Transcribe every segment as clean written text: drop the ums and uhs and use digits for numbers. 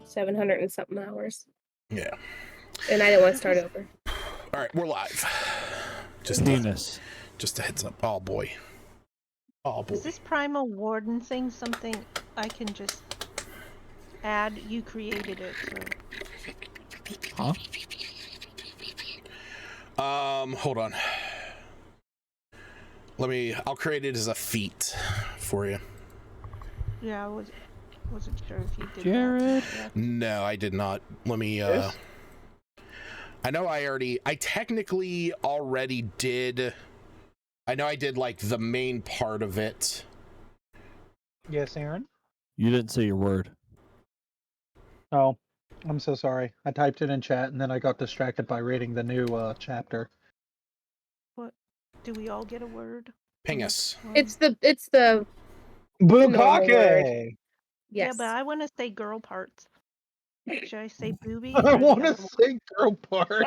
700 and something hours. Yeah. And I didn't want to start over. All right, we're live. Just a heads up. Oh boy. Oh boy. Is this Primal Warden thing something I can just add? You created it, so. Huh? Hold on. I'll create it as a feat for you. Yeah, I wasn't sure if you did Jared. that. Yeah. No, I did not. Let me Yes? I know I technically already did. I know I did like the main part of it. Yes, Aaron? You didn't say your word. Oh, I'm so sorry. I typed it in chat and then I got distracted by reading the new chapter. What? Do we all get a word? Ping us. It's the Bukake! Yeah, yes. but I want to say girl parts. Should I say boobies? I or the want to other one? say girl part.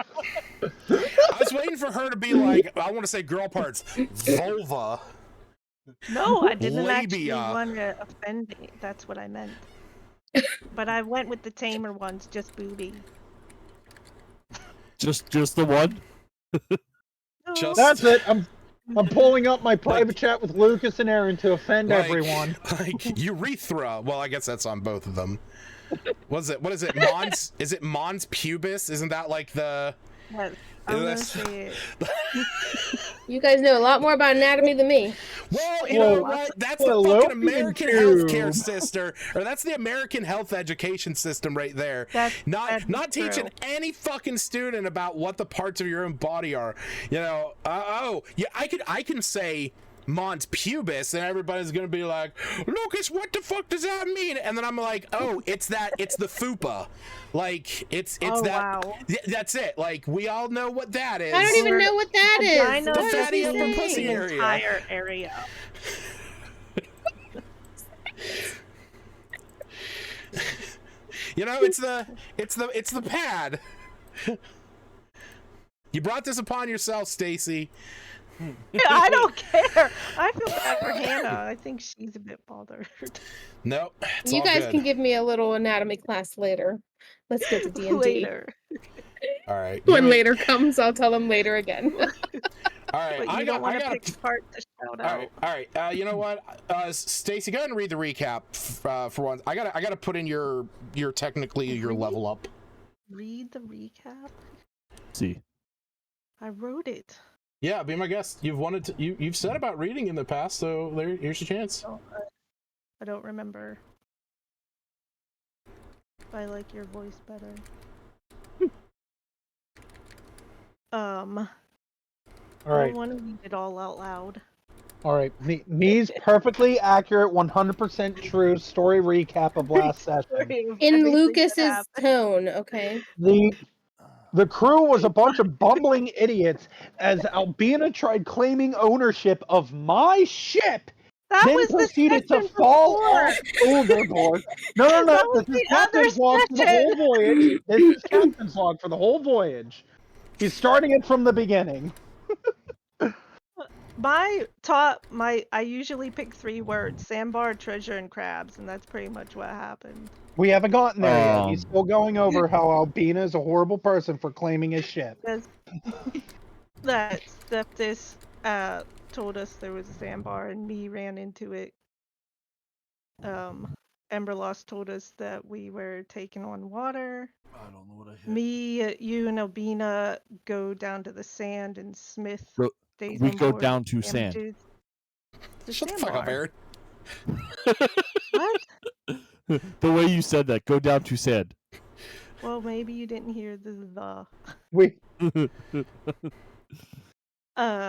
I was waiting for her to be like, I want to say girl parts. Vulva. No, I didn't actually Labia. want to offend me. That's what I meant. But I went with the tamer ones, just booby. Just the one? No. Just- That's it. I'm pulling up my private chat with Lucas and Aaron to offend Like- everyone. Like urethra. Well, I guess that's on both of them. What is it? Mons? Is it Mons pubis? Isn't that like the? Yes, I'm gonna That's- say it. You guys know a lot more about anatomy than me. Well, you know what? That's the fucking Fallopian American tube. healthcare system, or that's the American health education system right there. That's Not true. teaching any fucking student about what the parts of your own body are. You know, yeah, I can say Mons pubis, and everybody's gonna be like, Lucas, what the fuck does that mean? And then I'm like, oh, it's the fupa. Like it's Oh, that. wow. That's it. Like we all know what that is. I don't even know what that is. Vagina What is fatty he upper saying? pussy the area. entire area. You know, it's the pad. You brought this upon yourself, Stacy. I don't care. I feel bad for Hannah. I think she's a bit bothered. Nope. It's You all guys good. can give me a little anatomy class later. Let's get to D&D. Later. All right. When Give me- later comes, I'll tell them later again. All right. But you don't want to pick a part to shout out. All right. You know what, Stacy, go ahead and read the recap for once. I gotta put in your technically your level up. Read the recap. See. I wrote it. Yeah, be my guest. You've said about reading in the past, so here's your chance. I don't remember. I like your voice better. All right. I want to read it all out loud. All right. Me's perfectly accurate, 100% true story recap of last session. In Everything that Lucas's happened. tone, okay? The crew was a bunch of bumbling idiots as Albina tried claiming ownership of my ship, That then was the proceeded to session fall before. off overboard. No. That was This is the other captain's log for the whole voyage. This is captain's log for the whole voyage. He's starting it from the beginning. I usually pick 3 words: sandbar, treasure, and crabs, and that's pretty much what happened. We haven't gotten there yet. He's still going over how Albina is a horrible person for claiming his ship. That Septis told us there was a sandbar, and me ran into it. Emberlost told us that we were taking on water. I don't know what I hit. Me, you, and Albina go down to the sand, and Smith stays We on go board down with to sand. damages. The Shut the fuck up, sandbar. Aaron. What? The way you said that, go down to sand. Well, maybe you didn't hear the. Me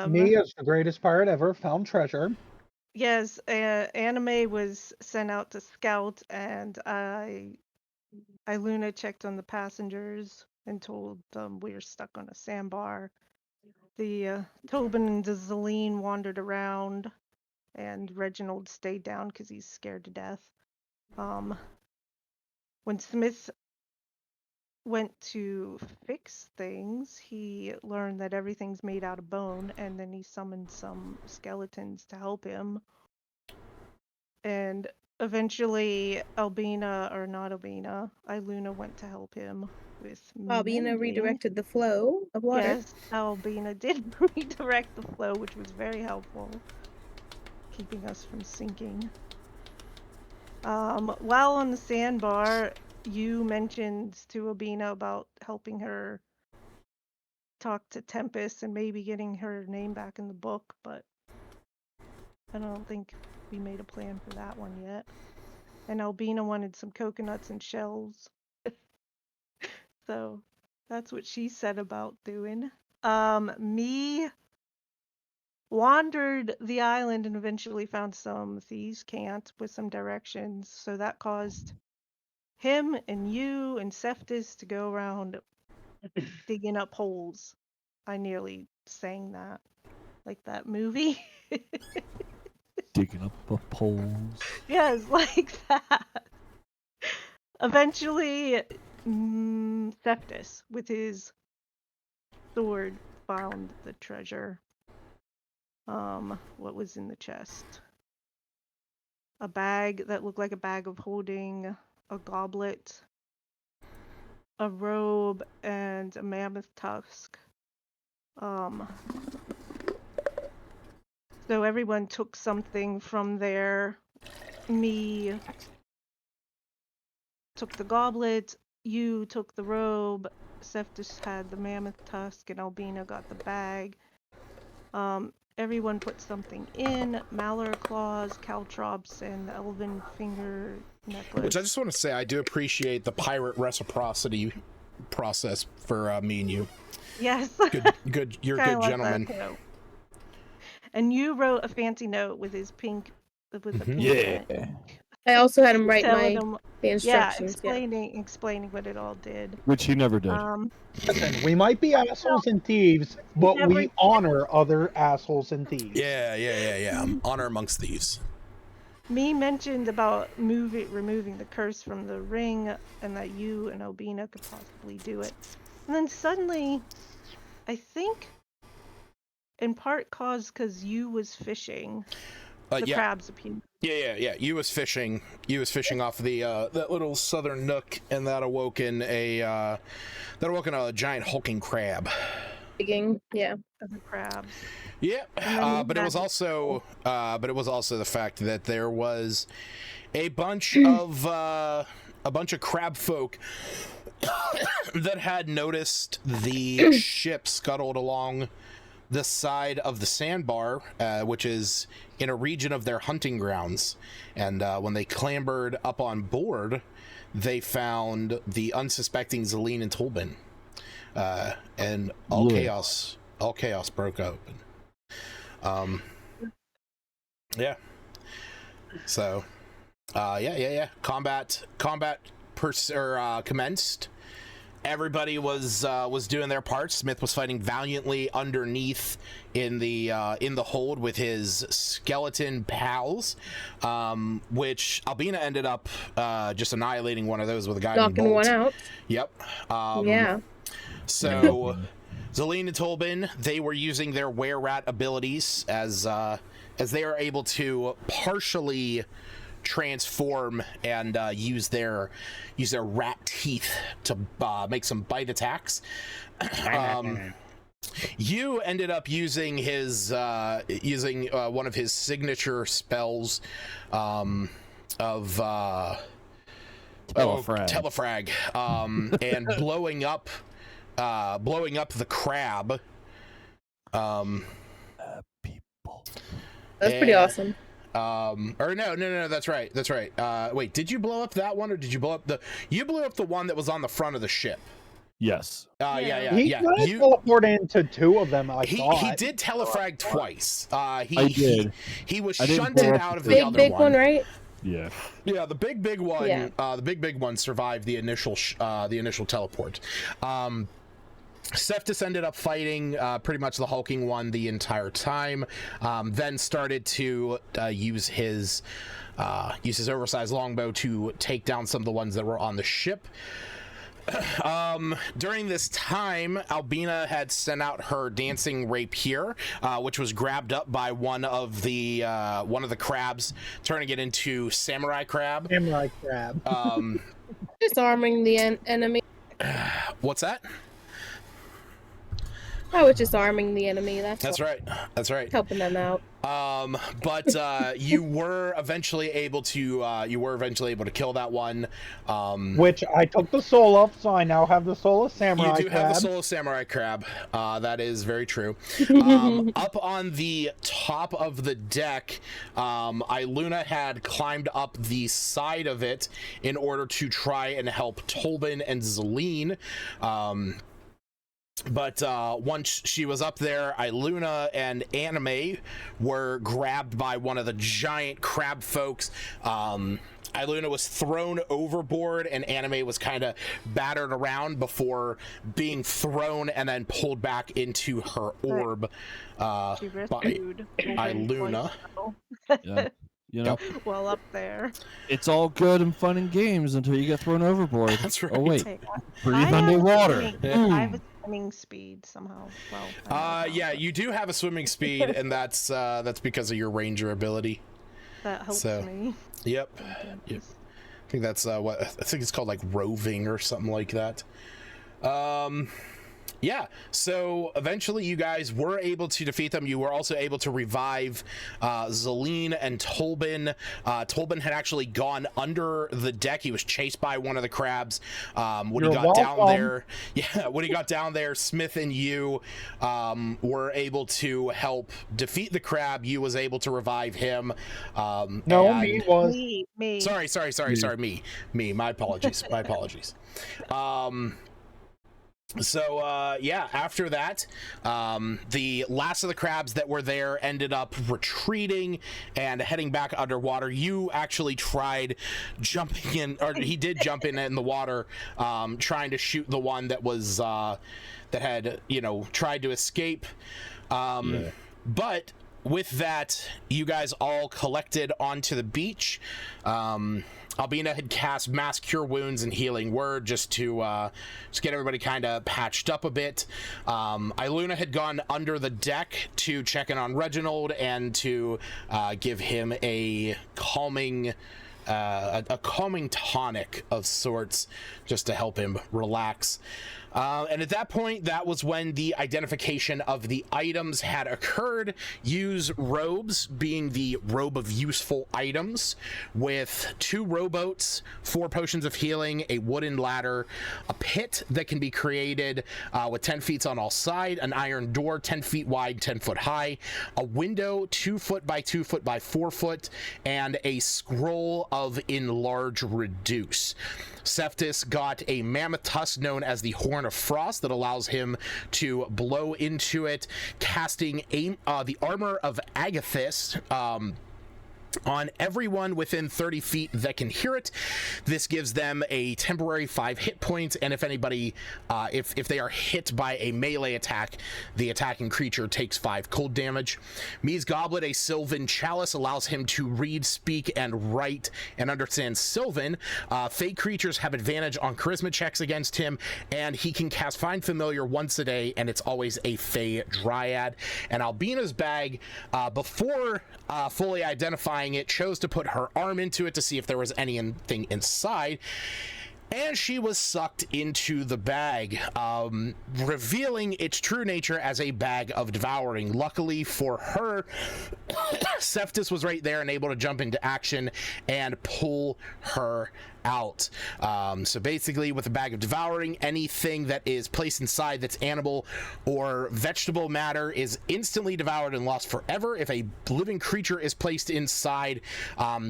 Me. as the greatest pirate ever found treasure. Yes, Anime was sent out to scout, and Luna checked on the passengers and told them we were stuck on a sandbar. The Tobin and Zeline wandered around, and Reginald stayed down because he's scared to death. When Smith went to fix things, he learned that everything's made out of bone, and then he summoned some skeletons to help him. And eventually, Albina, or not Albina, Iluna went to help him with Albina mending. redirected the flow of water. Yes, Albina did redirect the flow, which was very helpful, keeping us from sinking. While on the sandbar, you mentioned to Albina about helping her talk to Tempest and maybe getting her name back in the book, but I don't think we made a plan for that one yet. And Albina wanted some coconuts and shells. So that's what she said about doing. Me wandered the island and eventually found some thieves' cant with some directions. So that caused him and you and Seftis to go around digging up holes. I nearly sang that, like that movie. Digging up the poles. Yes, like that. Eventually, Seftis, with his sword, found the treasure. What was in the chest? A bag that looked like a bag of holding, a goblet, a robe, and a mammoth tusk. So everyone took something from there. Me took the goblet, you took the robe, Seftis had the mammoth tusk, and Albina got the bag. Everyone put something in, Malor claws, caltrops, and the elven finger necklace. Which I just want to say, I do appreciate the pirate reciprocity process for me and you. Yes. Good. You're a Kinda good like gentleman. that, too. And you wrote a fancy note with his pink, with the pink Yeah. pen. I also had him write Telling my him, the yeah, instructions. explaining what it all did. Which he never did. Listen, we might be assholes and thieves, but Never we did. honor other assholes and thieves. Yeah. Honor amongst thieves. Me mentioned about removing the curse from the ring, and that you and Albina could possibly do it. And then suddenly, I think, in part caused because you was fishing, the Yeah. crabs appeared. Yeah. You was fishing off the that little southern nook, and that awoke a giant hulking crab. Digging, yeah. Of the crabs. Yeah, then but it was magic- also the fact that there was a bunch of crab folk that had noticed the ship scuttled along the side of the sandbar, which is in a region of their hunting grounds, and when they clambered up on board, they found the unsuspecting Zelene and Tolbin, and all chaos broke open. Yeah. So, Combat commenced. Everybody was doing their part. Smith was fighting valiantly underneath in the hold with his skeleton pals, which Albina ended up just annihilating one of those with a guiding bolt. Knocking one out. Yep. Yeah. So, Zelene and Tolbin, they were using their were-rat abilities as they are able to partially transform and use their rat teeth to make some bite attacks. You ended up using his one of his signature spells of Telefrag, and blowing up the crab. People. That's pretty awesome. Or no, that's right. Wait, did you blow up that one, or did you blow up the one that was on the front of the ship? Yes. Yeah. He kind of teleported into two of them, I thought. He did telefrag twice. I did. He was I didn't shunted blow up out of the the Big, other big one. one, right? Yeah. Yeah, the big one. Yeah. The big one survived the initial teleport. Seftis ended up fighting pretty much the hulking one the entire time. Then started to use his oversized longbow to take down some of the ones that were on the ship. During this time, Albina had sent out her dancing rapier, which was grabbed up by one of the crabs, turning it into samurai crab. Samurai crab. Disarming the enemy. What's that? I was just arming the enemy. That's right. That's right. Helping them out. But you were eventually able to kill that one. Which I took the soul of, so I now have the soul of samurai You do crab. have the soul of samurai crab. That is very true. Up on the top of the deck, Iluna had climbed up the side of it in order to try and help Tolbin and Zelene. But once she was up there, Iluna and Anime were grabbed by one of the giant crab folks. Iluna was thrown overboard, and Anime was kind of battered around before being thrown and then pulled back into her orb by Iluna. Yeah. You know, Well, up there. it's all good and fun and games until you get thrown overboard. That's right. Oh wait, Hey, breathe underwater. I have a swimming speed somehow. Well, Yeah, you do have a swimming speed, and that's because of your ranger ability. that helps so- me. Yep. Yep. I think that's what I think it's called, like roving or something like that. Yeah, so eventually you guys were able to defeat them. You were also able to revive Zelene and Tolbin. Tolbin had actually gone under the deck. He was chased by one of the crabs. When he got down there, Smith and you were able to help defeat the crab. You was able to revive him. Me. Sorry, me. My apologies. So yeah, after that, the last of the crabs that were there ended up retreating and heading back underwater. You actually tried jumping in, or he did jump in the water, trying to shoot the one that was that had, tried to escape. But with that, you guys all collected onto the beach. Albina had cast Mass Cure Wounds and Healing Word just to get everybody kind of patched up a bit. Iluna had gone under the deck to check in on Reginald and to give him a calming tonic of sorts, just to help him relax. And at that point, that was when the identification of the items had occurred. Use robes, being the robe of useful items, with 2 rowboats, 4 potions of healing, a wooden ladder, a pit that can be created with 10 feet on all sides, an iron door 10 feet wide, 10 foot high, a window 2 foot by 2 foot by 4 foot, and a scroll of enlarge reduce. Cephas got a mammoth tusk known as the Horn of Frost that allows him to blow into it, casting the armor of Agathis on everyone within 30 feet that can hear it. This gives them a temporary 5 hit points, and if anybody, if they are hit by a melee attack, the attacking creature takes 5 cold damage. Me's Goblet, a Sylvan Chalice, allows him to read, speak, and write and understand Sylvan. Fey creatures have advantage on charisma checks against him, and he can cast Find Familiar once a day, and it's always a Fey Dryad. And Albina's bag, before fully identifying it, chose to put her arm into it to see if there was anything inside, and she was sucked into the bag, revealing its true nature as a bag of devouring. Luckily for her, Cephas was right there and able to jump into action and pull her out. So basically, with a bag of devouring, anything that is placed inside that's animal or vegetable matter is instantly devoured and lost forever. If a living creature is placed inside,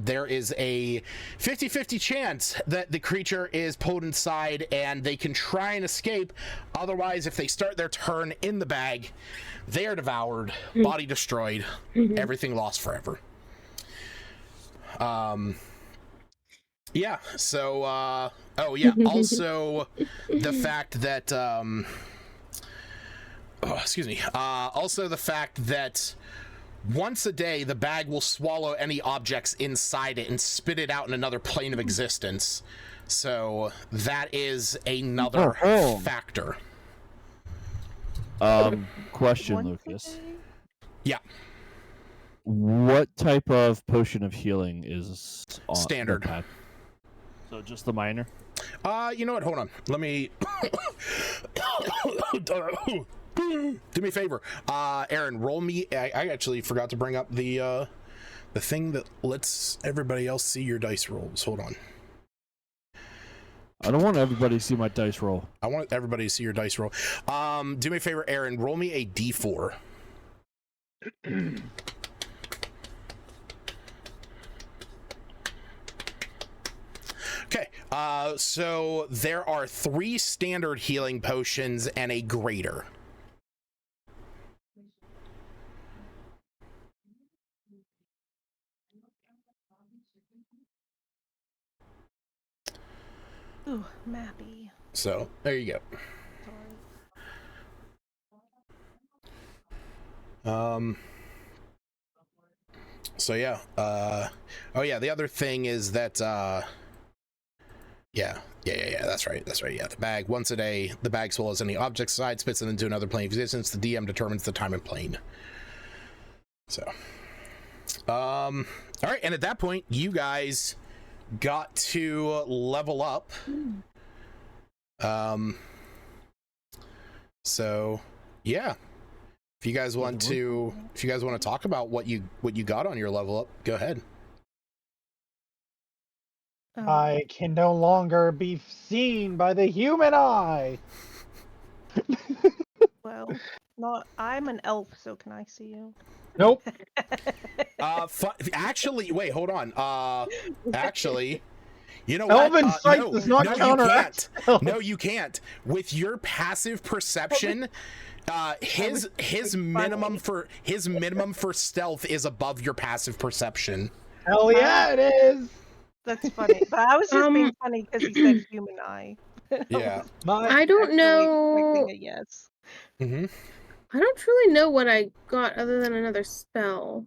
there is a 50-50 chance that the creature is pulled inside and they can try and escape. Otherwise, if they start their turn in the bag, they are devoured, body destroyed, everything lost forever. Yeah, so, oh yeah, also the fact that, also the fact that Once a day, the bag will swallow any objects inside it and spit it out in another plane of existence. So that is another factor. Question, Once a Lucas. day? Yeah. What type of potion of healing is on Standard. the pack? So just the minor? You know what? Hold on. Let me do me a favor. Aaron, roll me. I actually forgot to bring up the thing that lets everybody else see your dice rolls. Hold on. I don't want everybody to see my dice roll. I want everybody to see your dice roll. Do me a favor, Aaron. Roll me a D4. Okay, so there are 3 standard healing potions and a greater. Ooh, mappy. So there you go. Sorry. So yeah, oh yeah, the other thing is that yeah, that's right, yeah, the bag, once a day, the bag swallows any object side, spits it into another plane of existence. The DM determines the time and plane. So all right, and at that point you guys got to level up. So yeah, if you guys want to talk about what you got on your level up, go ahead. I can no longer be seen by the human eye. Well, I'm an elf, so can I see you? Nope. Actually, wait, hold on. Actually, you know Elven what? sight does not counteract. No, you can't. With your passive perception, his minimum for stealth is above your passive perception. Hell yeah, it is. That's funny. But I was just being funny because he said human eye. Yeah. I don't know. Expecting a yes. Mm-hmm. I don't truly know what I got other than another spell.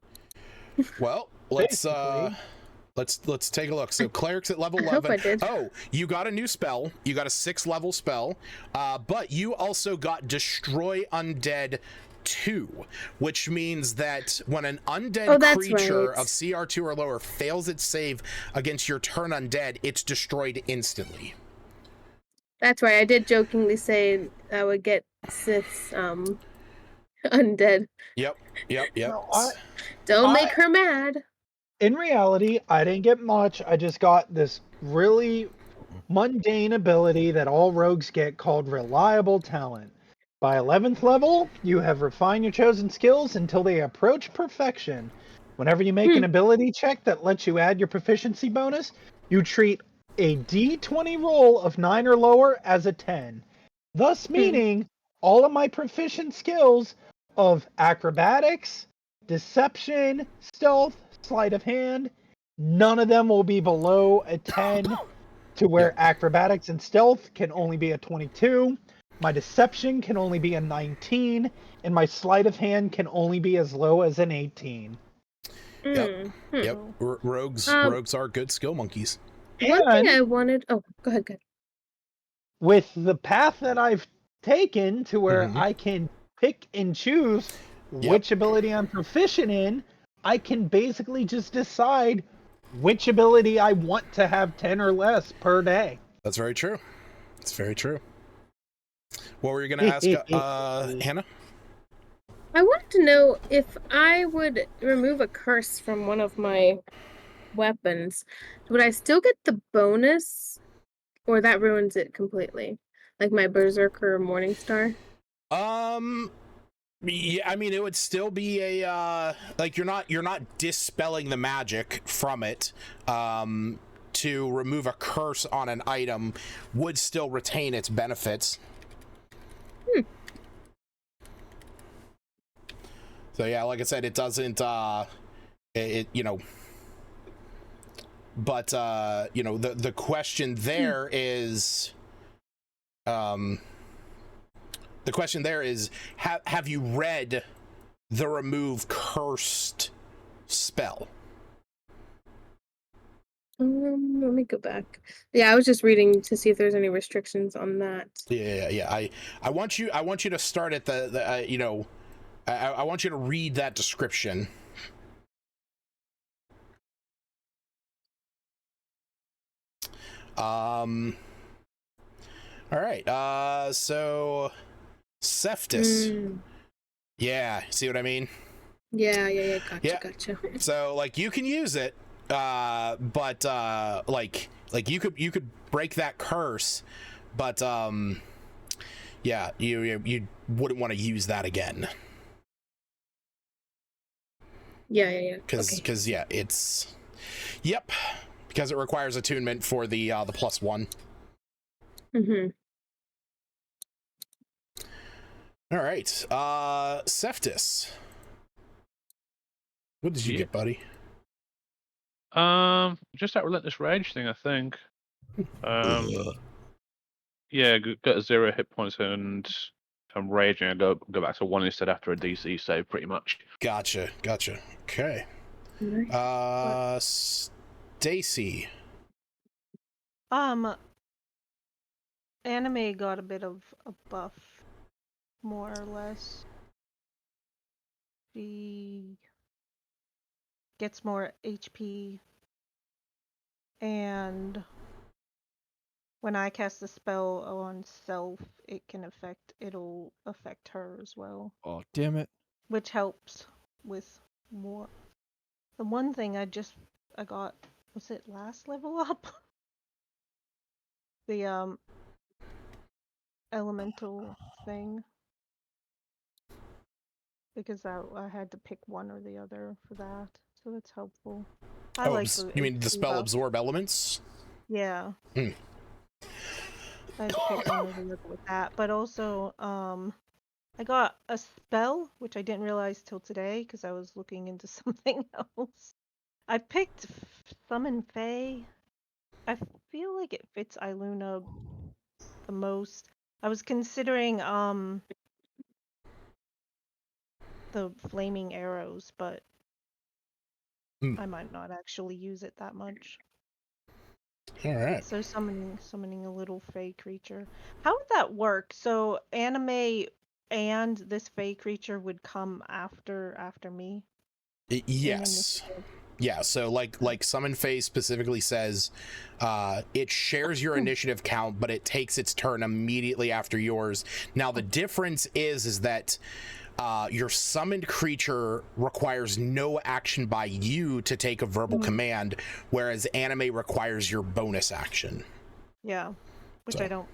Well, let's take a look. So clerics at level 11. I hope I did. Oh, you got a new spell. You got a 6th level spell. But you also got Destroy Undead 2, which means that when an undead creature of CR2 or lower fails its save against your turn undead, it's destroyed instantly. That's right. I did jokingly say I would get Sith's undead. Yep. No, Don't make her mad. In reality, I didn't get much. I just got this really mundane ability that all rogues get called Reliable Talent. By 11th level, you have refined your chosen skills until they approach perfection. Whenever you make an ability check that lets you add your proficiency bonus, you treat a d20 roll of 9 or lower as a 10. Thus meaning all of my proficient skills of acrobatics, deception, stealth, sleight of hand, none of them will be below a 10, to where acrobatics and stealth can only be a 22. My deception can only be a 19, and my sleight of hand can only be as low as an 18. Yep. Rogues are good skill monkeys. One thing I wanted. Oh, go ahead. With the path that I've taken to where I can pick and choose which ability I'm proficient in, I can basically just decide which ability I want to have 10 or less per day. That's very true. It's very true. What were you going to ask, Hannah? I wanted to know if I would remove a curse from one of my weapons, would I still get the bonus, or that ruins it completely? Like my Berserker or Morningstar? Yeah, I mean, it would still be a like you're not dispelling the magic from it. To remove a curse on an item would still retain its benefits. So yeah, like I said, it doesn't it you know, but you know, the question there is the question there is, have you read the remove cursed spell. Let me go back. Yeah, I was just reading to see if there's any restrictions on that. Yeah. I want you to start at the you know, I want you to read that description. All right. So Cephtus. Yeah, see what I mean? Yeah. Yeah. Gotcha. So like you can use it, but like you could break that curse, but yeah, you wouldn't want to use that again. Yeah. Because yeah, it's because it requires attunement for the +1. All right, Cephtus. What did you get, buddy? Just that relentless rage thing, I think. Yeah, got 0 hit points and I'm raging. I go back to 1 instead after a DC save, pretty much. Gotcha. Okay. Nice. Stacy. Anime got a bit of a buff, more or less. She gets more HP, and when I cast a spell on self, it'll affect her as well. Oh, damn it. Which helps with more. The one thing I got, was it last level up? The elemental thing. Because I had to pick one or the other for that. So that's helpful. You mean the spell absorb elements? Yeah. I had to pick one or the other with that. But also, I got a spell, which I didn't realize till today because I was looking into something else. I picked Summon Fae. I feel like it fits Iluna the most. I was considering the flaming arrows, but I might not actually use it that much. All right. So summoning a little Fae creature. How would that work? So anime and this Fae creature would come after me? Yes. Yeah, so like Summon Phase specifically says, it shares your initiative count, but it takes its turn immediately after yours. Now the difference is that your summoned creature requires no action by you to take a verbal command, whereas anime requires your bonus action. Yeah, which I don't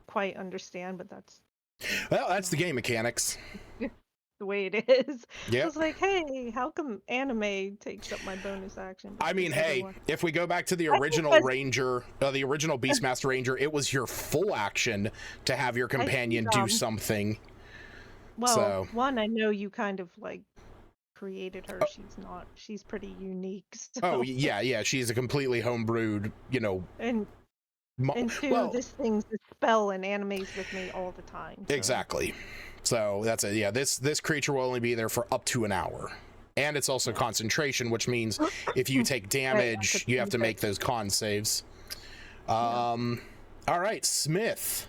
quite understand, but that's the game mechanics. The way it is. Yeah. I was like, hey, how come anime takes up my bonus action? I mean, hey, if we go back to the original Ranger, the original Beastmaster Ranger, it was your full action to have your companion do something. Well, one, I know you kind of like created her. She's pretty unique. So. Oh yeah, she's a completely homebrewed, And two, this thing's a spell and anime's with me all the time. So. Exactly. So that's it. Yeah, this creature will only be there for up to an hour. And it's also concentration, which means if you take damage, you have to make those con saves. All right, Smith.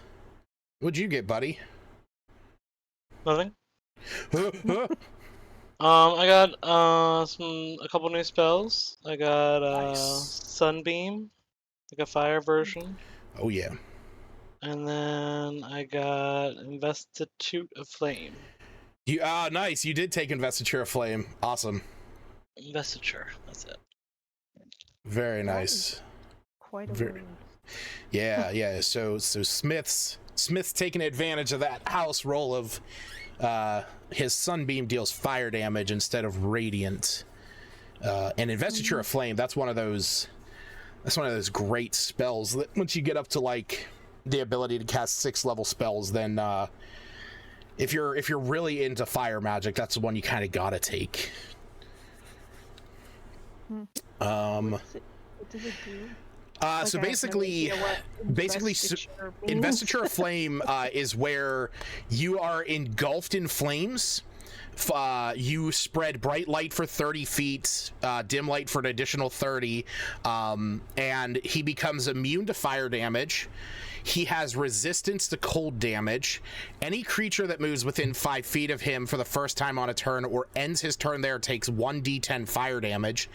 What'd you get, buddy? Nothing. I got a couple new spells. I got Sunbeam, like a fire version. Oh yeah. And then I got Investiture of Flame. Nice. You did take Investiture of Flame. Awesome. Investiture. That's it. Very nice. Quite a word. Yeah. So Smith's taking advantage of that house roll of his Sunbeam deals fire damage instead of radiant. And Investiture of Flame, that's one of those great spells that once you get up to like the ability to cast 6 level spells, then if you're really into fire magic, that's the one you kind of gotta take. What does it do? So basically, Investiture of Flame is where you are engulfed in flames, You spread bright light for 30 feet, dim light for an additional 30, and he becomes immune to fire damage. He has resistance to cold damage. Any creature that moves within 5 feet of him for the first time on a turn or ends his turn there takes 1d10 fire damage.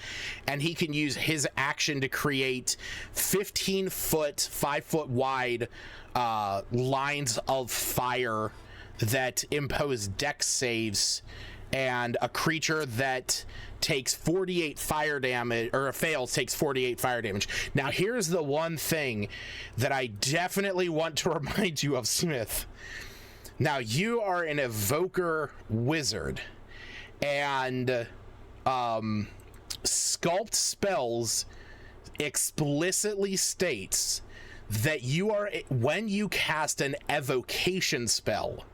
And he can use his action to create 15-foot, 5-foot wide lines of fire that impose dex saves, and a creature that takes 48 fire damage, or fails, takes 48 fire damage. Now, here's the one thing that I definitely want to remind you of, Smith. Now, you are an evoker wizard, and Sculpt Spells explicitly states that you are, when you cast an evocation spell,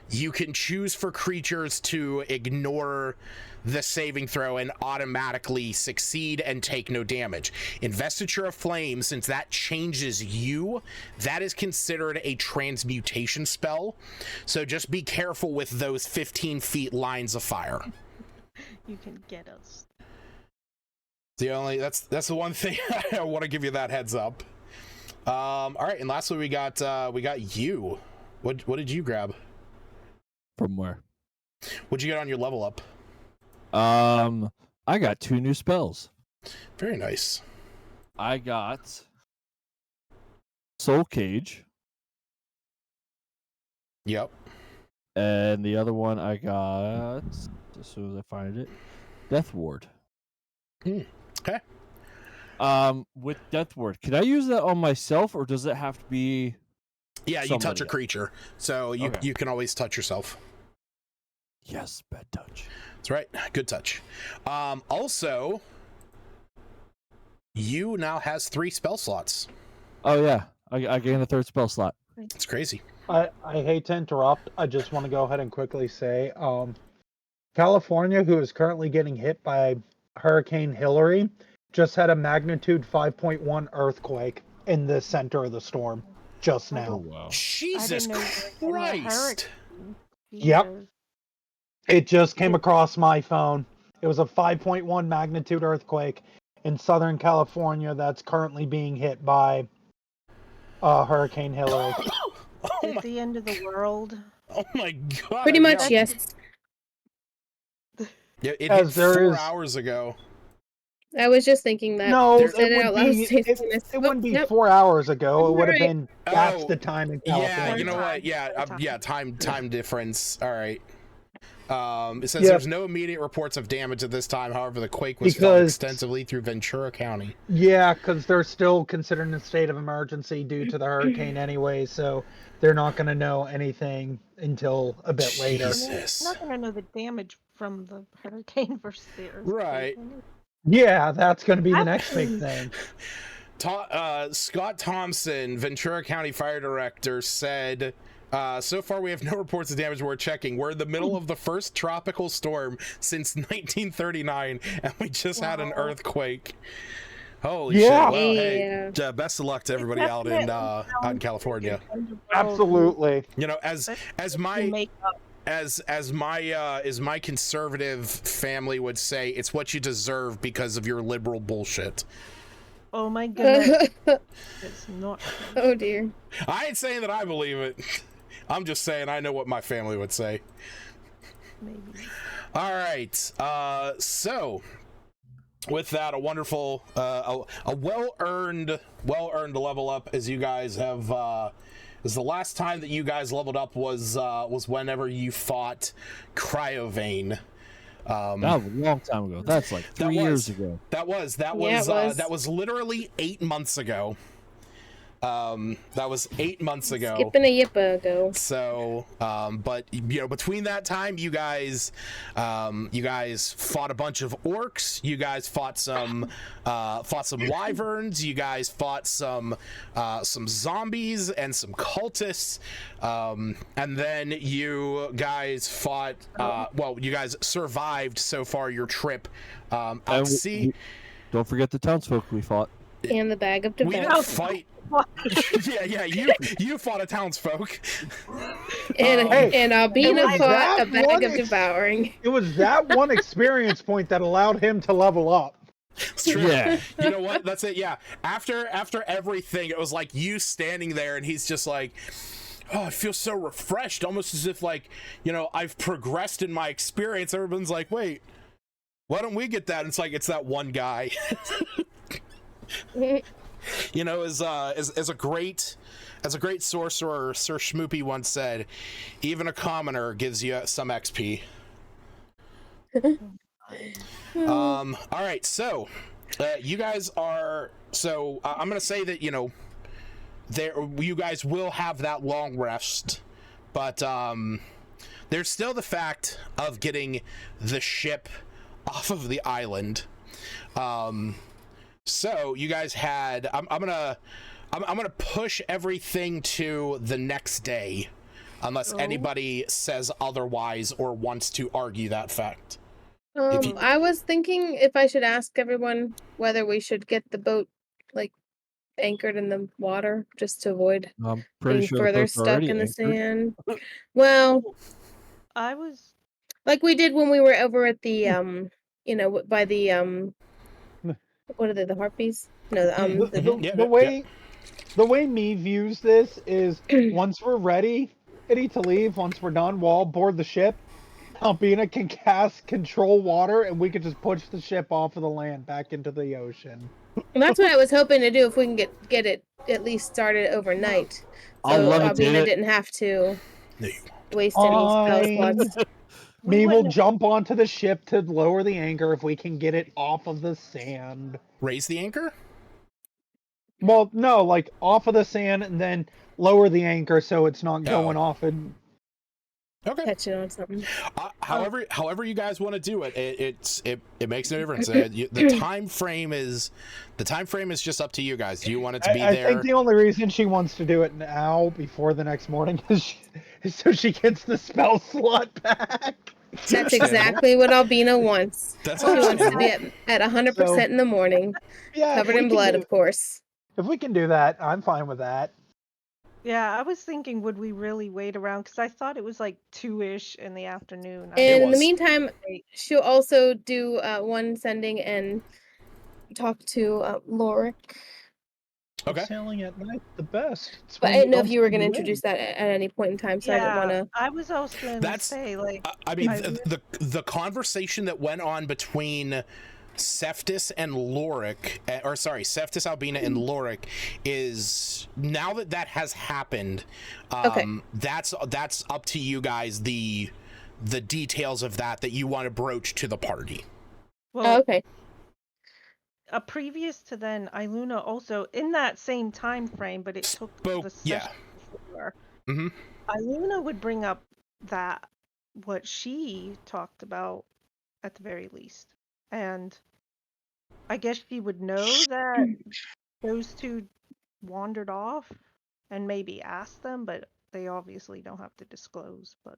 you can choose for creatures to ignore the saving throw and automatically succeed and take no damage. Investiture of Flame, since that changes you, that is considered a transmutation spell. So just be careful with those 15 feet lines of fire. You can get us. That's the one thing I want to give you that heads up. All right, and lastly we got you. What did you grab? From where? What'd you get on your level up? I got 2 new spells. Very nice. I got Soul Cage. Yep. And the other one I got, as soon as I find it, Death Ward. Okay. With Death Ward, can I use that on myself, or does it have to be? Yeah, you touch a creature, so you can always touch yourself. Yes, bad touch. That's right. Good touch. Also, you now has 3 spell slots. Oh yeah, I gained a 3rd spell slot. It's crazy. I hate to interrupt. I just want to go ahead and quickly say, California, who is currently getting hit by Hurricane Hillary, just had a magnitude 5.1 earthquake in the center of the storm just now. Oh wow! Jesus Christ! Yep. It just came across my phone. It was a 5.1 magnitude earthquake in Southern California that's currently being hit by Hurricane Hillary. At the end of the world. Oh my God! Pretty much, yes. Yeah, it hit 4 hours ago. I was just thinking that. No, it wouldn't be 4 hours ago. It would have been. That's Oh, the time in California. Yeah, you know what? Yeah, time difference. All right. It says there's no immediate reports of damage at this time. However, the quake was felt extensively through Ventura County. Yeah, because they're still considered in a state of emergency due to the hurricane anyway, so they're not going to know anything until a bit later. They're not going to know the damage from the hurricane versus the earthquake. Right. Yeah, that's going to be the next big thing. Scott Thompson, Ventura County Fire Director, said, so far we have no reports of damage. We're checking. We're in the middle of the first tropical storm since 1939, and we just had an earthquake. Holy shit. Well, hey, best of luck to everybody out in California. Absolutely. You know, as my conservative family would say, it's what you deserve because of your liberal bullshit. Oh my goodness. It's not. Oh dear. I ain't saying that I believe it. I'm just saying I know what my family would say. Maybe. All right. So with that, a wonderful, a well-earned level up, as you guys have. Is the last time that you guys leveled up was whenever you fought Cryovane. That was a long time ago. That's like 3 years ago. That was literally 8 months ago. That was 8 months ago. Skipping a yippa ago. So, but you know, between that time, you guys fought a bunch of orcs. You guys fought some wyverns. You guys fought some zombies and some cultists. And then you guys fought. You guys survived so far your trip out to sea. Don't forget the townsfolk we fought. And the bag of tobacco. Yeah, you fought a townsfolk. And Hey, and Albina was fought that a bag one of devouring. It was that one experience point that allowed him to level up. It's true. Yeah. You know what? That's it. Yeah. After everything, it was like you standing there, and he's just like, "Oh, I feel so refreshed, almost as if like, I've progressed in my experience." Everyone's like, "Wait, why don't we get that?" And it's like it's that one guy. As a great sorcerer, Sir Schmoopy once said, "Even a commoner gives you some XP." All right, so you guys are I'm gonna say that you guys will have that long rest, but there's still the fact of getting the ship off of the island. So you guys had I'm gonna push everything to the next day, unless anybody says otherwise or wants to argue that fact. I was thinking if I should ask everyone whether we should get the boat like anchored in the water just to avoid I'm pretty being sure the further boat's stuck already in the anchored. sand. Well, I was like we did when we were over at the by the what are they, the harpies? No, The way me views this is once we're ready to leave, once we're done, we'll all board the ship. Albina can cast control water, and we can just push the ship off of the land back into the ocean. And that's what I was hoping to do if we can get it at least started overnight. I'll So levitate Albina it. didn't have to waste any spell slots. Me will wouldn't- jump onto the ship to lower the anchor if we can get it off of the sand. Raise the anchor? Well, no, like off of the sand and then lower the anchor so it's not going off and Okay. Catching on something. However you guys want to do it, it makes no difference. The time frame is just up to you guys. Do you want it to be I there? think the only reason she wants to do it now before the next morning is so she gets the spell slot back. That's exactly what Albina wants. That's She wants to be understandable. at 100% in the morning, Yeah, covered in blood, of course. If we can do that, I'm fine with that. Yeah, I was thinking, would we really wait around? Because I thought it was like 2-ish in the afternoon. And in the was. meantime, she'll also do one sending and talk to Lorik. Okay. Sailing at night the best. But I didn't know if you were going to introduce that at any point in time, so I didn't want to. I was also going to say, like, I mean, the conversation that went on between Cephas and Lorik, Cephas, Albina, and Lorik is, now that has happened, that's up to you guys, the details of that you want to broach to the party. well, okay. Previous to then, Iluna also, in that same time frame, but it took the session before, Iluna would bring up what she talked about at the very least. And I guess she would know that those two wandered off and maybe ask them, but they obviously don't have to disclose. But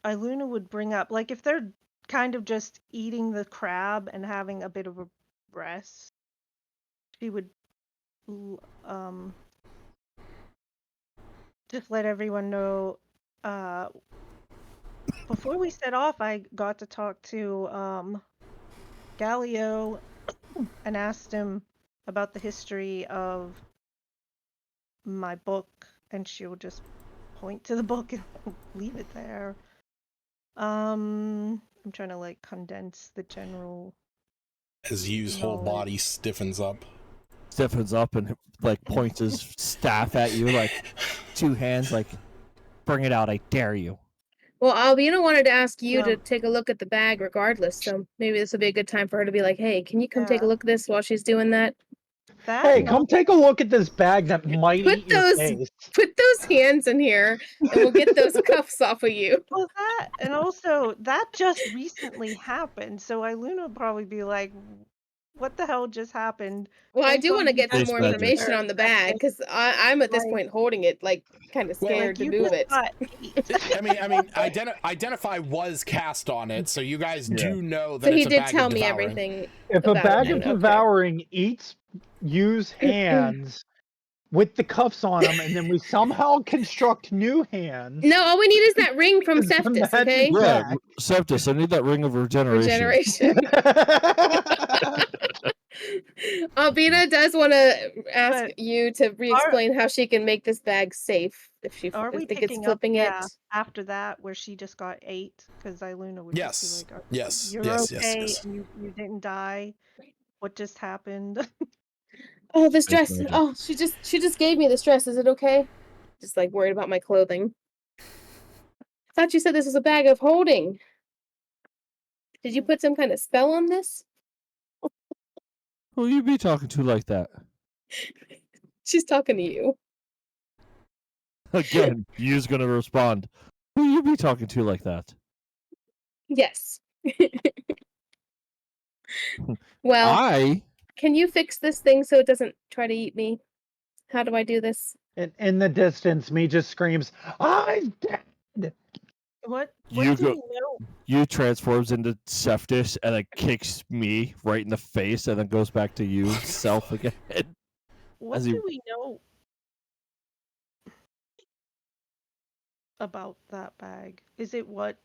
Iluna would bring up, like, if they're kind of just eating the crab and having a bit of a rest, she would just let everyone know. Before we set off, I got to talk to Galileo and asked him about the history of my book, and she'll just point to the book and leave it there. I'm trying to like condense the general. As Yu's whole body stiffens up. And like points his staff at you, like 2 hands, like, bring it out, I dare you. Well, Albina wanted to ask you to take a look at the bag regardless, so maybe this would be a good time for her to be like, hey, can you come take a look at this while she's doing that? Hey, come take a look at this bag that might eat your face. Put those hands in here, and we'll get those cuffs off of you. Well, and also, that just recently happened, so Iluna would probably be like, what the hell just happened? Well, I do want to get some more information on the bag, because I'm at this point holding it, like, kind of scared to move it. I mean, identify was cast on it, so you guys do know that so it's a bag of he did tell me devouring. everything. If a bag of devouring eats use hands with the cuffs on them, and then we somehow construct new hands. No, all we need is that ring from It's the Septus, magic okay? Yeah, bag. Septus, I need that ring of regeneration. Regeneration. Albina does want to ask But you to re-explain how she can make this bag safe if she are we think it's picking up flipping it. after that where she just got 8? Because Iluna would Yes. just be like, Yes. you're Yes. okay Yes. and you didn't die. What just happened? Oh, this Space dress. magic. Oh, she just gave me this dress. Is it okay? Just like worried about my clothing. I thought you said this was a bag of holding. Did you put some kind of spell on this? Who you be talking to like that? She's talking to you. Again, you's gonna respond. Who you be talking to like that? Yes. Well, can you fix this thing so it doesn't try to eat me? How do I do this? In the distance, me just screams, "I'm dead!" What You do go- we know? You transforms into Septus and then kicks me right in the face and then goes back to you self again. What As do you- we know about that bag? Is it what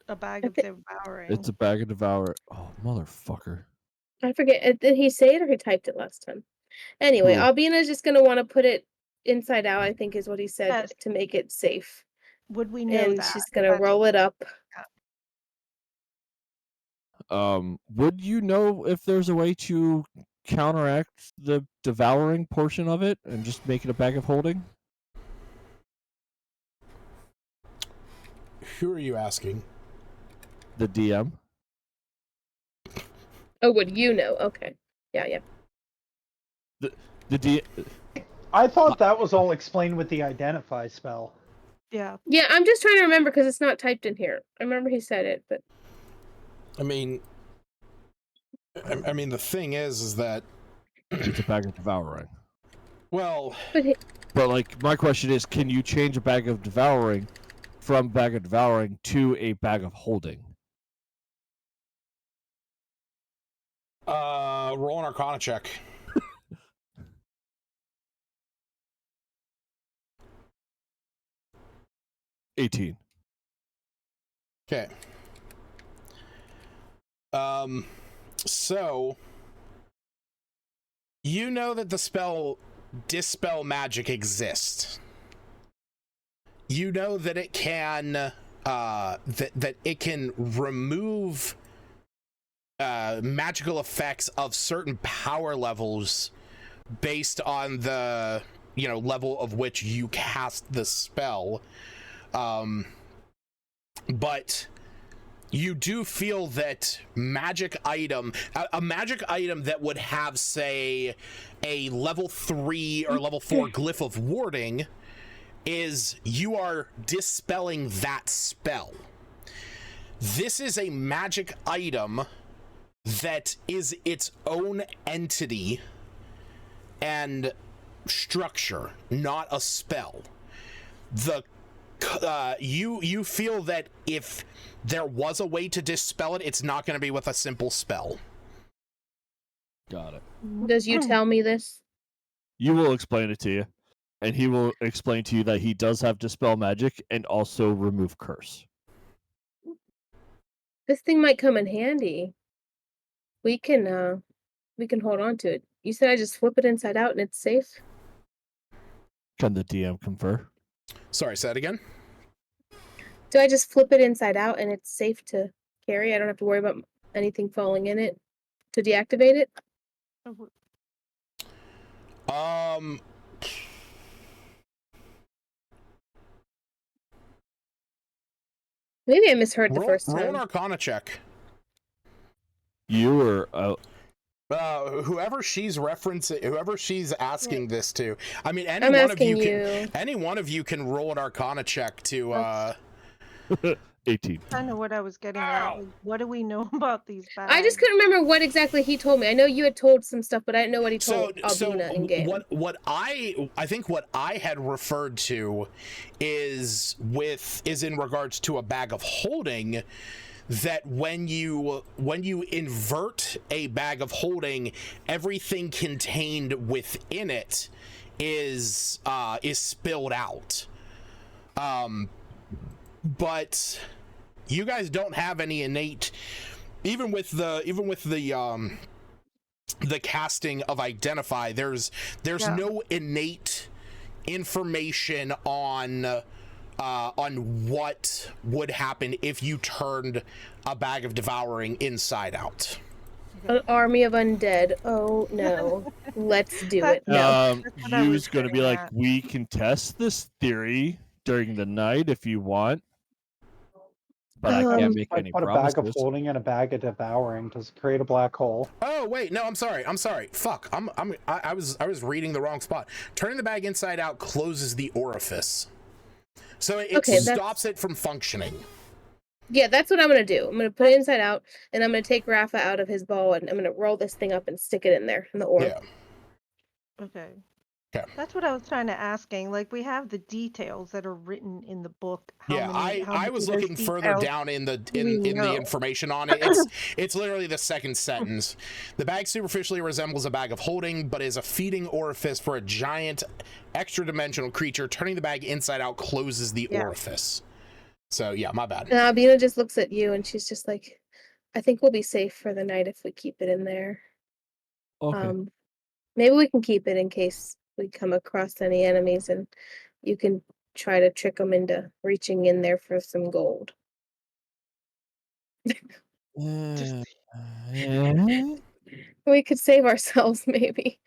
a bag of devouring? It's a bag of devour. Oh, motherfucker. I forget. Did he say it or he typed it last time? Anyway, Who? Albina's just gonna want to put it inside out, I think is what he said, Yes. to make it safe. Would we know And that? she's gonna roll it up. Would you know if there's a way to counteract the devouring portion of it and just make it a bag of holding? Who are you asking? The DM. Oh, would you know? Okay. Yeah. The D. I thought that was all explained with the identify spell. Yeah. Yeah, I'm just trying to remember because it's not typed in here. I remember he said it, but I mean, the thing is that It's a bag of devouring. well, But like, my question is, can you change a bag of devouring from bag of devouring to a bag of holding? roll an Arcana check. $18. Okay. So you know that the spell Dispel Magic exists. You know that it can that it can remove magical effects of certain power levels based on the level of which you cast the spell. But you do feel that a magic item that would have, say, a level 3 or level 4 glyph of warding, is you are dispelling that spell. This is a magic item that is its own entity and structure, not a spell. You feel that if there was a way to dispel it, it's not going to be with a simple spell. Got it. does you tell me this? You will explain it to you, and he will explain to you that he does have Dispel Magic and also Remove Curse. This thing might come in handy. We can hold on to it. You said I just flip it inside out and it's safe? Can the DM confer? Sorry, say that again? Do I just flip it inside out and it's safe to carry? I don't have to worry about anything falling in it to deactivate it? Maybe I misheard the first Roll an time. Arcana check. You or Whoever she's referencing, whoever she's asking this to. I mean, any I'm one of asking you you. can. Any one of you can roll an Arcana check to. 18. Kind of what I was getting at. Like, what do we know about these bags? I just couldn't remember what exactly he told me. I know you had told some stuff, but I didn't know what he told Albina in game. What I think what I had referred to is in regards to a bag of holding. that when you invert a bag of holding, everything contained within it is spilled out. But you guys don't have any innate, even with the casting of identify, there's no innate information on what would happen if you turned a bag of devouring inside out. An army of undead. Oh no. Let's do it. No. That's what I was You's gonna be getting like, at. we can test this theory during the night if you want, but I can't make I any put a bag of promises. holding and a bag of devouring. Does it create a black hole? Oh wait, no, I'm sorry. Fuck, I was reading the wrong spot. Turning the bag inside out closes the orifice, so it Okay, stops it from functioning. Yeah, that's what I'm gonna do. I'm gonna put it inside out, and I'm gonna take Rafa out of his ball, and I'm gonna roll this thing up and stick it in there in the orb. Yeah. Okay. Okay. That's what I was trying to asking. Like, we have the details that are written in the book. Yeah, I was there's looking further details down in the we know. information on it. It's literally the second sentence. The bag superficially resembles a bag of holding, but is a feeding orifice for a giant extra-dimensional creature. Turning the bag inside out closes the orifice. So yeah, my bad. And Albina just looks at you, and she's just like, "I think we'll be safe for the night if we keep it in there. Okay. Maybe we can keep it in case we come across any enemies, and you can try to trick them into reaching in there for some gold." Just We could save ourselves, maybe.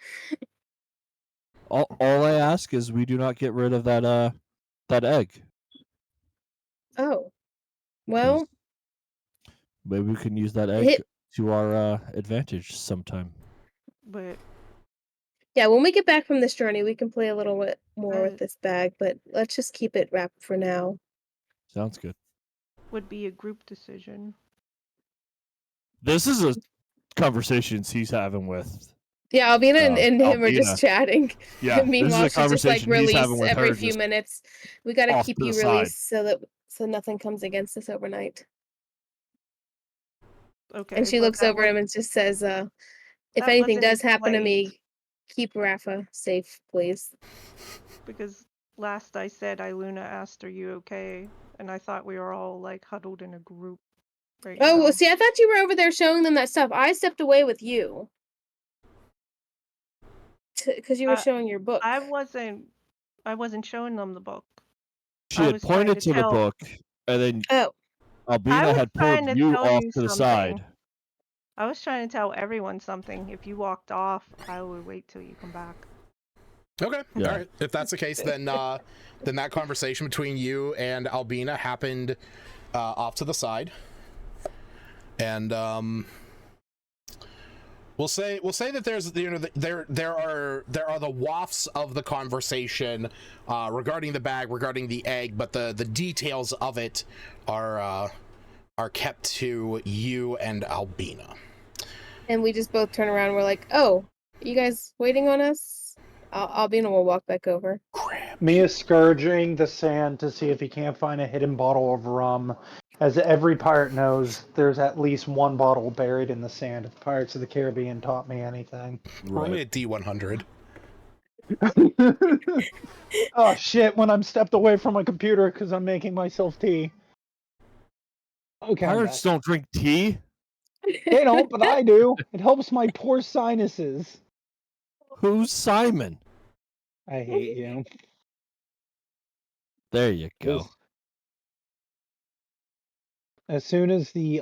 all I ask is we do not get rid of that egg. Oh, well, Maybe we can use that egg hit. to our advantage sometime. but Yeah, when we get back from this journey, we can play a little bit more Uh, with this bag, but let's just keep it wrapped for now. Sounds good. would be a group decision. This is a conversation he's having with. Yeah, Albina and him are Albina. just chatting. Yeah, Meanwhile, this is a she's just like conversation he's having release with every her few just minutes. We gotta off keep to you the side. released so nothing comes against us overnight. Okay. And she but looks that over him was- and just says, if that anything wasn't does happen to explained, me, keep Rafa safe, please. because last I said, Iluna asked, "Are you okay?" And I thought we were all like huddled in a group right Oh, now. well, see, I thought you were over there showing them that stuff. I stepped away with you. Because you were showing your book. I wasn't showing them the book. She I had was trying pointed to to the tell- book, and then Oh, Albina was had trying pulled to you tell off you to the something. side. I was trying to tell everyone something. If you walked off, I would wait till you come back. Okay, Yeah. all right. If that's the case, then that conversation between you and Albina happened off to the side, and we'll say that there's there are the wafts of the conversation regarding the bag, regarding the egg, but the details of it are kept to you and Albina. and we just both turn around and we're like, "Oh, you guys waiting on us?" Albina will walk back over. Mia's scourging the sand to see if he can't find a hidden bottle of rum. As every pirate knows, there's at least one bottle buried in the sand if Pirates of the Caribbean taught me anything. Roll me a D100. Oh shit, when I'm stepped away from my computer because I'm making myself tea. Okay. I'm Pirates back. don't drink tea. They don't, but I do. It helps my poor sinuses. Who's Simon? I hate you. There you go. As soon as the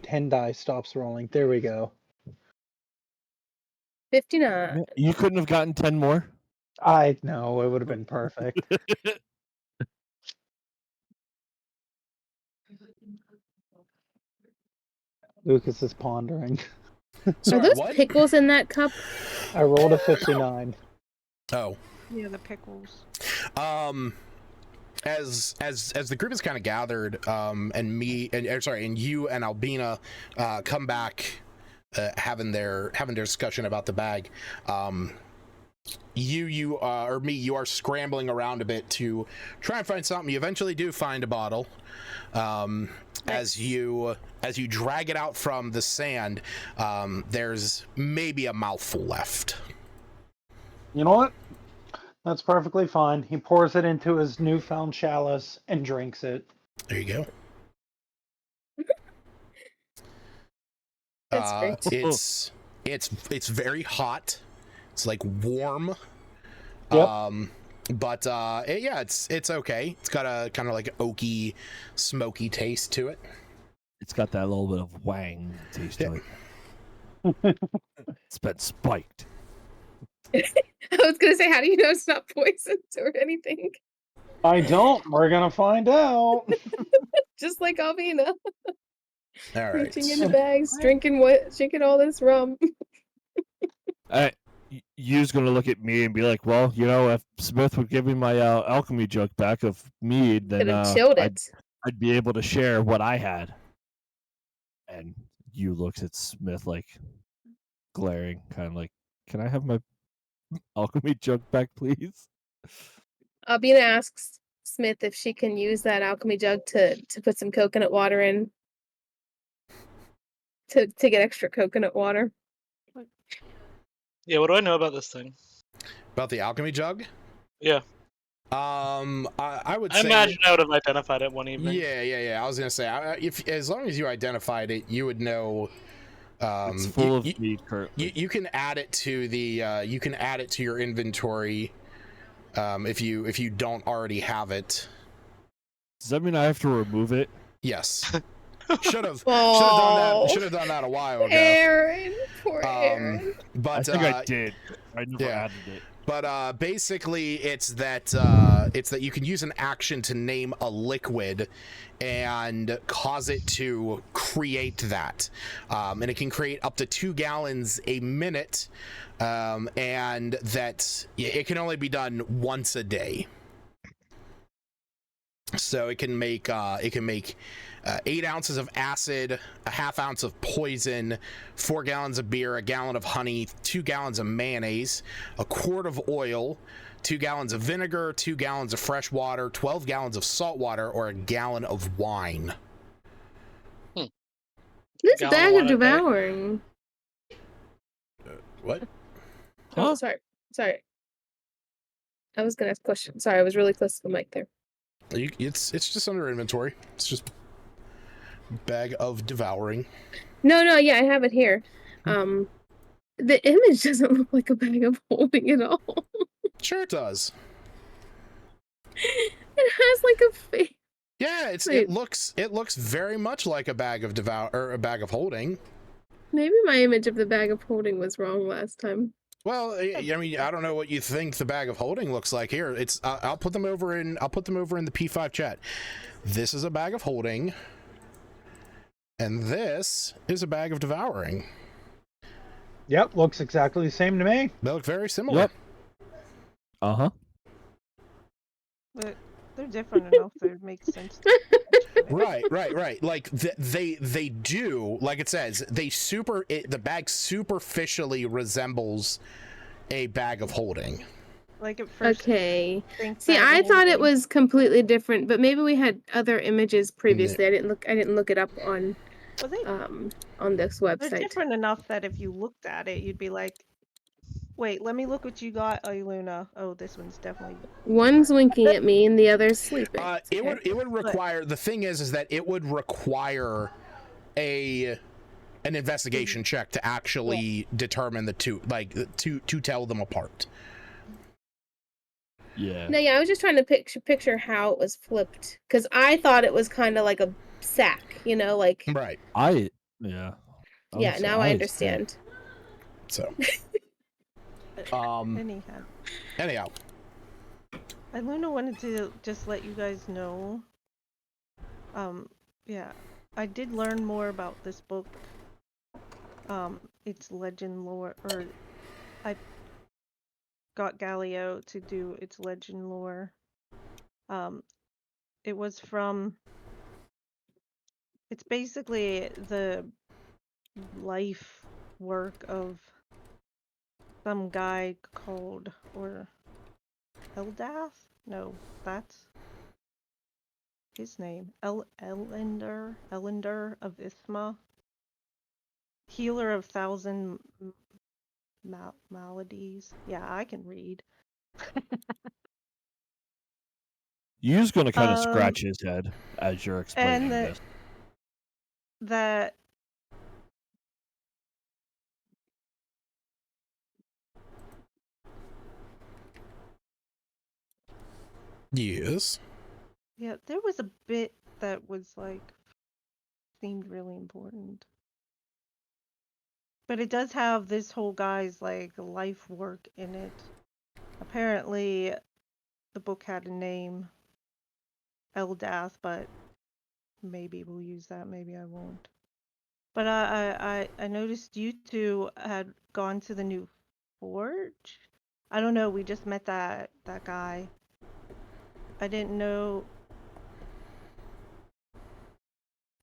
10 die stops rolling, there we go. 59. You couldn't have gotten 10 more? I know, it would have been perfect. Lucas is pondering. Sorry, Are those what? pickles in that cup? I rolled a 59. Oh. Yeah, the pickles. As the group is kind of gathered, and you and Albina come back, having their discussion about the bag, you are scrambling around a bit to try and find something. You eventually do find a bottle. As you drag it out from the sand, there's maybe a mouthful left. You know what? That's perfectly fine. He pours it into his newfound chalice and drinks it. There you go. That's great. It's very hot. It's like warm. Yep. But yeah, it's okay. It's got a kind of like oaky, smoky taste to it. It's got that little bit of wang taste to it. It's been spiked. I was gonna say, how do you know it's not poisoned or anything? I don't. We're gonna find out. Just like Alvina, All right. reaching into bags, drinking all this rum. You's gonna look at me and be like, "Well, you know, if Smith would give me my alchemy jug back of mead, then Could have chilled I'd it. be able to share what I had." And you looks at Smith like glaring, kind of like, "Can I have my alchemy jug back, please?" Albina asks Smith if she can use that alchemy jug to put some coconut water in. To get extra coconut water. Yeah, what do I know about this thing? About the alchemy jug? Yeah. I would say. I imagine I would have identified it one evening. Yeah. I was gonna say, if as long as you identified it, you would know. It's full of mead currently. You can add it to the you can add it to your inventory if you don't already have it. Does that mean I have to remove it? Yes. Should have done that a while ago. Aaron, poor Aaron. But I think I did. I never added it. But basically, it's that you can use an action to name a liquid and cause it to create that, and it can create up to 2 gallons a minute, and that it can only be done once a day. So it can make 8 ounces of acid, a half ounce of poison, 4 gallons of beer, a gallon of honey, 2 gallons of mayonnaise, a quart of oil, 2 gallons of vinegar, 2 gallons of fresh water, 12 gallons of salt water, or a gallon of wine. This Gallon bag of of wine, devouring. What? Oh, sorry. I was gonna ask a question. Sorry, I was really close to the mic there. It's just under inventory. It's just bag of devouring. No, yeah, I have it here. The image doesn't look like a bag of holding at all. Sure it does. It has like a face. Yeah, it looks very much like a bag of a bag of holding. Maybe my image of the bag of holding was wrong last time. Well, I mean, I don't know what you think the bag of holding looks like here. It's I'll put them over in the P5 chat. This is a bag of holding, and this is a bag of devouring. Yep, looks exactly the same to me. They look very similar. Yep. Uh-huh. But they're different enough that it makes sense. Right. Like they do, like it says, the bag superficially resembles a bag of holding. Like at first. Okay. See, I thought it was completely different, but maybe we had other images previously. I didn't look it up on this They're website. different enough that if you looked at it, you'd be like, wait, let me look what you got, Luna. Oh, this one's definitely. One's winking at me and the other's sleeping. It would require, the thing is that it would require an investigation check to actually determine the two, like to tell them apart. Yeah. No, yeah, I was just trying to picture how it was flipped, because I thought it was kind of like a sack, like. Right. Yeah, now I understand. So. Anyhow. Luna wanted to just let you guys know. Yeah, I did learn more about this book. Its legend lore, or I got Galileo to do its legend lore. It was from. It's basically the life work of some guy called or Eldath? No, that's his name. Elender of Isthma. Healer of thousand maladies. Yeah, I can read. You's gonna kind of Um, scratch his head as you're explaining and this. that Yes. yeah, there was a bit that was like seemed really important. But it does have this whole guy's like life work in it. Apparently the book had a name, Eldath, but maybe we'll use that, maybe I won't. But I noticed you two had gone to the new forge. I don't know, we just met that guy. I didn't know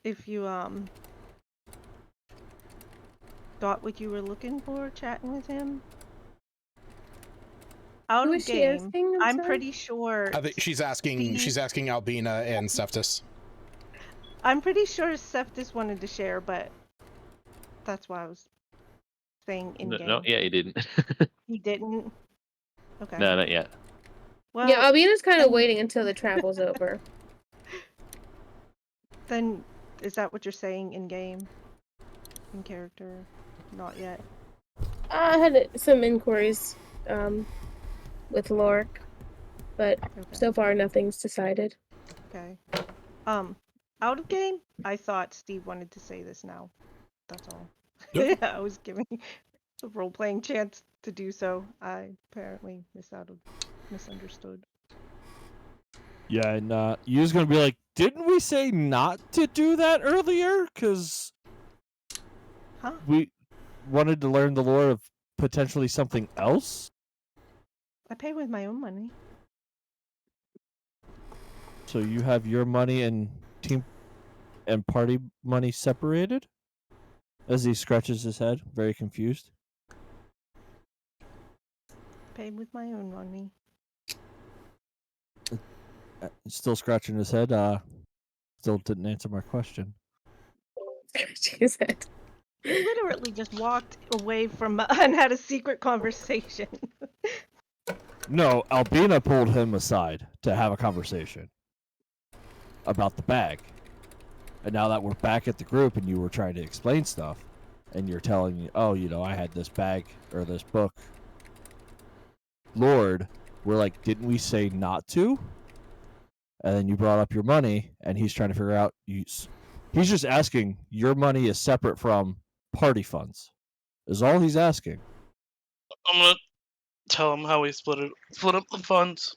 if you got what you were looking for chatting with him. Out Who of is she game, asking? I'm I'm sorry? pretty sure I think she's asking Albina and Seftus. I'm pretty sure Seftis wanted to share, but that's why I was saying in game. No, yeah, he didn't. He didn't. Okay. No, not yet. Well, Yeah, Albina's kind of then- waiting until the travel's over. then is that what you're saying in game? In character? Not yet. I had some inquiries with Lorik, but Okay. so far nothing's decided. Okay. Out of game, I thought Steve wanted to say this now. That's all. Yep. I was giving the role-playing chance to do so. I apparently misunderstood. Yeah, and you's gonna be like, didn't we say not to do that earlier? Because Huh? we wanted to learn the lore of potentially something else. I pay with my own money. So you have your money and team and party money separated? As he scratches his head, very confused. Paid with my own money. Still scratching his head. Still didn't answer my question. She said. We literally just walked away from and had a secret conversation. No, Albina pulled him aside to have a conversation about the bag. And now that we're back at the group and you were trying to explain stuff, and you're telling me, oh, I had this bag or this book. Lord, we're like, didn't we say not to? And then you brought up your money, and he's trying to figure out, he's just asking, your money is separate from party funds. Is all he's asking. I'm gonna tell him how we split up the funds.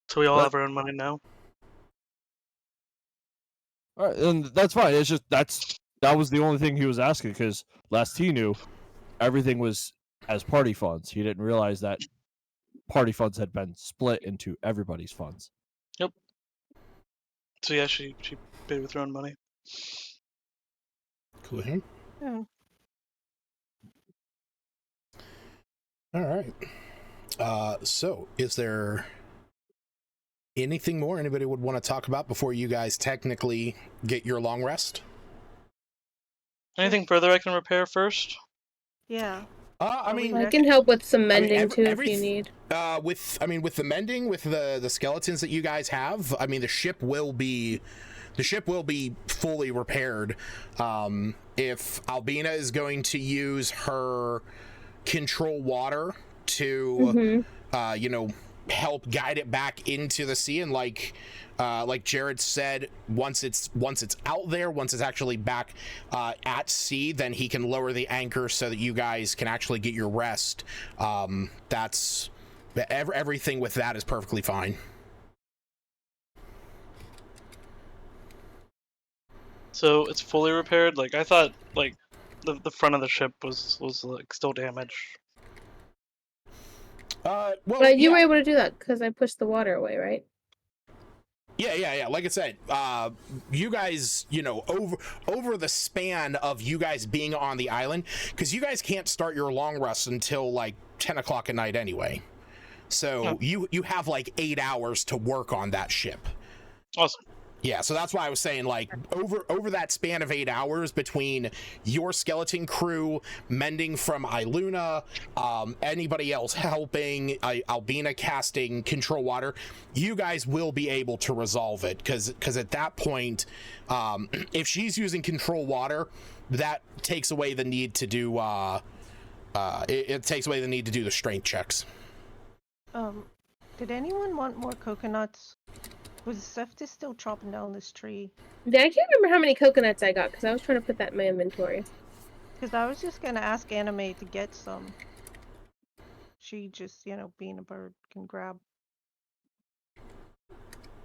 So we all But- have our own money now. All right, and that's fine. It's just that was the only thing he was asking, because last he knew, everything was as party funds. He didn't realize that party funds had been split into everybody's funds. So yeah, she paid with her own money. Cool. Oh, All right. So is there anything more anybody would want to talk about before you guys technically get your long rest? Anything further I can repair first? yeah. I mean, I can help with some I mean, mending too if you need. with the mending, with the skeletons that you guys have, I mean, the ship will be fully repaired. If Albina is going to use her control water to help guide it back into the sea, and like Jared said, once it's out there, once it's actually back at sea, then he can lower the anchor so that you guys can actually get your rest. That's everything with that is perfectly fine. So it's fully repaired. Like I thought, like the front of the ship was like still damaged. Well, But you yeah. were able to do that because I pushed the water away, right? Yeah. Like I said, you guys, over the span of you guys being on the island, because you guys can't start your long rest until like 10 o'clock at night anyway. So you have like 8 hours to work on that ship. Awesome. Yeah, so that's why I was saying, like, over that span of 8 hours between your skeleton crew mending from Iluna, anybody else helping, Albina casting control water, you guys will be able to resolve it, because at that point, if she's using control water, that takes away the need to do it takes away the need to do the strength checks. Did anyone want more coconuts? Was Seftis still chopping down this tree? Yeah, I can't remember how many coconuts I got because I was trying to put that in my inventory. Because I was just gonna ask Anime to get some. She just, being a bird, can grab.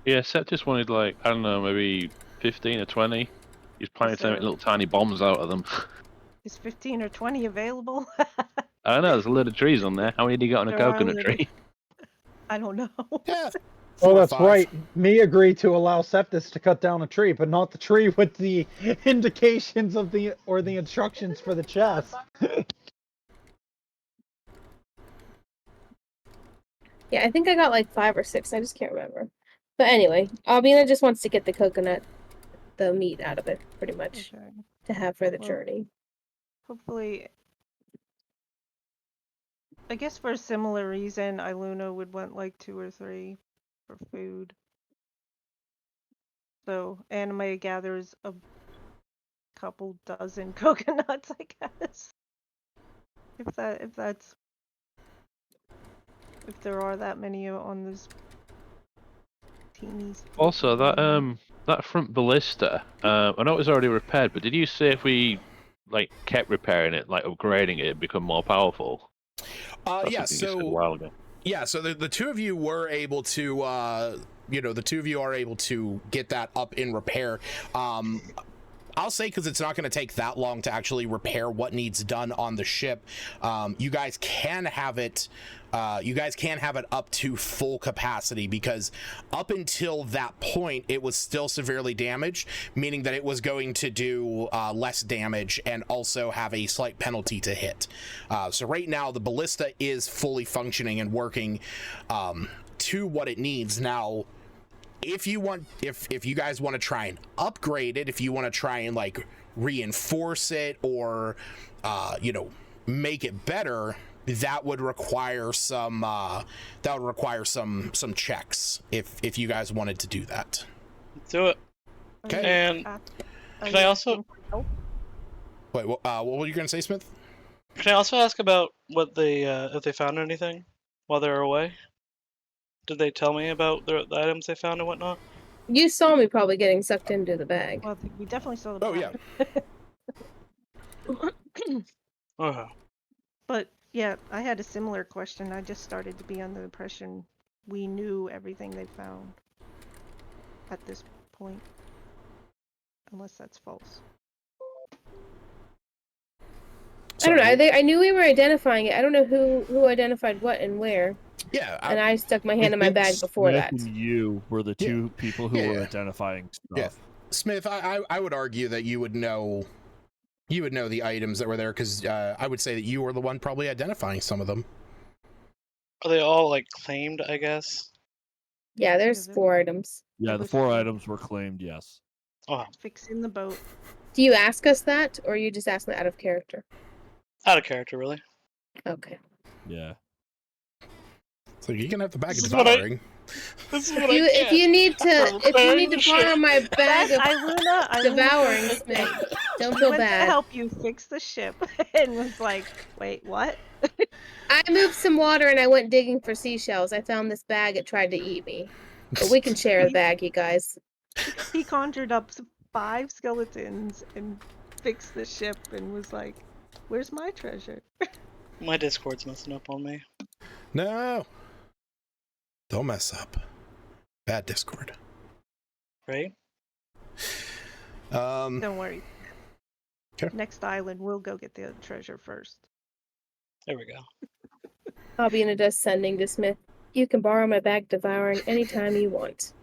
Yeah, Seth just wanted, like, I don't know, maybe 15 or 20. He's planning to make little tiny bombs out of them. Is 15 or 20 available? I don't know, there's a lot of trees on there. How many do you got on a There are coconut little- tree? I don't know. Yeah. Oh, 4 or that's 5. right. Me agreed to allow Septis to cut down a tree, but not the tree with the indications of the instructions for the chest. Yeah, I think I got like 5 or 6. I just can't remember. But anyway, Albina just wants to get the meat out of it, pretty much, Okay. to have for the Well, journey. Hopefully, I guess for a similar reason, Iluna would want like 2 or 3 for food. So Anime gathers a couple dozen coconuts, I guess. If there are that many on this teeny. Also, that front ballista, I know it was already repaired, but did you say if we like kept repairing it, like upgrading it, it'd become more powerful? That's Yeah, something you said a while ago. Yeah, so the two of you were able to, the two of you are able to get that up in repair. I'll say, because it's not going to take that long to actually repair what needs done on the ship. You guys can have it. You guys can have it up to full capacity, because up until that point it was still severely damaged, meaning that it was going to do less damage and also have a slight penalty to hit. So right now the ballista is fully functioning and working to what it needs. Now, if you guys want to try and upgrade it, if you want to try and like reinforce it or make it better, that would require some checks if you guys wanted to do that. Let's do it. Okay. And can I also wait, what were you gonna say, Smith? Can I also ask about what they if they found anything while they were away? Did they tell me about the items they found and whatnot? You saw me probably getting sucked into the bag. Well, we definitely saw the Oh yeah. Okay. But yeah, I had a similar question. I just started to be under the impression we knew everything they found at this point. Unless that's false. I don't know. I knew we were identifying it. I don't know who identified what and where. Yeah. And I stuck my hand in my think bag before Smith that. And you were the two people who were identifying stuff. Yeah. Smith, I would argue that you would know the items that were there, because I would say that you were the one probably identifying some of them. Are they all like claimed, I guess? Yeah, there's 4 items. Yeah, It the was 4 for items were claimed, yes. Oh, fixing the boat. Do you ask us that, or you just ask me out of character? out of character, really. Okay. Yeah. So you can have the bag This of is what I- devouring. This is what I If you need to borrow my bag of Iluna devouring was snake, like, don't "I feel went to bad. help you fix the ship," and was like, "Wait, what?" I moved some water and I went digging for seashells. I found this bag. It tried to eat me. But we can share the bag, you guys. He conjured up 5 skeletons and fixed the ship and was like, "Where's my treasure?" My Discord's messing up on me. No. Don't mess up. Bad Discord. Right? Don't worry. Okay. Next island, we'll go get the treasure first. There we go. Albina does sending to Smith. You can borrow my bag devouring anytime you want.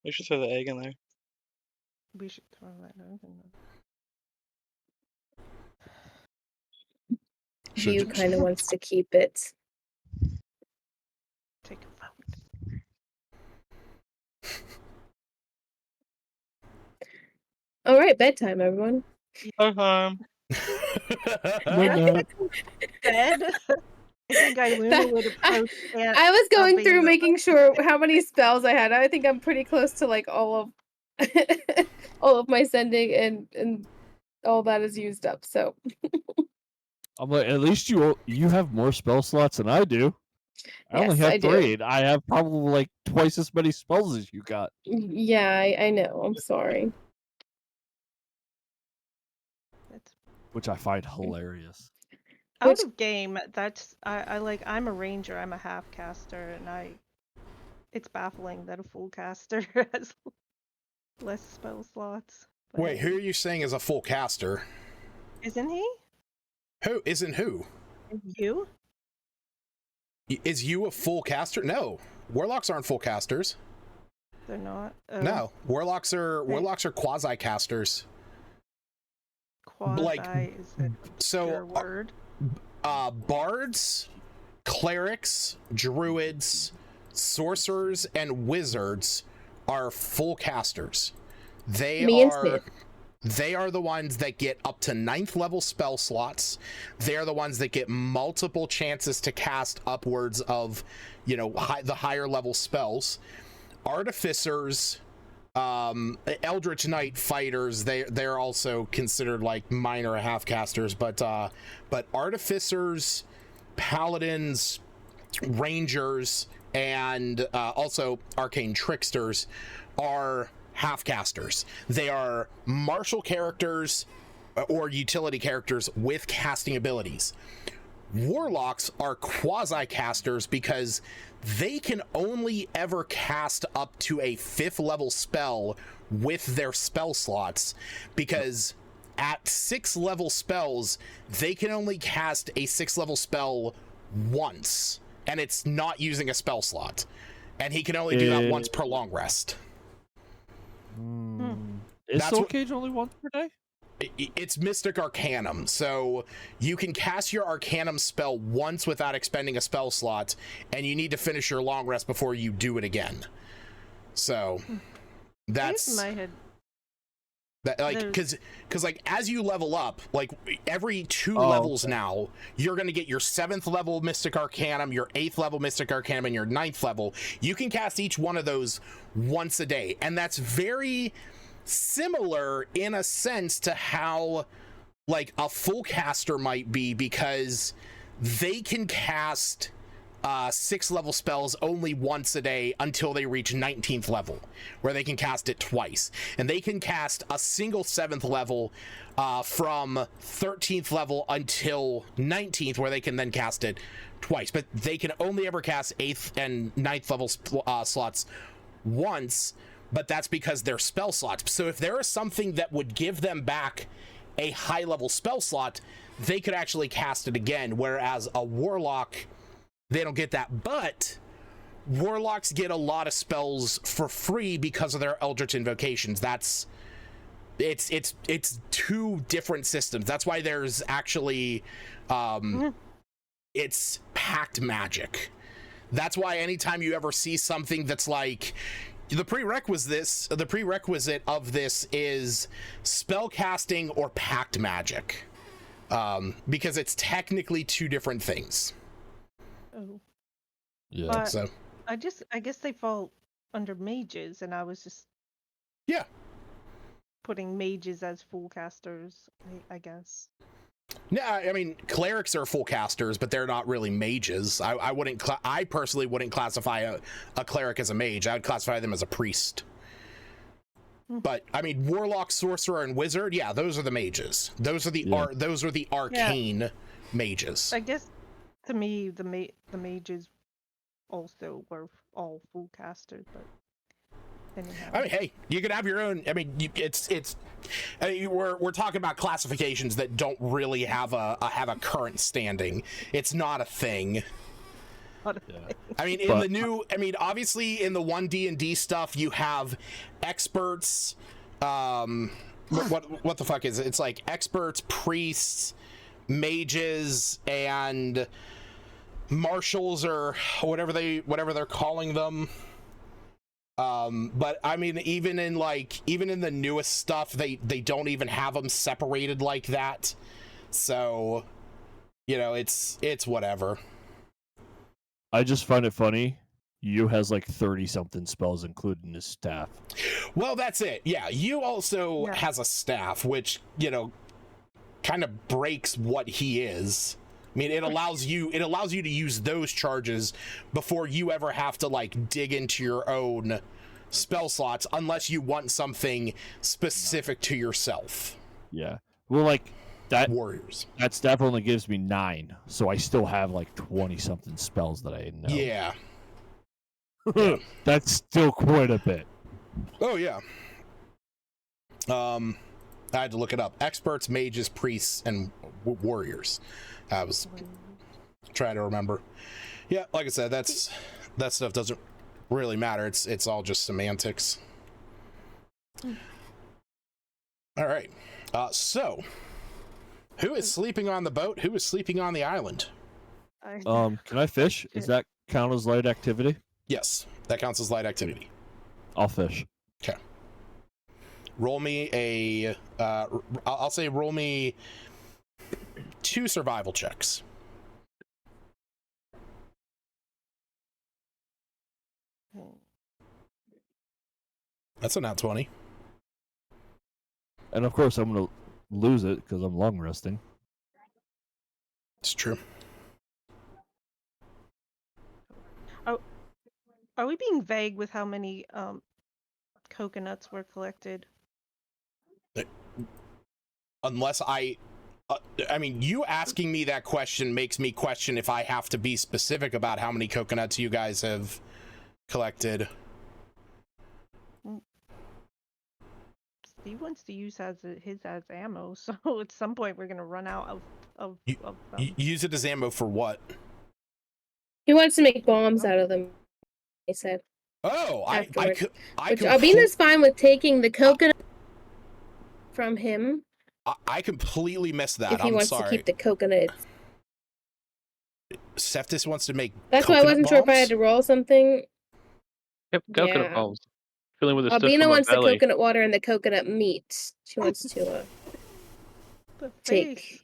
We should throw the egg in there. We should throw that egg in there. View kind of wants to keep it. Take a vote. All right, bedtime, everyone. No. Dead. I think Luna would approach. I was going through Albina. making sure how many spells I had. I think I'm pretty close to like all of all of my sending and all that is used up. So I'm like, at least you have more spell slots than I do. I only Yes, have I do. 3. And I have probably like twice as many spells as you got, yeah, I know. I'm sorry. which I find hilarious. Out Which- of game, that's I like. I'm a ranger. I'm a half caster, and it's baffling that a full caster has less spell slots. but- Wait, who are you saying is a full caster? Isn't he? Who isn't who? You? Is you a full caster? No, warlocks aren't full casters. They're not. No, warlocks are quasi casters. Quasi like, is a So pure word. bards, clerics, druids, sorcerers, and wizards are full casters. Me and Smith. They are the ones that get up to 9th level spell slots. They're the ones that get multiple chances to cast upwards of, the higher level spells. Artificers, Eldritch Knight fighters, they're also considered like minor half casters, but artificers, paladins, rangers, and also arcane tricksters are half casters. They are martial characters or utility characters with casting abilities. Warlocks are quasi casters because they can only ever cast up to a 5th level spell with their spell slots, because at 6th level spells they can only cast a 6th level spell once, and it's not using a spell slot, and he can only do that once per long rest. Is That's Soul what- Cage only once per day? It's Mystic Arcanum, so you can cast your Arcanum spell once without expending a spell slot, and you need to finish your long rest before you do it again. So that's In my head. that, like, There's- because like as you level up, like every 2 Oh, levels okay. now, you're gonna get your 7th level Mystic Arcanum, your 8th level Mystic Arcanum, and your 9th level. You can cast each one of those once a day, and that's very similar in a sense to how like a full caster might be, because they can cast 6th level spells only once a day until they reach 19th level, where they can cast it twice, and they can cast a single 7th level from 13th level until 19th, where they can then cast it twice, but they can only ever cast 8th and 9th level slots once, but that's because they're spell slots. So if there is something that would give them back a high level spell slot, they could actually cast it again, whereas a warlock, they don't get that. But warlocks get a lot of spells for free because of their eldritch invocations. It's 2 different systems. That's why there's actually it's packed magic. That's why anytime you ever see something that's like, the prerequisite of this is spell casting or packed magic, because it's technically 2 different things. Oh. Yeah. But So I guess they fall under mages, and I was just putting mages as full casters, I guess. no, I mean clerics are full casters, but they're not really mages. I personally wouldn't classify a cleric as a mage. I would classify them as a priest. But I mean, warlock, sorcerer, and wizard, yeah, those are the mages. Those are the arcane mages. I guess to me the mages also were all full casters, but anyhow. I mean, hey, you can have your own. I mean, we're talking about classifications that don't really have a current standing. It's not a thing. lot of Yeah. things. I mean, in But- the new, I mean, obviously in the 1D&D stuff, you have experts. What the fuck is it? It's like experts, priests, mages, and marshals, or whatever they're calling them. But I mean, even in the newest stuff, they don't even have them separated like that. So, you know, it's whatever. I just find it funny. Yu has like 30-something spells, including his staff. Well, that's it. Yeah, you also Yeah. has a staff, which, you know, kind of breaks what he is. I mean, it allows you to use those charges before you ever have to like dig into your own spell slots, unless you want something specific to yourself. Yeah. Well, like that Warriors. that staff only gives me 9, so I still have like 20-something spells that I know. Yeah. That's still quite a bit. Oh yeah. I had to look it up. Experts, mages, priests, and warriors. I was trying to remember. Yeah, like I said, that stuff doesn't really matter. It's all just semantics. All right. So, who is sleeping on the boat? Who is sleeping on the island? Can I fish? Does that count as light activity? Yes, that counts as light activity. I'll fish. Okay. Roll me a. I'll say roll me 2 survival checks. That's a nat 20. And of course, I'm gonna lose it because I'm long resting. It's true. Are we being vague with how many coconuts were collected? Unless I mean, you asking me that question makes me question if I have to be specific about how many coconuts you guys have collected. Steve wants to use his as ammo, so at some point we're gonna run out of Use it as ammo for what? He wants to make bombs out of them, he said. Oh, I Afterward. could. Which Albina's fine with taking the coconut from him I completely missed that. if he I'm wants sorry. to keep the coconut. Seftis wants to make. That's why I wasn't sure if I had to roll something. Yep, coconut Yeah. balls. Filling with the stuff Albina from my wants the belly. coconut water and the coconut meat. She wants to the take. face.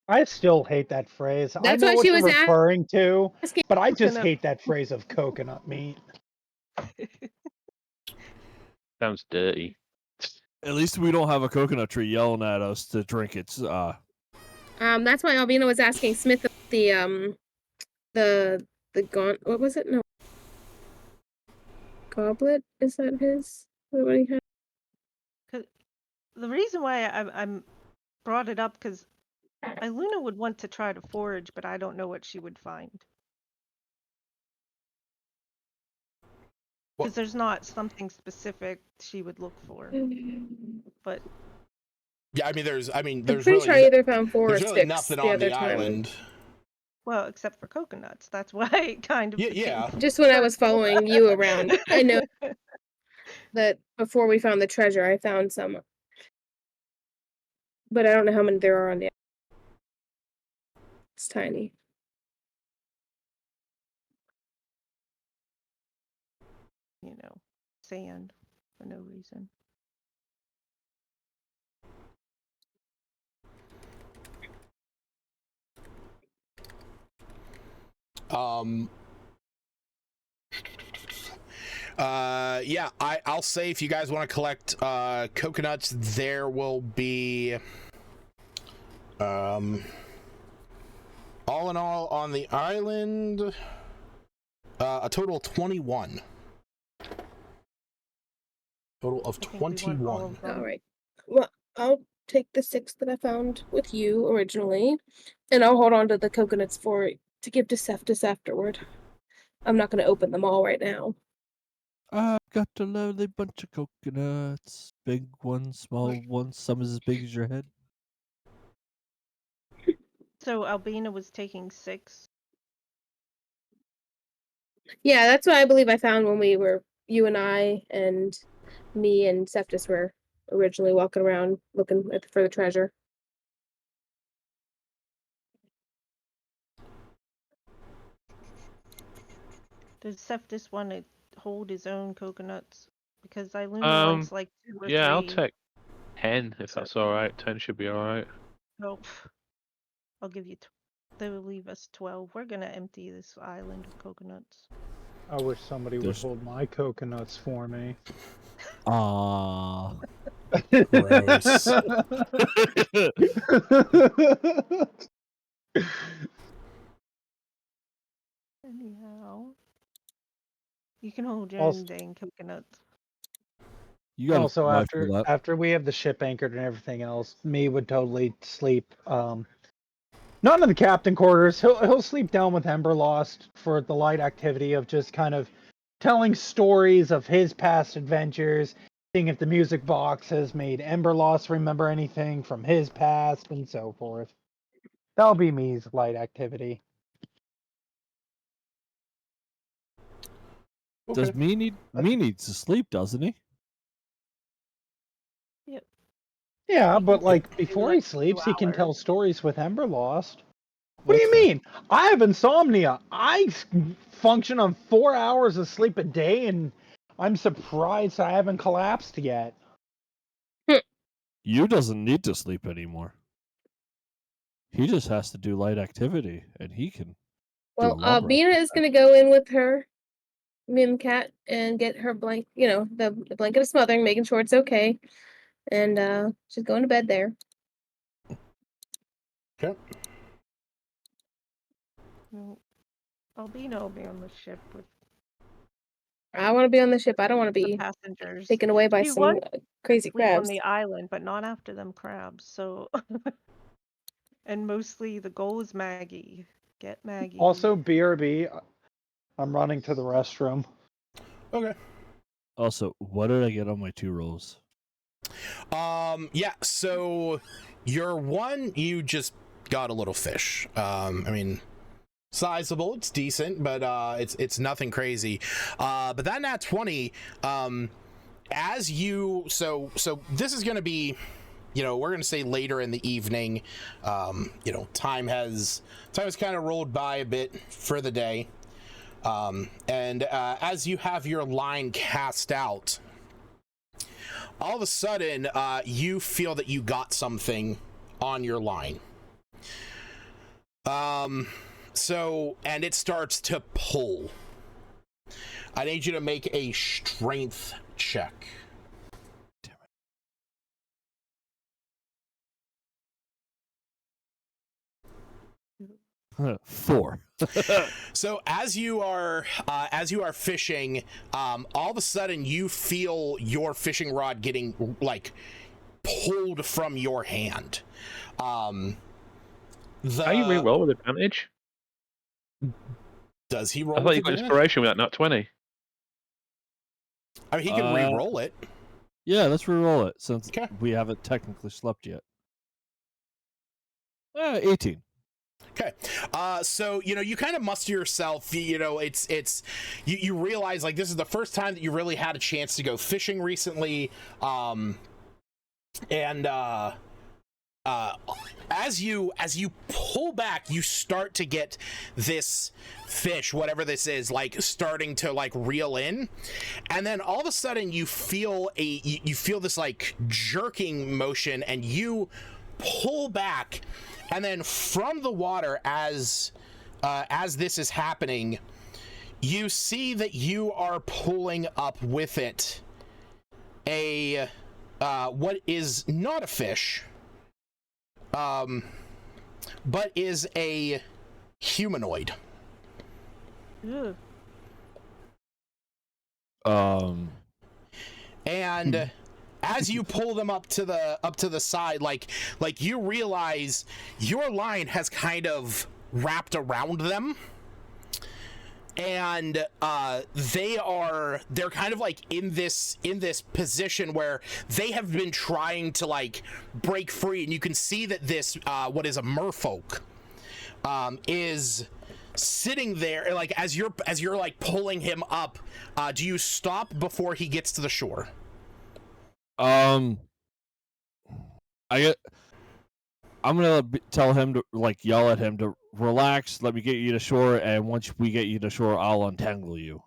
I still hate that phrase. I That's know what what she you're was referring to, asking. but I just Coconut- hate that phrase of coconut meat. Sounds dirty. At least we don't have a coconut tree yelling at us to drink its. That's why Albina was asking Smith the what was it? No. Goblet? Is that his? What he had? The reason why I'm brought it up because Iluna would want to try to forage, but I don't know what she would find. What? Because there's not something specific she would look for. But Yeah, I mean, there's I'm really pretty sure I either found 4 or there's 6 really nothing the on other the time. island. well, except for coconuts. That's why it kind of Yeah. Just when I was following you around. I know that before we found the treasure, I found some. But I don't know how many there are on the island. It's tiny. Sand for no reason. Yeah, I'll say if you guys want to collect coconuts, there will be all in all on the island a total of 21. Total of I think we want all 21. of them. All right. Well, I'll take the 6 that I found with you originally, and I'll hold on to the coconuts to give to Seftis afterward. I'm not going to open them all right now. I've got a lovely bunch of coconuts. Big ones, small ones, some as big as your head. So Albina was taking 6. Yeah, that's what I believe I found when you and I and me and Septus were originally walking around looking for the treasure. Does Cephas want to hold his own coconuts? Because Iluna Um, wants like 2 or yeah, 3. I'll take 10 if that's So, all right. 10 should be all right. oh, I'll give you. They will leave us 12. We're gonna empty this island of coconuts. I wish somebody would There's- hold my coconuts for me. Ah. Gross. Anyhow, you can hold your Also- own dang coconuts. You got Also, a knife for that. after we have the ship anchored and everything else, me would totally sleep. Not in the captain quarters. He'll sleep down with Emberlost for the light activity of just kind of telling stories of his past adventures, seeing if the music box has made Emberlost remember anything from his past, and so forth. That'll be me's light activity. Does Okay. me needs to sleep, doesn't he? Yeah, He but can like do, before like, he sleeps, 2 he can tell hours. stories with Emberlost. What do That's you fair. mean? I have insomnia. Function on 4 hours of sleep a day, and I'm surprised I haven't collapsed yet. You doesn't need to sleep anymore. He just has to do light activity, and he can. Well, long rest Bina with is that. gonna go in with her Mim cat and get her the blanket of smothering, making sure it's okay. And she's going to bed there. Okay. No, Albino will be on the ship with I want to be on the ship. I don't want to the be passengers. taken away by She some wants crazy sleep on crabs. the island, but not after them crabs. So, and mostly the goal is Maggie. Get Maggie. Also, BRB, I'm running to the restroom. Okay. Also, what did I get on my 2 rolls? Yeah, so your one, you just got a little fish. I mean, sizable, it's decent, but it's nothing crazy. But that nat 20, as you so this is gonna be, we're gonna say later in the evening. Time has kind of rolled by a bit for the day. And as you have your line cast out, all of a sudden, you feel that you got something on your line. So, and it starts to pull. I need you to make a strength check. 4. So as you are fishing, all of a sudden you feel your fishing rod getting like pulled from your hand. How you re-roll with advantage? Does he I roll thought with you got advantage? inspiration with that, not 20. I mean, he can re-roll it. Yeah, let's re-roll it since Okay. we haven't technically slept yet. 18. Okay. So, you kind of muster yourself, it's you realize like this is the first time that you really had a chance to go fishing recently. And as you pull back, you start to get this fish, whatever this is, like starting to like reel in, and then all of a sudden you feel this like jerking motion, and you pull back, and then from the water, as this is happening, you see that you are pulling up with it a what is not a fish, but is a humanoid. Ugh. And as you pull them up to the side, like you realize your line has kind of wrapped around them, and they're kind of like in this position where they have been trying to like break free, and you can see that this what is a merfolk is sitting there, like as you're like pulling him up. Do you stop before he gets to the shore? I'm gonna tell him to like yell at him to relax. Let me get you to shore, and once we get you to shore, I'll untangle you.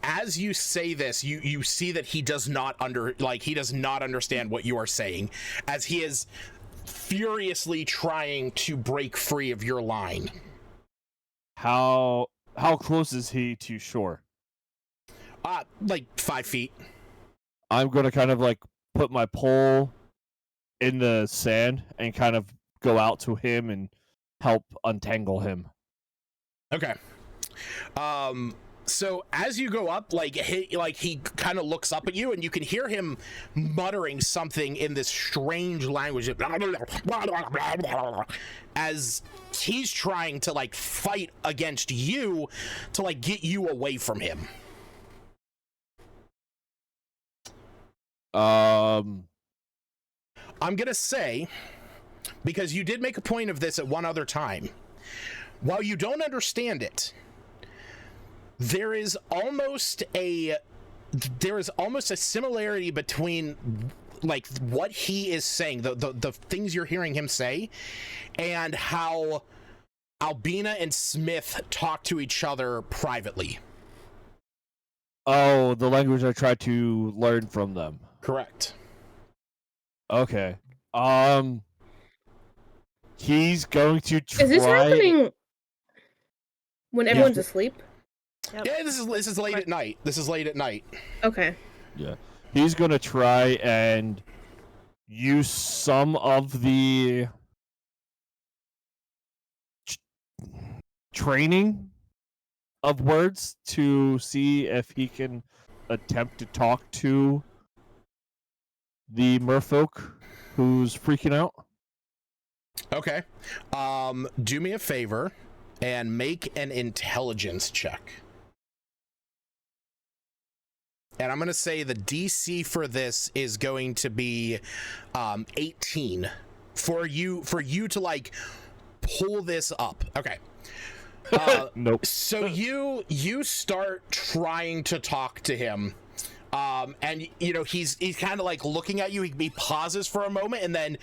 As you say this, you see that he does not understand what you are saying, as he is furiously trying to break free of your line. How close is he to shore? Like 5 feet. I'm gonna kind of like put my pole in the sand and kind of go out to him and help untangle him. Okay. So as you go up, he kind of looks up at you, and you can hear him muttering something in this strange language, as he's trying to like fight against you to like get you away from him. I'm gonna say, because you did make a point of this at one other time, while you don't understand it, there is almost a similarity between like what he is saying, the things you're hearing him say, and how Albina and Smith talk to each other privately. Oh, the language I tried to learn from them. Correct. Okay. He's going to try. Is this happening when everyone's asleep? Yep. Yeah, this is late at night. This is late at night. Okay. Yeah. He's going to try and use some of the training of words to see if he can attempt to talk to the merfolk who's freaking out. Okay. Do me a favor and make an intelligence check. And I'm going to say the DC for this is going to be 18 for you to like pull this up. Okay. Nope. So you start trying to talk to him. And you know, he's kind of like looking at you. He pauses for a moment and then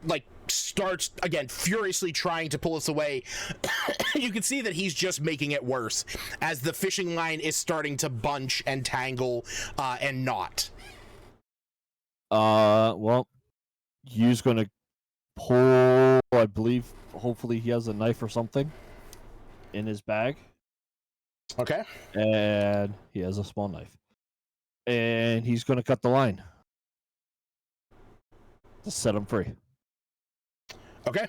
like starts again furiously trying to pull us away. You can see that he's just making it worse as the fishing line is starting to bunch and tangle and knot. Well, he's gonna pull, I believe, hopefully he has a knife or something in his bag. Okay. And he has a small knife. And he's gonna cut the line to set him free. Okay.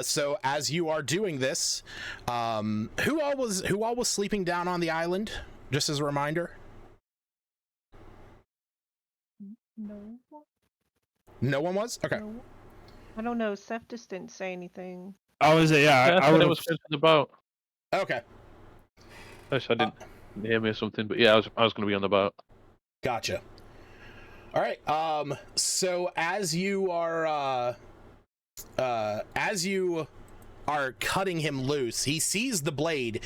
So as you are doing this, who all was sleeping down on the island? Just as a reminder. No. No one was? Okay. No. I don't know. Seth just didn't say anything. I was I I thought would it was thinking about. Okay. I didn't hear me or something, but yeah, I was going to be on the boat. Gotcha. All right. So as you are cutting him loose, he sees the blade.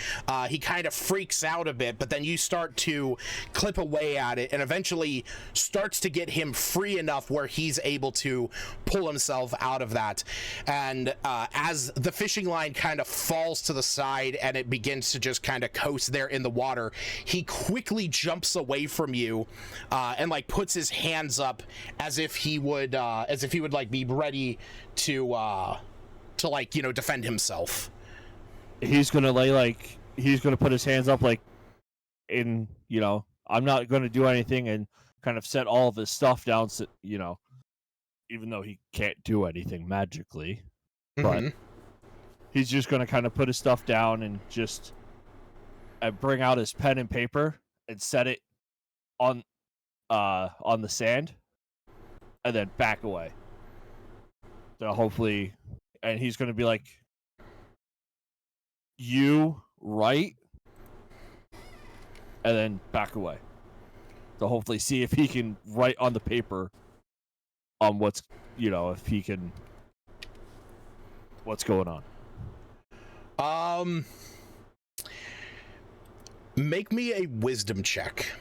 He kind of freaks out a bit, but then you start to clip away at it and eventually starts to get him free enough where he's able to pull himself out of that. And as the fishing line kind of falls to the side and it begins to just kind of coast there in the water, he quickly jumps away from you and like puts his hands up as if he would like be ready to like, you know, defend himself. He's gonna he's gonna put his hands up like in, you know, I'm not gonna do anything, and kind of set all of his stuff down, so, you know, even though he can't do anything magically. But he's just gonna kind of put his stuff down and just bring out his pen and paper and set it on the sand and then back away. So hopefully, and he's going to be like, you right? And then back away. So hopefully see if he can write on the paper on what's, you know, if he can what's going on. Make me a wisdom check.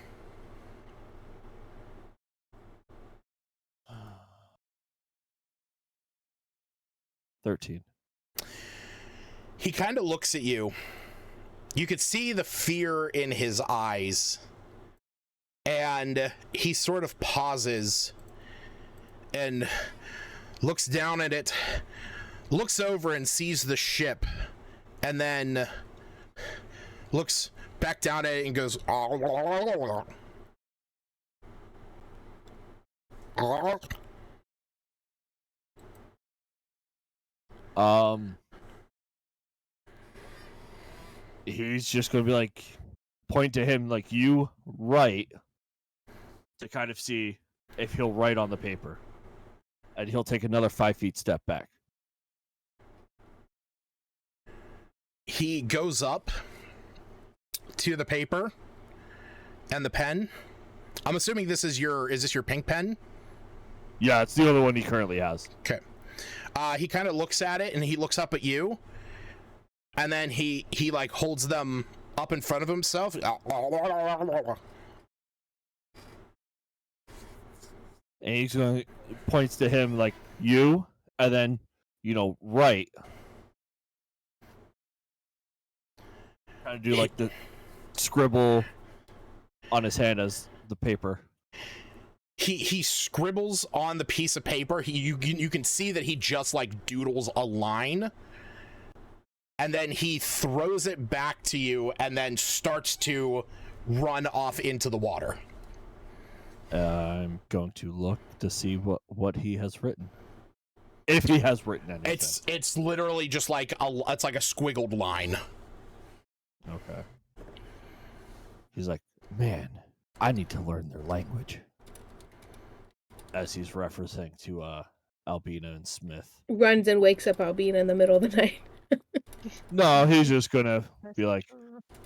13. He kind of looks at you. You could see the fear in his eyes. And he sort of pauses and looks down at it, looks over and sees the ship, and then looks back down at it and goes, He's just gonna be like, point to him like, you write, to kind of see if he'll write on the paper, and he'll take another 5 feet step back. He goes up to the paper and the pen. I'm assuming is this your pink pen? Yeah, it's the only one he currently has. Okay. He kind of looks at it and he looks up at you, and then he like holds them up in front of himself. And he's going to points to him like, you, and then, write. Kind of do like the scribble on his hand as the paper. He scribbles on the piece of paper. You can see that he just like doodles a line, and then he throws it back to you and then starts to run off into the water. I'm going to look to see what he has written, if he has written anything. It's literally just like it's like a squiggled line. Okay. He's like, man, I need to learn their language. As he's referencing to Albina and Smith. Runs and wakes up Albina in the middle of the night. No, he's just gonna be like,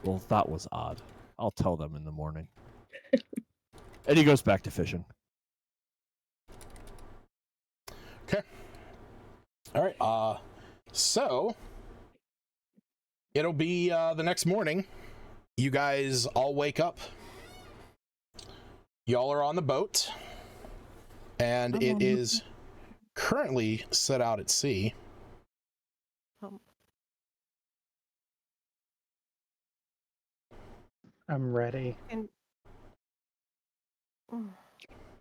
well, that was odd. I'll tell them in the morning. And he goes back to fishing. Okay. All right. So it'll be the next morning. You guys all wake up. Y'all are on the boat, and it is currently set out at sea. I'm ready.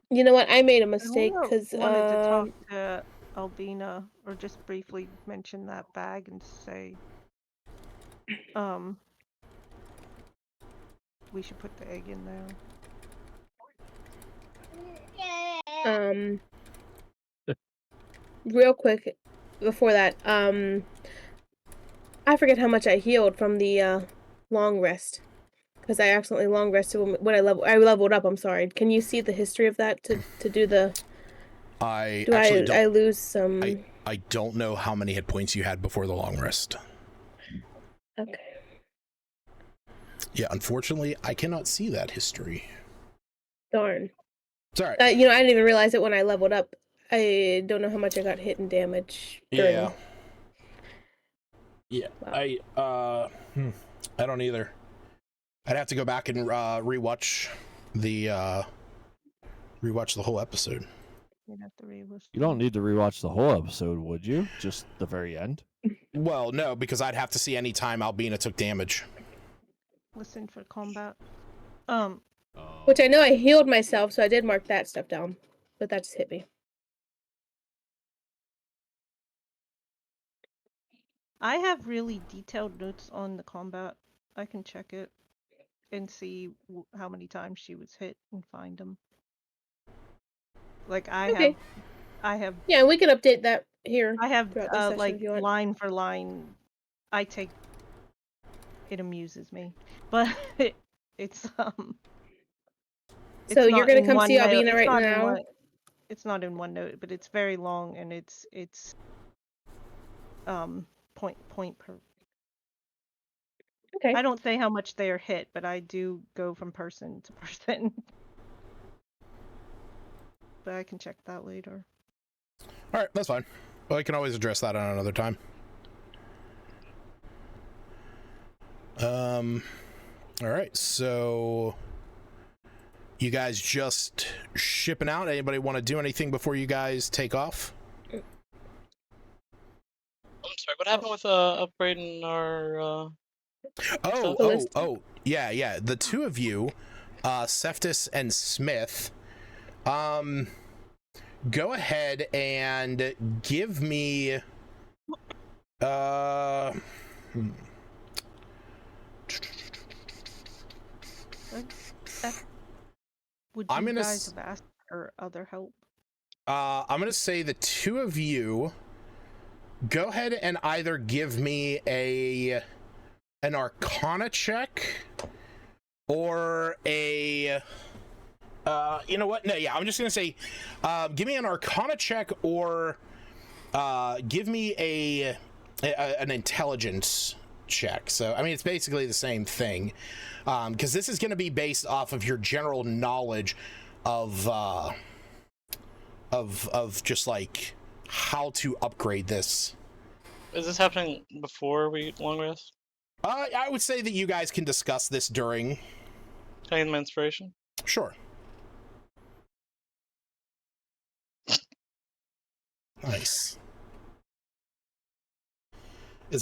You know what? I made a mistake because wanted to talk to Albina, or just briefly mention that bag and say, we should put the egg in there. Real quick before that, I forget how much I healed from the long rest, because I accidentally long rested when I leveled up. I'm sorry. Can you see the history of that to do the? I lose some. I don't know how many hit points you had before the long rest. Okay. Yeah, unfortunately, I cannot see that history. Darn. Sorry. I didn't even realize it when I leveled up. I don't know how much I got hit and damage. Yeah. Wow. I don't either. I'd have to go back and rewatch the whole episode. You'd have to rewatch. You don't need to rewatch the whole episode, would you? Just the very end? Well, no, because I'd have to see any time Albina took damage. Listen for combat. Which I know I healed myself, so I did mark that stuff down, but that just hit me. I have really detailed notes on the combat. I can check it and see how many times she was hit and find them. Like I have. Yeah, we can update that here. I have throughout this session like if you want. line for line. It amuses me, but it's So you're gonna come see OneNote. Albina right now? It's not in OneNote, but it's very long and it's point per. Okay. I don't say how much they are hit, but I do go from person to person. But I can check that later. All right, that's fine. Well, I can always address that on another time. All right, so you guys just shipping out. Anybody want to do anything before you guys take off? I'm sorry, what happened with upgrading our Yeah. The two of you, Seftis and Smith, go ahead and give me Would I'm you gonna guys have asked for other help? I'm gonna say the two of you go ahead and either give me an Arcana check or a you know what? No, yeah, I'm just gonna say give me an Arcana check or give me an intelligence check. So I mean, it's basically the same thing, because this is going to be based off of your general knowledge of just like how to upgrade this. Is this happening before we long rest? I would say that you guys can discuss this during. Can I get my inspiration? Sure. Nice.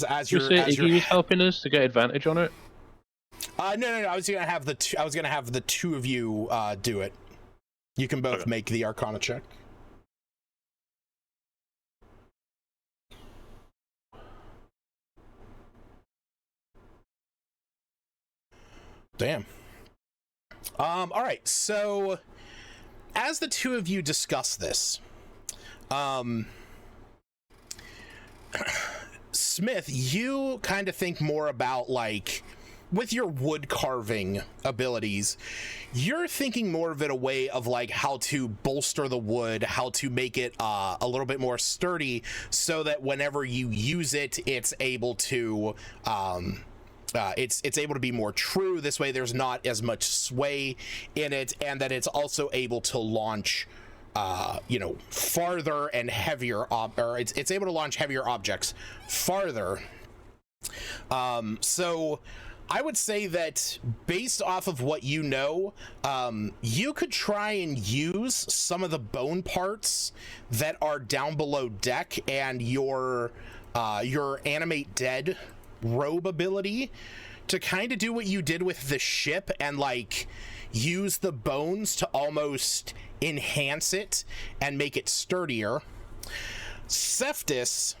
As you're helping us to get advantage on it. No. I was gonna have the two of you do it. You can both make the Arcana check. Damn. All right. So, as the two of you discuss this, Smith, you kind of think more about, like, with your wood carving abilities, you're thinking more of it a way of like how to bolster the wood, how to make it a little bit more sturdy, so that whenever you use it, it's able to it's able to be more true. This way, there's not as much sway in it, and that it's also able to launch farther and heavier, or it's able to launch heavier objects farther. So I would say that based off of what you know, you could try and use some of the bone parts that are down below deck and your animate dead robe ability to kind of do what you did with the ship and like use the bones to almost enhance it and make it sturdier. Seftis,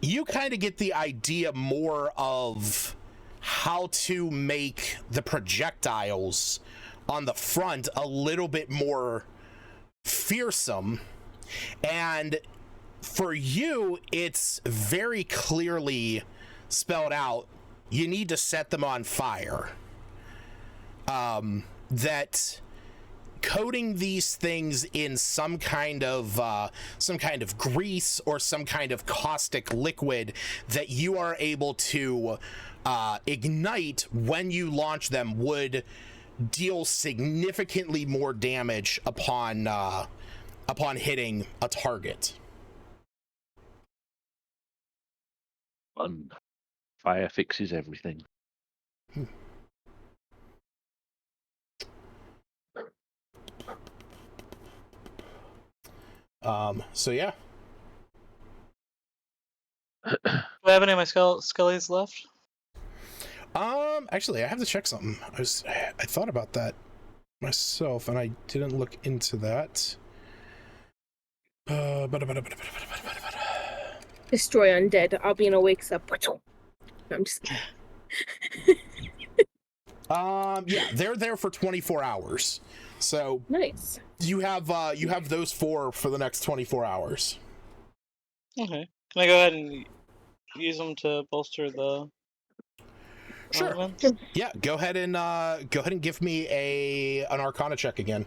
you kind of get the idea more of how to make the projectiles on the front a little bit more fearsome. And for you, it's very clearly spelled out, you need to set them on fire. That coating these things in some kind of grease or some kind of caustic liquid that you are able to ignite when you launch them would deal significantly more damage upon hitting a target. Fire fixes everything. So yeah. Do I have any of my skellies left? Actually, I have to check something. I thought about that myself, and I didn't look into that. Destroy undead. I'll be in a wakes up. No, I'm just kidding. Yeah, they're there for 24 hours. So nice. You have those four for the next 24 hours. Okay. Can I go ahead and use them to bolster the? Sure. Yeah. Go ahead and give me an Arcana check again.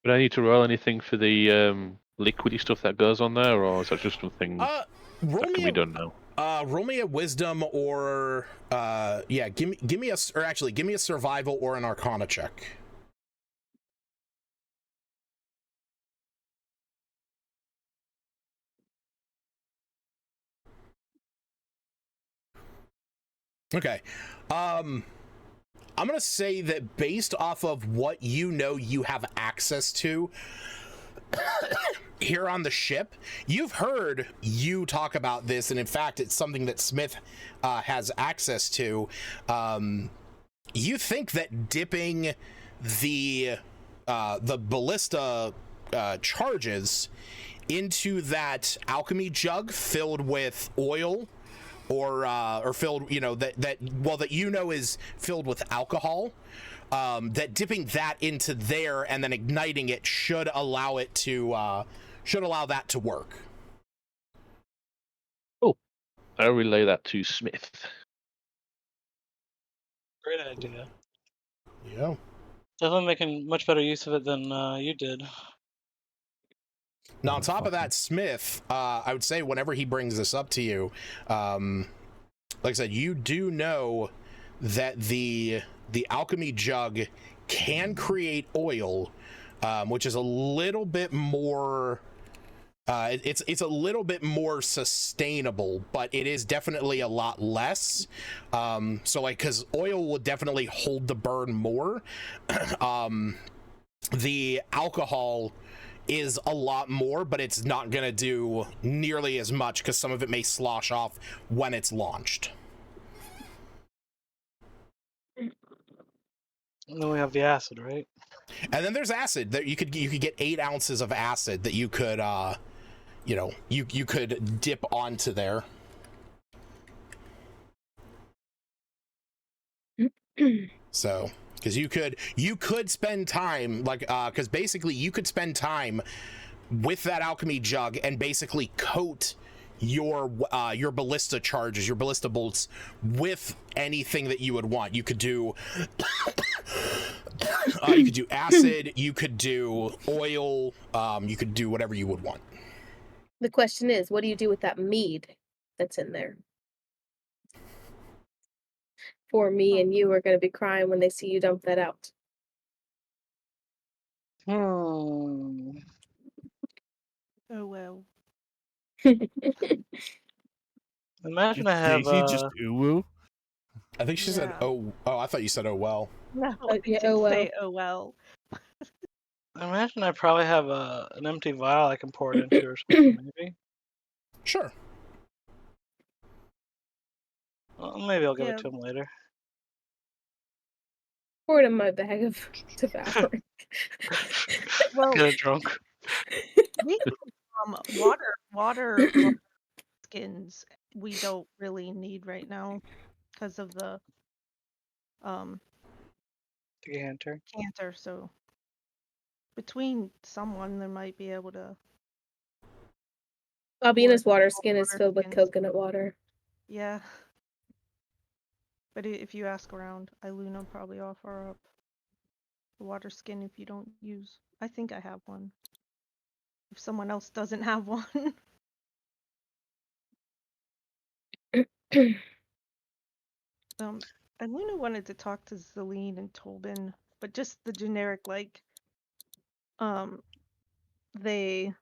But I need to roll anything for the liquidy stuff that goes on there, or is that just something that can be done now? Roll me a wisdom or give me a survival or an Arcana check. Okay. I'm gonna say that based off of what you know you have access to here on the ship, you've heard you talk about this, and in fact, it's something that Smith has access to. You think that dipping the ballista charges into that alchemy jug filled with oil, or filled, that is filled with alcohol, that dipping that into there and then igniting it should allow that to work. Oh, I'll relay that to Smith. Great idea. Yeah. Definitely making much better use of it than you did. Now, on top of that, Smith, I would say whenever he brings this up to you, like I said, you do know that the alchemy jug can create oil, which is a little bit more. It's a little bit more sustainable, but it is definitely a lot less. So like, because oil will definitely hold the burn more. The alcohol is a lot more, but it's not gonna do nearly as much because some of it may slosh off when it's launched. And then we have the acid, right? And then there's acid that you could get 8 ounces of acid that you could you could dip onto there. So because you could spend time, like, because basically you could spend time with that alchemy jug and basically coat your ballista charges, your ballista bolts, with anything that you would want. You could do acid, you could do oil, you could do whatever you would want. The question is, what do you do with that mead that's in there? For me and you are going to be crying when they see you dump that out. Oh well. Imagine Did I have Daisy just ooh-woo? I think she said, Yeah. oh, I thought you said, oh, well. No, Oh, I yeah, did oh well. say oh well. Imagine I probably have an empty vial I can pour it into or something, maybe. Sure. Well, maybe I'll give Yeah. it to him later. Pour it in my bag of devouring. Well, Get drunk. we water skins we don't really need right now because of the Decanter. cancer. So between someone, they might be able to. Albina's Water water skin is filled with skins. coconut water. Yeah. But if you ask around, Iluna probably offer up the water skin if you don't use. I think I have one. If someone else doesn't have one. Iluna wanted to talk to Zelene and Tobin, but just the generic, like, they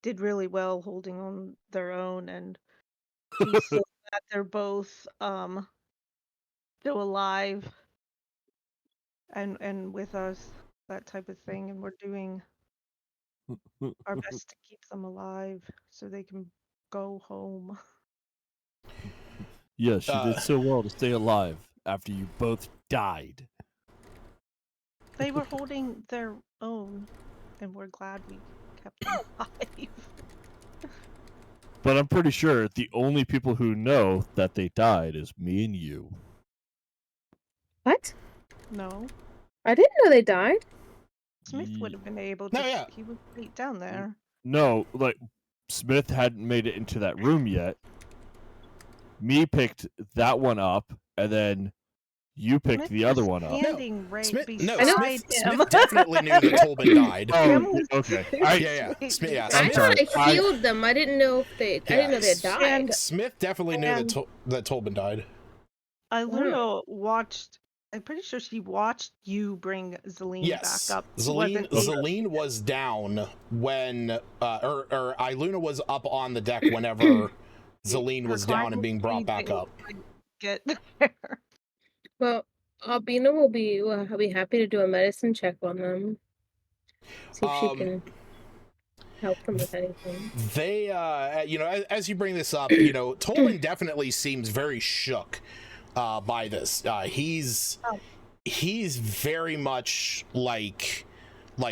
did really well holding on their own, and she's so glad they're both still alive and with us, that type of thing, and we're doing our best to keep them alive so they can go home. Yes, you did so well to stay alive after you both died. They were holding their own, and we're glad we kept them alive. But I'm pretty sure the only people who know that they died is me and you. What? No, I didn't know they died. Smith would have been able to. No, yeah. He was right down there. No, like, Smith hadn't made it into that room yet. Me picked that one up, and then you picked Smith the other was one up. standing right Smith beside him. definitely knew that Tobin died. Oh, okay. Yeah. I I'm thought sorry. I healed them. I didn't know if they. I didn't know they had died. And Smith definitely knew that Tobin died. Iluna watched. I'm pretty sure she watched you bring Zelene Yes, back up. Zelene was down when, or Iluna was up on the deck whenever Zelene was down and being brought back up. get there. Well, Albina will be happy to do a medicine check on them. See if she can help them with anything. They, as you bring this up, Tolman definitely seems very shook by this. He's very much like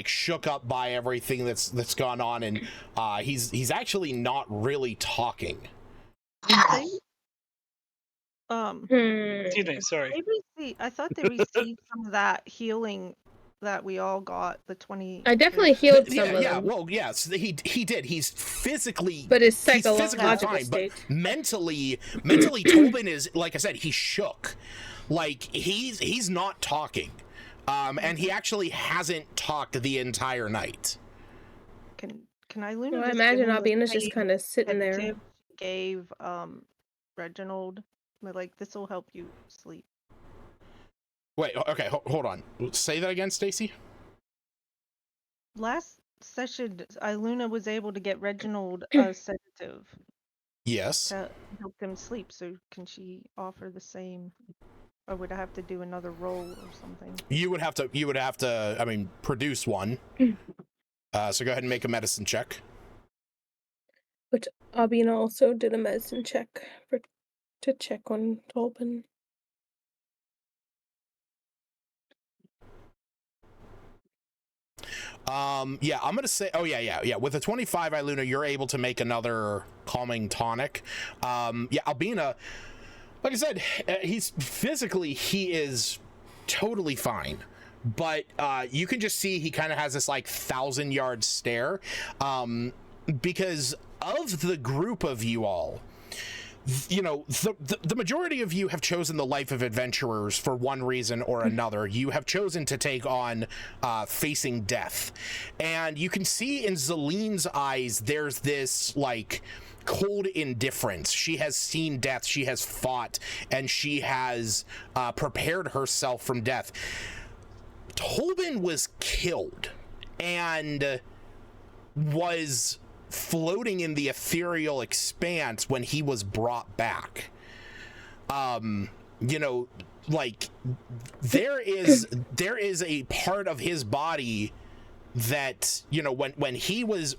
shook up by everything that's gone on, and he's actually not really talking. Excuse me, sorry. I thought they received some of that healing that we all got. The 20. I definitely healed some Yeah, of yeah. them. Well, yes, he did. He's physically, But his he's physically psychological fine, state. but mentally, Tobin is, like I said, he's shook. Like he's not talking, and he actually hasn't talked the entire night. Can I Luna? Well, I just imagine give him the Albina's just same kind of sitting there. tip she gave Reginald, but like this will help you sleep. Wait, okay, hold on. Say that again, Stacy. Last session, Luna was able to get Reginald a sedative Yes. to help him sleep. So can she offer the same, or would I have to do another roll or something? You would have to. I mean, produce one. So go ahead and make a medicine check. But Albina also did a medicine check to check on Tolban. Yeah, I'm gonna say, oh yeah. With a 25, Iluna, you're able to make another calming tonic. Yeah, Albina, like I said, he is totally fine, but you can just see he kind of has this like 1,000-yard stare, because of the group of you all. The majority of you have chosen the life of adventurers for one reason or another. You have chosen to take on facing death, and you can see in Zelene's eyes there's this like cold indifference. She has seen death, she has fought, and she has prepared herself from death. Tolban was killed and was floating in the ethereal expanse when he was brought back. Like there is a part of his body that, when he was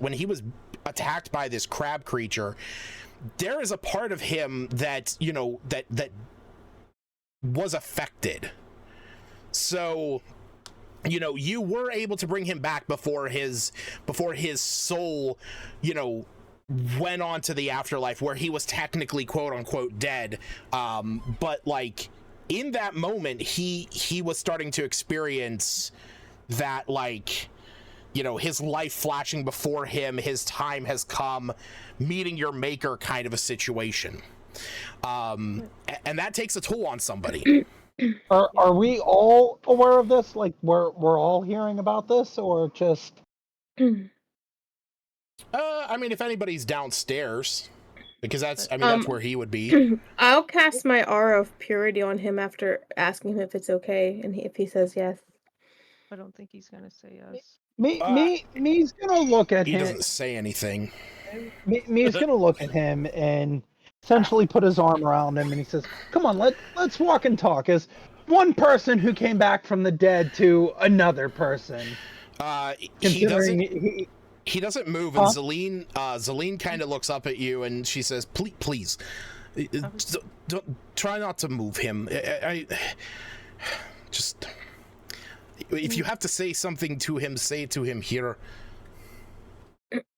attacked by this crab creature, there is a part of him that that was affected. So you were able to bring him back before his soul, went on to the afterlife, where he was technically quote unquote dead. But like in that moment, he was starting to experience that, like, his life flashing before him, his time has come, meeting your maker kind of a situation. And that takes a toll on somebody. Are we all aware of this? Like we're all hearing about this, or just? I mean, if anybody's downstairs, because that's where he would be. I'll cast my aura of purity on him after asking him if it's okay, and if he says yes. I don't think he's gonna say yes. Me's gonna look at he him. He doesn't say anything. Me's gonna look at him and essentially put his arm around him, and he says, "Come on, let's walk and talk." As one person who came back from the dead to another person. He doesn't move, and Zelene kind of looks up at you, and she says, "Please, don't try not to move him. I just, if you have to say something to him, say it to him here."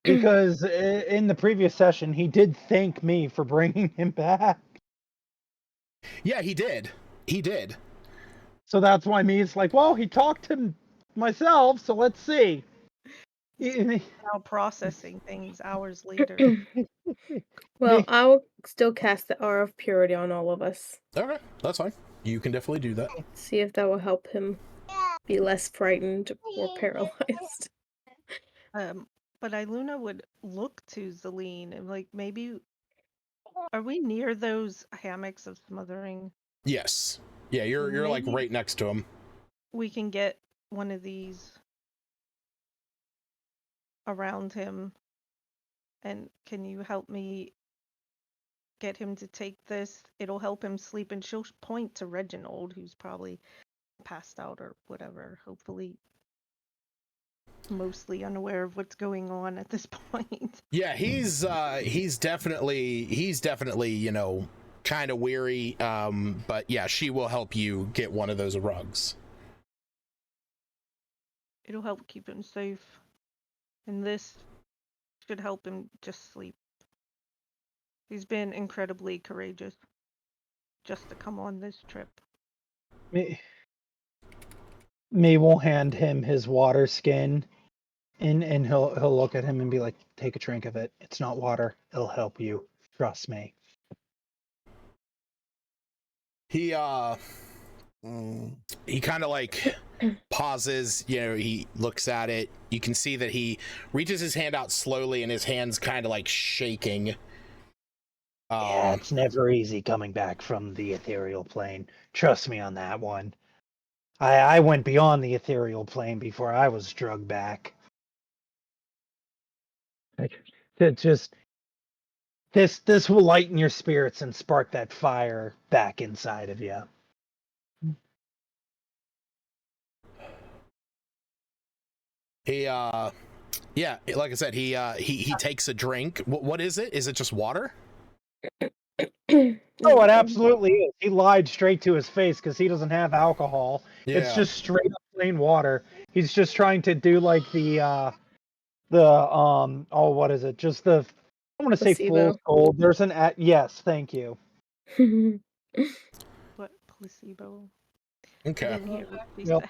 Because in the previous session, he did thank me for bringing him back. Yeah, he did. So that's why Me's like, well, he talked to myself, so let's see. Now processing things hours later. Well, I'll still cast the aura of purity on all of us. Okay, that's fine. You can definitely do that. See if that will help him be less frightened or paralyzed. But Iluna would look to Zelene and like, maybe, are we near those hammocks of smothering? Yes. Yeah, you're like right next to him. We can get one of these around him, and can you help me get him to take this. It'll help him sleep, and she'll point to Reginald, who's probably passed out or whatever. Hopefully, mostly unaware of what's going on at this point. Yeah, he's definitely kind of weary. But yeah, she will help you get one of those rugs. It'll help keep him safe, and this should help him just sleep. He's been incredibly courageous just to come on this trip. Me will hand him his water skin, and he'll look at him and be like, "Take a drink of it. It's not water. It'll help you. Trust me." He kind of like pauses, he looks at it. You can see that he reaches his hand out slowly and his hand's kind of like shaking. Yeah, it's never easy coming back from the ethereal plane. Trust me on that one. I went beyond the ethereal plane before I was drugged back. This will lighten your spirits and spark that fire back inside of you. He yeah, like I said, he takes a drink. What is it? Is it just water? Oh, it absolutely is. He lied straight to his face because he doesn't have alcohol. Yeah. It's just straight up plain water. He's just trying to do like what is it? Just the, I want to say Placebo. fool's gold. There's an yes, thank you. What placebo? Okay. I didn't hear what he Well,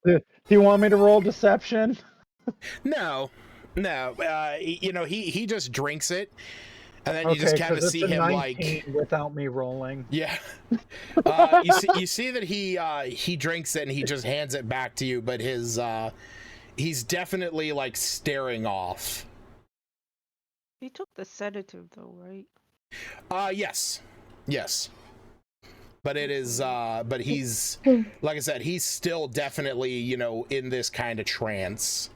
said. Do you want me to roll deception? No. He just drinks it, and then you Okay, just kind of 'cause it's see a him 19 without me rolling. yeah. You see that he drinks it and he just hands it back to you, but he's definitely like staring off. He took the sedative though, right? Yes. But it is but he's like I said, he's still definitely, in this kind of trance.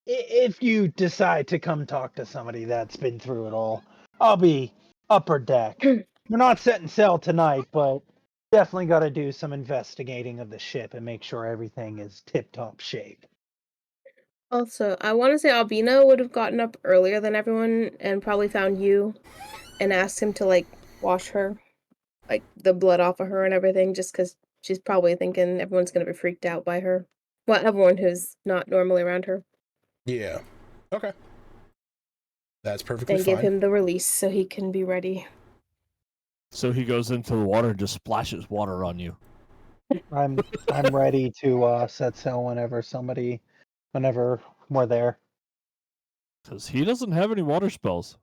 If you decide to come talk to somebody that's been through it all, I'll be upper deck. We're not setting sail tonight, but definitely got to do some investigating of the ship and make sure everything is tip-top shape. Also, I want to say Albino would have gotten up earlier than everyone and probably found you and asked him to like wash her, like the blood off of her and everything, just because she's probably thinking everyone's gonna be freaked out by her. Well, everyone who's not normally around her. Yeah. Okay. That's perfectly And fine. give him the release so he can be ready. So he goes into the water and just splashes water on you. I'm ready to set sail whenever we're there. Because he doesn't have any water spells.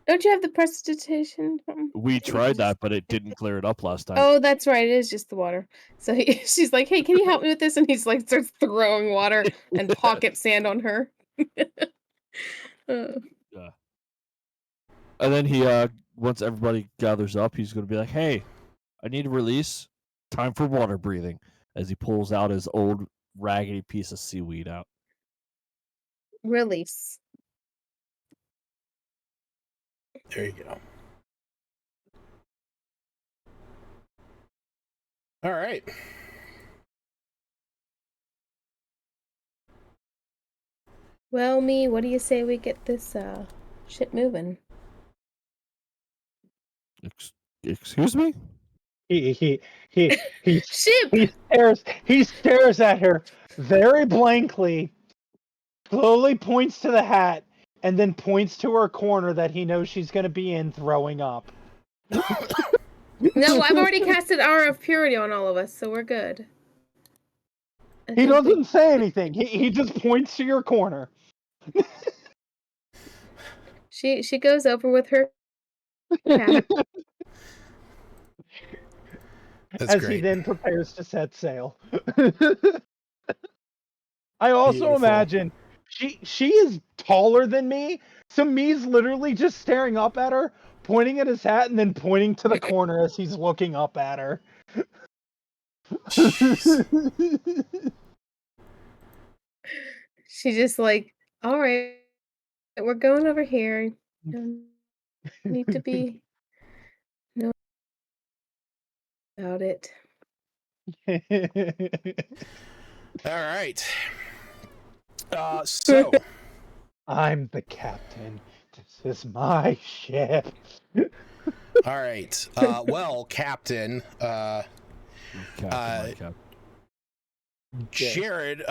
Don't you have the prestidigitation? We tried that, but it didn't clear it up last time. Oh, that's right. It is just the water. So she's like, "Hey, can you help me with this?" And he's like, starts throwing water and pocket sand on her. Yeah. And then he, once everybody gathers up, he's going to be like, "Hey, I need a release. Time for water breathing." As he pulls out his old raggedy piece of seaweed out. Release. There you go. All right. Well, what do you say we get this shit moving? Excuse me? He Ship! he stares at her very blankly, slowly points to the hat, and then points to her corner that he knows she's going to be in, throwing up. No, I've already casted Hour of Purity on all of us, so we're good. He doesn't say anything. He just points to your corner. She goes over with her cat. That's as great. he then prepares to set sail. I also Beautiful. imagine she is taller than me, so me's literally just staring up at her, pointing at his hat, and then pointing to the corner as he's looking up at her. She's just like, "All right, we're going over here." Need to be know about it. All right. So I'm the captain. This is my ship. all right. Well, Captain, Captain. Jared,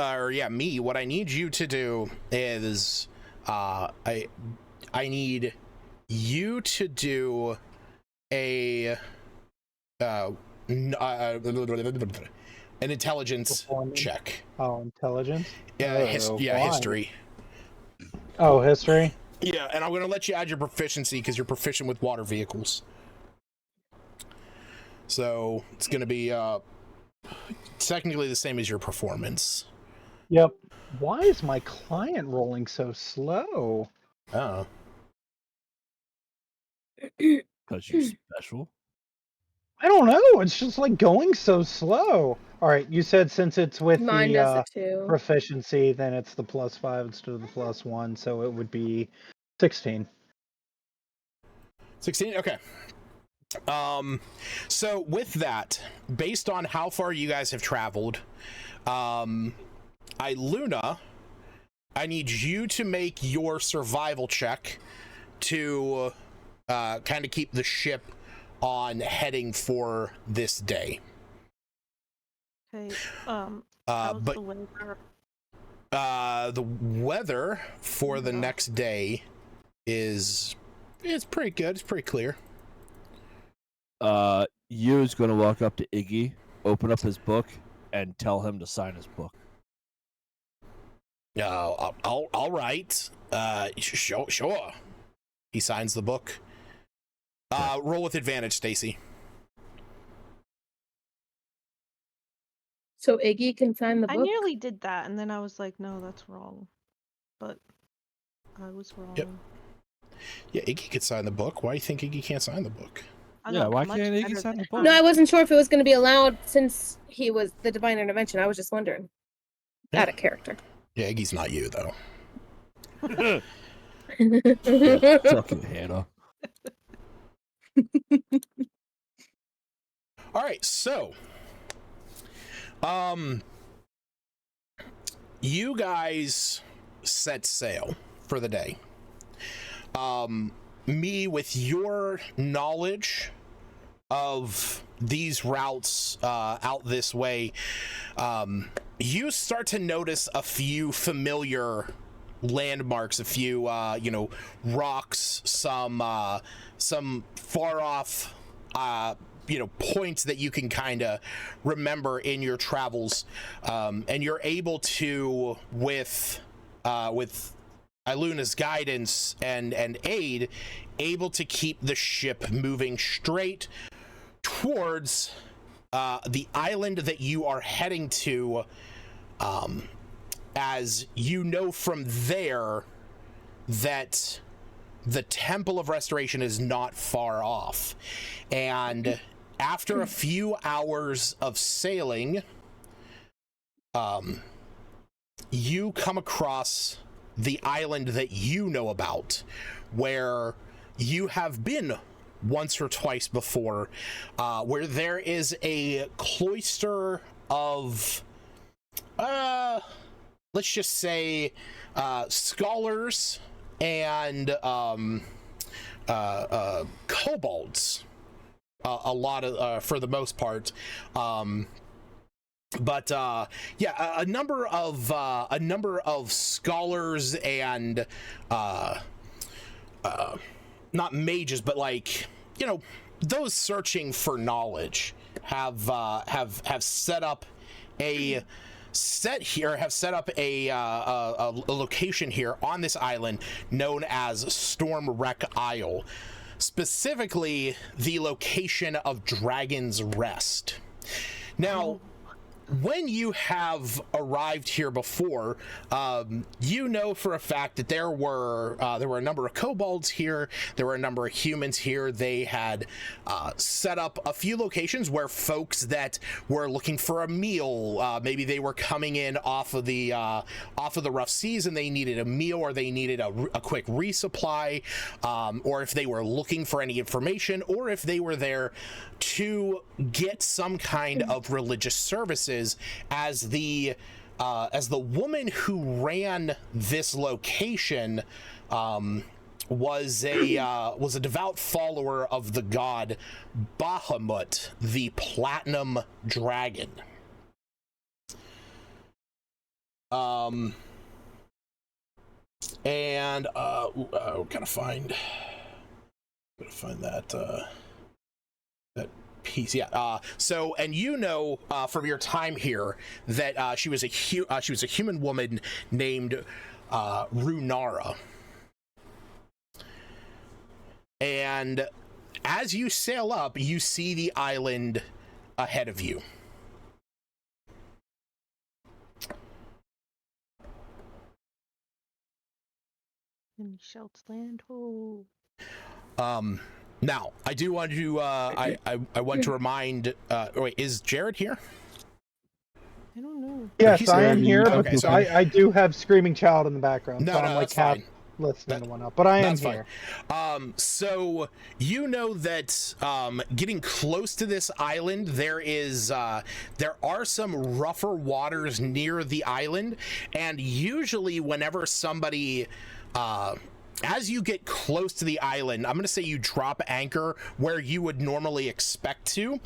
me. What I need you to do is, I need you to do a an intelligence Performance. check. Oh, intelligence? History. Oh, history? Yeah, and I'm going to let you add your proficiency because you're proficient with water vehicles. So it's going to be technically the same as your performance. Yep. Why is my client rolling so slow? Oh. Because you're special. I don't know. It's just like going so slow. All right, you said since it's with Mine the does it too. proficiency, then it's the +5 instead of the +1, so it would be 16. 16? Okay. So with that, based on how far you guys have traveled, Luna, I need you to make your survival check to kind of keep the ship on heading for this day. Okay. How's but the weather? the weather for the next day is pretty good. It's pretty clear. Yu's gonna walk up to Iggy, open up his book, and tell him to sign his book. All right. Sure. He signs the book. Roll with advantage, Stacy. So Iggy can sign the I book? nearly did that, and then I was like, no, that's wrong. But I was wrong. Yep. Yeah, Iggy could sign the book. Why do you think Iggy can't sign the book? Yeah, why can't Iggy sign the book? No, I wasn't sure if it was going to be allowed since he was the divine intervention. I was just wondering. Out of character. Yeah, Iggy's not you, though. Fuck you, Hannah. All right, so you guys set sail for the day. Me, with your knowledge of these routes out this way, you start to notice a few familiar landmarks, a few rocks, some far off points that you can kind of remember in your travels, and you're able to, with Iluna's guidance and aid, able to keep the ship moving straight towards the island that you are heading to, as you know from there that the Temple of Restoration is not far off. And after a few hours of sailing, you come across the island that you know about, where you have been once or twice before, where there is a cloister of, let's just say, scholars and kobolds, a lot of, for the most part, but a number of scholars and not mages, but like, those searching for knowledge have set up a location here on this island known as Storm Wreck Isle, specifically the location of Dragon's Rest. Now, when you have arrived here before, you know for a fact that there were a number of kobolds here. There were a number of humans here. They had set up a few locations where folks that were looking for a meal, maybe they were coming in off of the rough seas and they needed a meal, or they needed a quick resupply, or if they were looking for any information, or if they were there to get some kind of religious services. As the woman who ran this location was a devout follower of the god Bahamut, the Platinum Dragon. Gotta find that piece. Yeah. So, and you know from your time here that she was a human woman named Runara. And as you sail up, you see the island ahead of you. And shouts land ho. Now I do want to I want to remind wait, is Jared here? I don't know. Yes, I am here, but okay, so I do have Screaming Child in the background, No, so I'm no, like that's half fine. listening to one up, but I am That's here. fine. So you know that getting close to this island, there are some rougher waters near the island, and usually whenever somebody as you get close to the island, I'm going to say you drop anchor where you would normally expect to.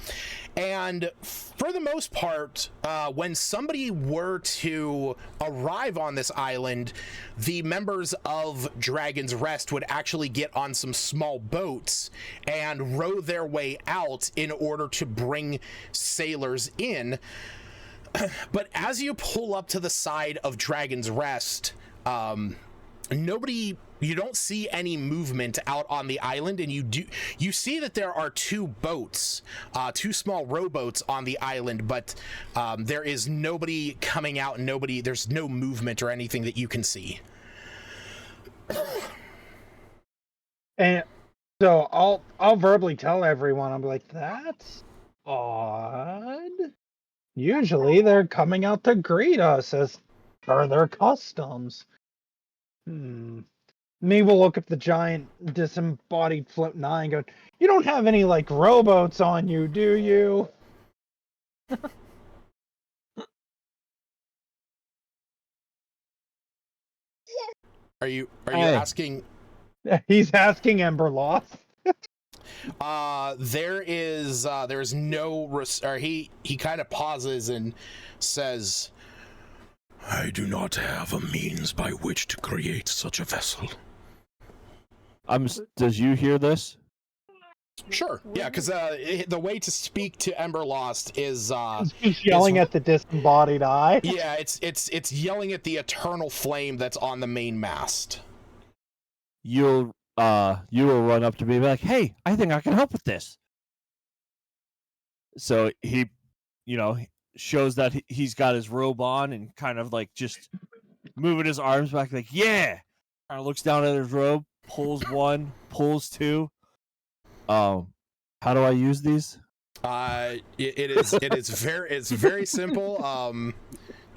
And for the most part, when somebody were to arrive on this island, the members of Dragon's Rest would actually get on some small boats and row their way out in order to bring sailors in. But as you pull up to the side of Dragon's Rest, you don't see any movement out on the island, and you see that there are two boats, two small rowboats on the island, but there is nobody coming out, and there's no movement or anything that you can see. And so I'll verbally tell everyone, I'm like, that's odd. Usually they're coming out to greet us as per their customs. Me will look at the giant disembodied floating eye and go, you don't have any like rowboats on you, do you? Are you Hey. asking? He's asking Emberloth. There's no or he kind of pauses and says, I do not have a means by which to create such a vessel. Does you hear this? Sure, yeah, because the way to speak to Emberlost is He's yelling at the disembodied eye. yeah, it's yelling at the eternal flame that's on the main mast. You will run up to me and be like, hey, I think I can help with this. So he, shows that he's got his robe on and kind of like just moving his arms back, like, yeah. Kind of looks down at his robe, pulls one, pulls two. How do I use these? It's very simple.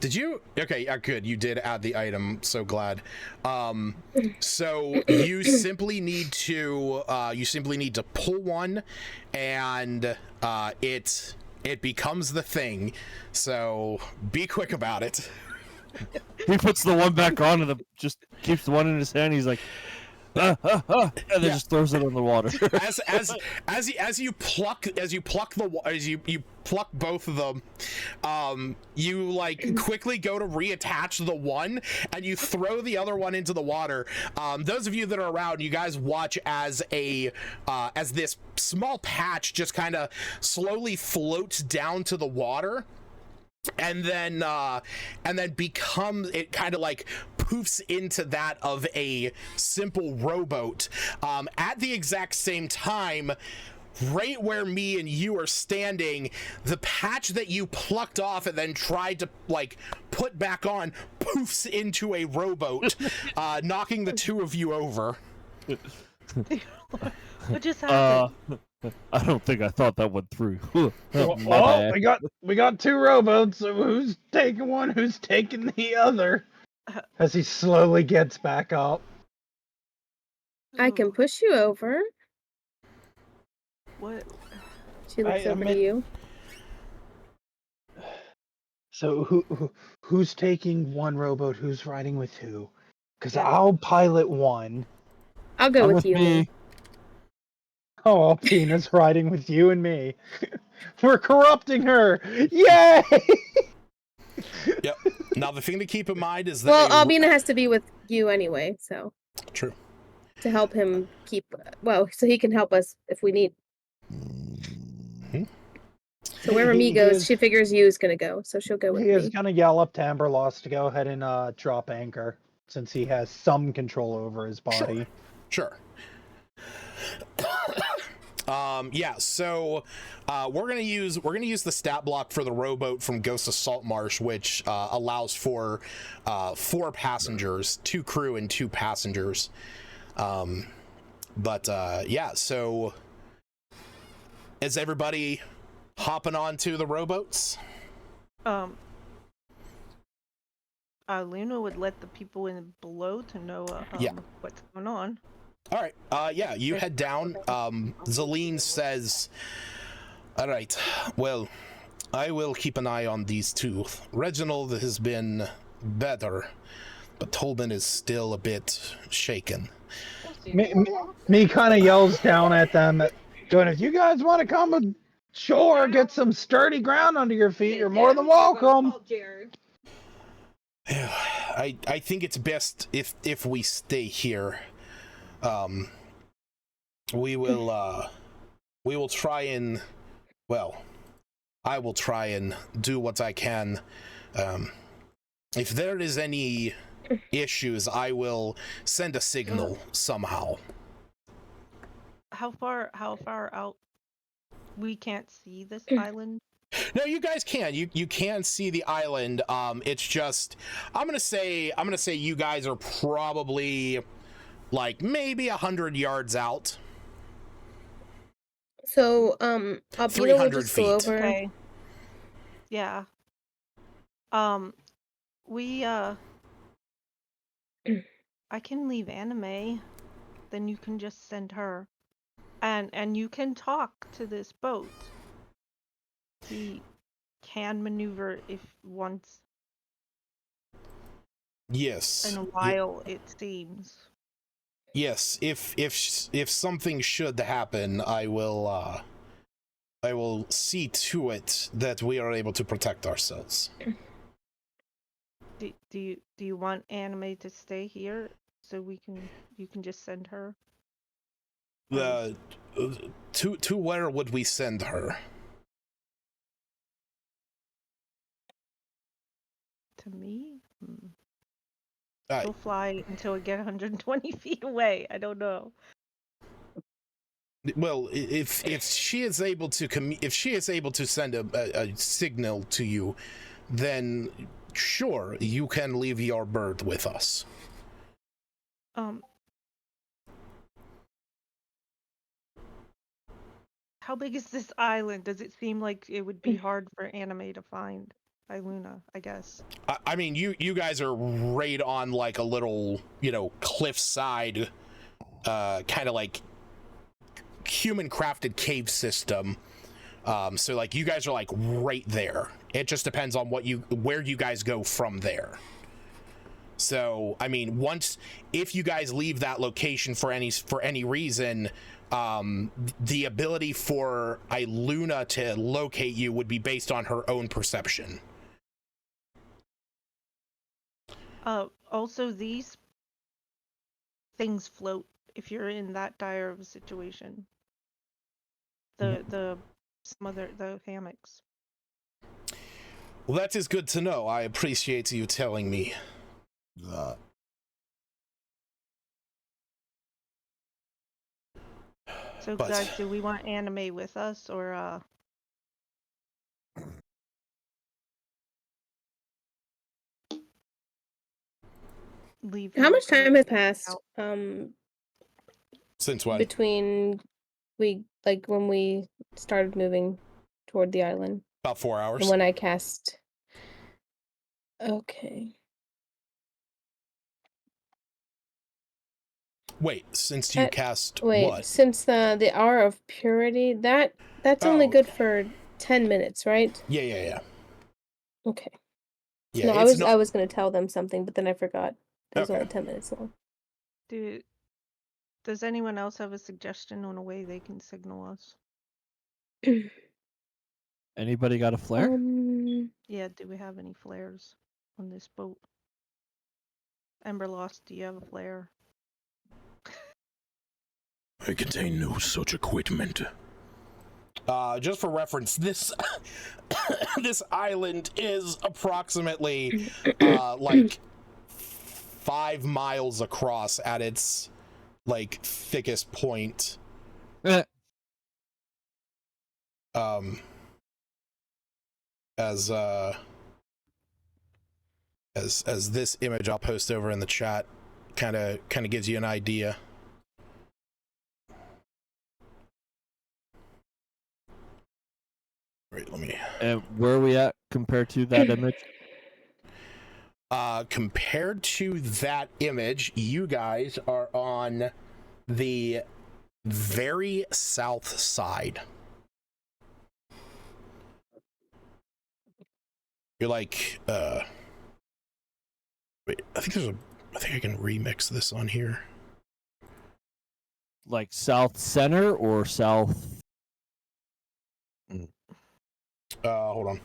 Did you? Okay, good. You did add the item. So glad. So you simply need to pull one, and it becomes the thing. So be quick about it. He puts the one back on and just keeps the one in his hand. He's like, and then just throws it in the water. as you pluck both of them, you like quickly go to reattach the one, and you throw the other one into the water. Those of you that are around, you guys watch as this small patch just kind of slowly floats down to the water. And then it kind of like poofs into that of a simple rowboat. At the exact same time, right where me and you are standing, the patch that you plucked off and then tried to like put back on poofs into a rowboat, knocking the two of you over. What just happened? I don't think I thought that went through. Well, My bad. we got two rowboats. So who's taking one? Who's taking the other? As he slowly gets back up. I can Ooh, push you over. what? She looks I over to mean- you. So who's taking one rowboat? Who's riding with who? Because Yeah. I'll pilot one. I'll go I'm with you, me. Lee. Oh, Alpina's riding with you and me. We're corrupting her! Yay! Yep. Now the thing to keep in mind is that Well, Albina has to be with you anyway, so true. to help him keep so he can help us if we need. So wherever me goes, she figures you is gonna go, so she'll go with He is me. gonna yell up to Amberlost to go ahead and drop anchor, since he has some control over his body. Sure. Yeah, so we're gonna use the stat block for the rowboat from Ghost of Saltmarsh, which allows for 4 passengers, 2 crew and 2 passengers. Yeah, so is everybody hopping onto the rowboats? Luna would let the people in below to know what's going on. All right. Yeah, you head down. Zelene says, all right, well, I will keep an eye on these two. Reginald has been better, but Tobin is still a bit shaken. Me kind of yells down at them, going, if you guys want to come ashore, get some sturdy ground under your feet, you're more than welcome. I think it's best if we stay here. We will try and, well, I will try and do what I can. If there is any issues, I will send a signal somehow. How far out? We can't see this island. No, you guys can. You can see the island. It's just I'm gonna say you guys are probably like maybe 100 yards out. So, Albina will 300 just go feet. over. Okay. Yeah. We I can leave Anime, then you can just send her. And you can talk to this boat. He can maneuver if once Yes. in a while, it seems. Yes. If something should happen, I will see to it that we are able to protect ourselves. Do you want Anime to stay here so you can just send her? To where would we send her? To me? Uh, She'll fly until we get 120 feet away. I don't know. Well, if she is able to send a signal to you, then sure, you can leave your bird with us. How big is this island? Does it seem like it would be hard for Anime to find? By Luna, I guess. I mean, you guys are right on like a little, cliffside, kind of like human crafted cave system. So like you guys are like right there. It just depends on where you guys go from there. So I mean, if you guys leave that location for any reason, the ability for Luna to locate you would be based on her own perception. Also, these things float if you're in that dire of a situation. The hammocks. Well, that is good to know. I appreciate you telling me. So But- guys, do we want anime with us or leave? How him much time has passed out? Since when? between when we started moving toward the island About 4 hours. and when I cast? Okay. Wait, since you cast Wait, what? since the hour of purity, that's only Oh. good for 10 minutes, right? Yeah. Okay. Yeah, No, it's I was gonna tell them something, but then I forgot. It was Okay. only 10 minutes long. Does anyone else have a suggestion on a way they can signal us? Anybody got a flare? Yeah, do we have any flares on this boat? Emberlost, do you have a flare? I contain no such equipment. Just for reference, this this island is approximately like 5 miles across at its like thickest point. As this image I'll post over in the chat kind of gives you an idea. Wait, let me. And where are we at compared to that image? Compared to that image, you guys are on the very south side. You're like, wait, I think I can remix this on here. Like south center or south? Hold on.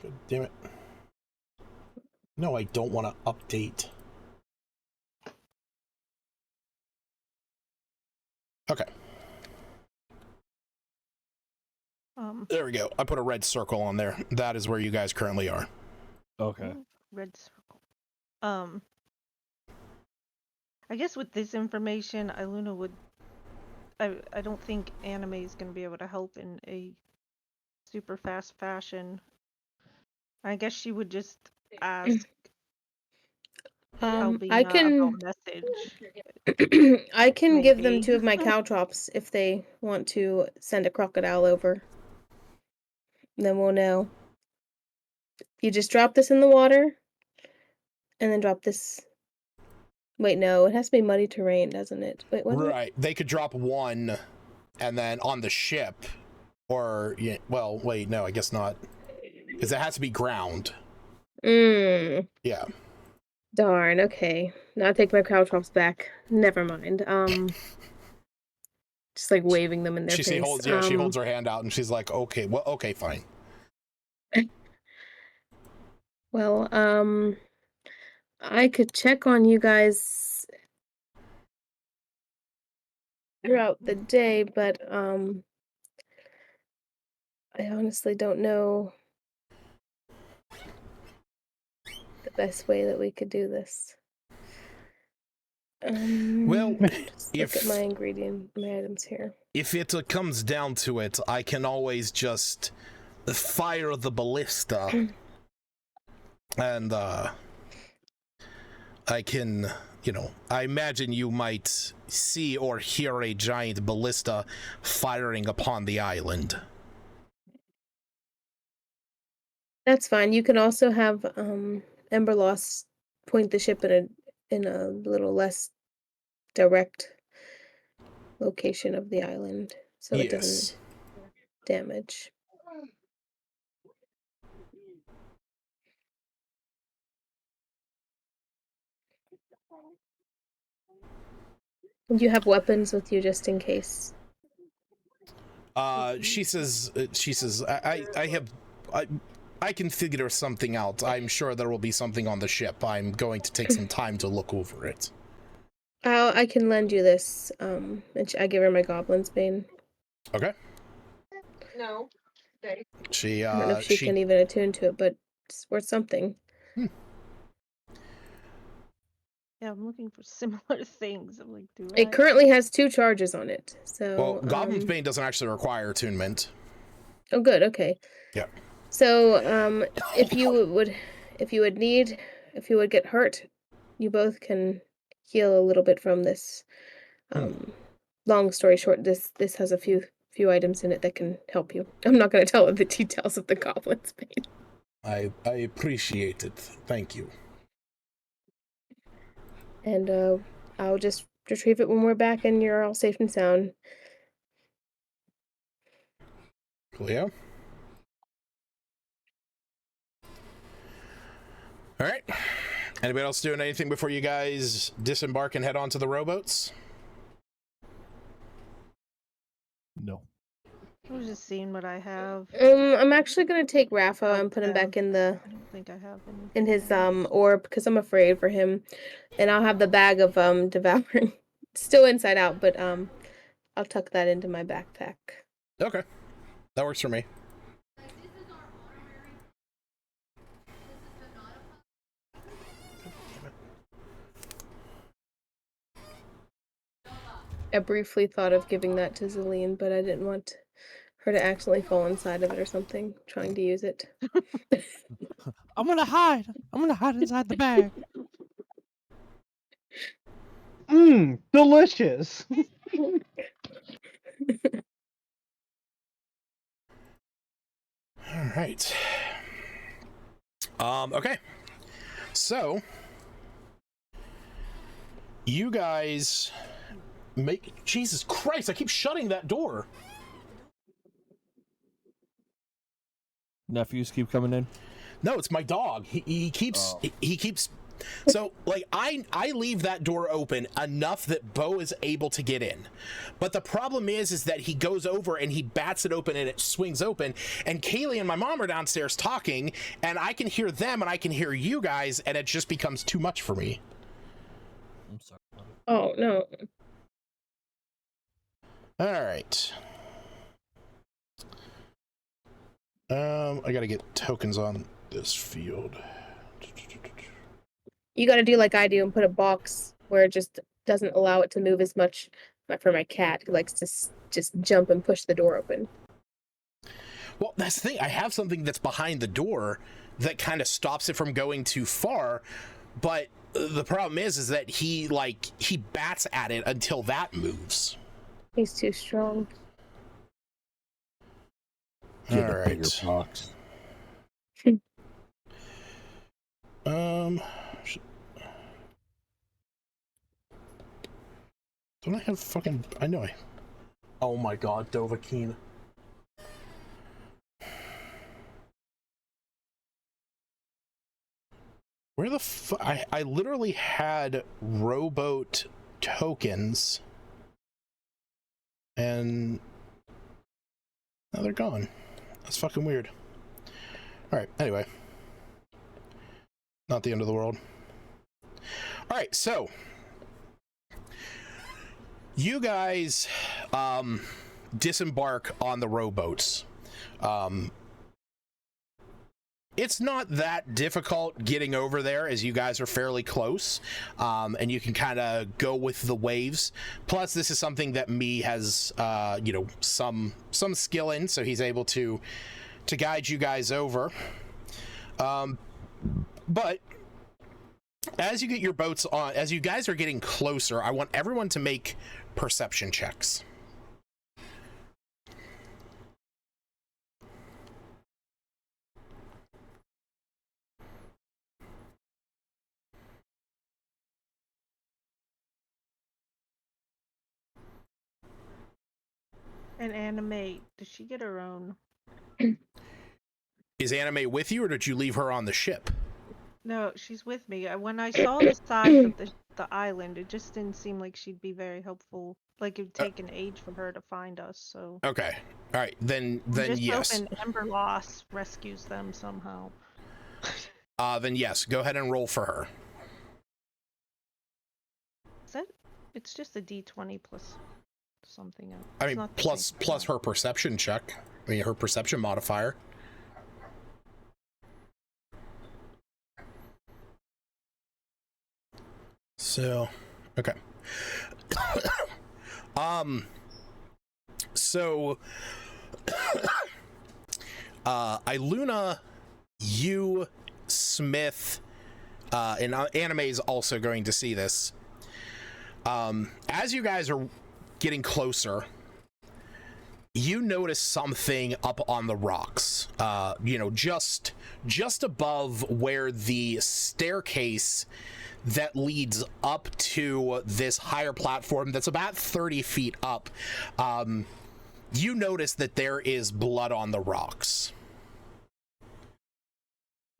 God damn it. No, I don't want to update. Okay. There we go. I put a red circle on there. That is where you guys currently are. Okay. Red circle. I guess with this information, Iluna would. I don't think anime is going to be able to help in a super fast fashion. I guess she would just ask I can about message. I can give them Maybe. 2 of my caltrops if they want to send a crocodile over. Then we'll know. You just drop this in the water and then drop this. Wait, no, it has to be muddy terrain, doesn't it? Wait, what? Right. They could drop one and then on the ship or yeah, well, wait, no, I guess not. Because it has to be ground. Yeah. Darn, okay. Now I take my caltrops back. Never mind. Just like waving them in their face. She holds her hand out and she's like, okay, well, okay, fine. Well, I could check on you guys throughout the day, but I honestly don't know the best way that we could do this. Well, just look at my items here. If it comes down to it, I can always just fire the ballista and I can, I imagine you might see or hear a giant ballista firing upon the island. That's fine. You can also have Emberlost point the ship in a little less direct location of the island, so it doesn't damage. You have weapons with you just in case. She says, I I can figure something out. I'm sure there will be something on the ship. I'm going to take some time to look over it. I can lend you this. And I give her my Goblin's Bane. Okay. No. She I don't know if she can even attune to it, but it's worth something. Yeah, I'm looking for similar things. I'm like, do It currently has 2 charges on it, so. Well, Goblin's Bane doesn't actually require attunement. Oh, good. Okay. Yeah. So, if you would get hurt, you both can heal a little bit from this. Long story short, this has a few items in it that can help you. I'm not going to tell her the details of the Goblin's Bane. I appreciate it. Thank you. And I'll just retrieve it when we're back and you're all safe and sound. Cleo? All right. Anybody else doing anything before you guys disembark and head on to the rowboats? No. I was just seeing what I have. I'm actually gonna take Rafa and put him Okay. back in the I don't think I have anything in his else. orb because I'm afraid for him, and I'll have the bag of devouring still inside out, but I'll tuck that into my backpack. Okay, that works for me. I briefly thought of giving that to Zelene, but I didn't want her to accidentally fall inside of it or something, trying to use it. I'm gonna hide. I'm gonna hide inside the bag. Delicious. All right. Okay. So you guys make Jesus Christ, I keep shutting that door. Nephews keep coming in. No, it's my dog. He keeps he keeps so like I leave that door open enough that Bo is able to get in. But the problem is that he goes over and he bats it open and it swings open, and Kaylee and my mom are downstairs talking, and I can hear them and I can hear you guys, and it just becomes too much for me. I'm sorry. Oh no. All right. I gotta get tokens on this field. You gotta do like I do and put a box where it just doesn't allow it to move as much. For my cat, who likes to just jump and push the door open. Well, that's the thing. I have something that's behind the door that kind of stops it from going too far, but the problem is that he bats at it until that moves. He's too strong. Get All a bigger right. box. Don't I have fucking... I know I... Oh my god, Dovahkiin. Where the fuck... I literally had rowboat tokens. And... now they're gone. That's fucking weird. Alright, anyway. Not the end of the world. Alright, so... you guys disembark on the rowboats. It's not that difficult getting over there, as you guys are fairly close, and you can kind of go with the waves. Plus, this is something that me has, some skill in, so he's able to guide you guys over. But as you get your boats on, as you guys are getting closer, I want everyone to make perception checks. And Anime, does she get her own? Is Anime with you, or did you leave her on the ship? No, she's with me. When I saw the size of the island, it just didn't seem like she'd be very helpful. Like it'd take an age for her to find us. So Okay. All right. Then I'm just yes. hoping Emberloss rescues them somehow. Then yes. Go ahead and roll for her. Is that? It's just a D20 plus something else. I It's mean, not the plus same plus thing. her perception check. I mean, her perception modifier. So, okay. So, Iluna, you, Smith, and Anime is also going to see this. As you guys are getting closer, you notice something up on the rocks. Just above where the staircase that leads up to this higher platform that's about 30 feet up. You notice that there is blood on the rocks.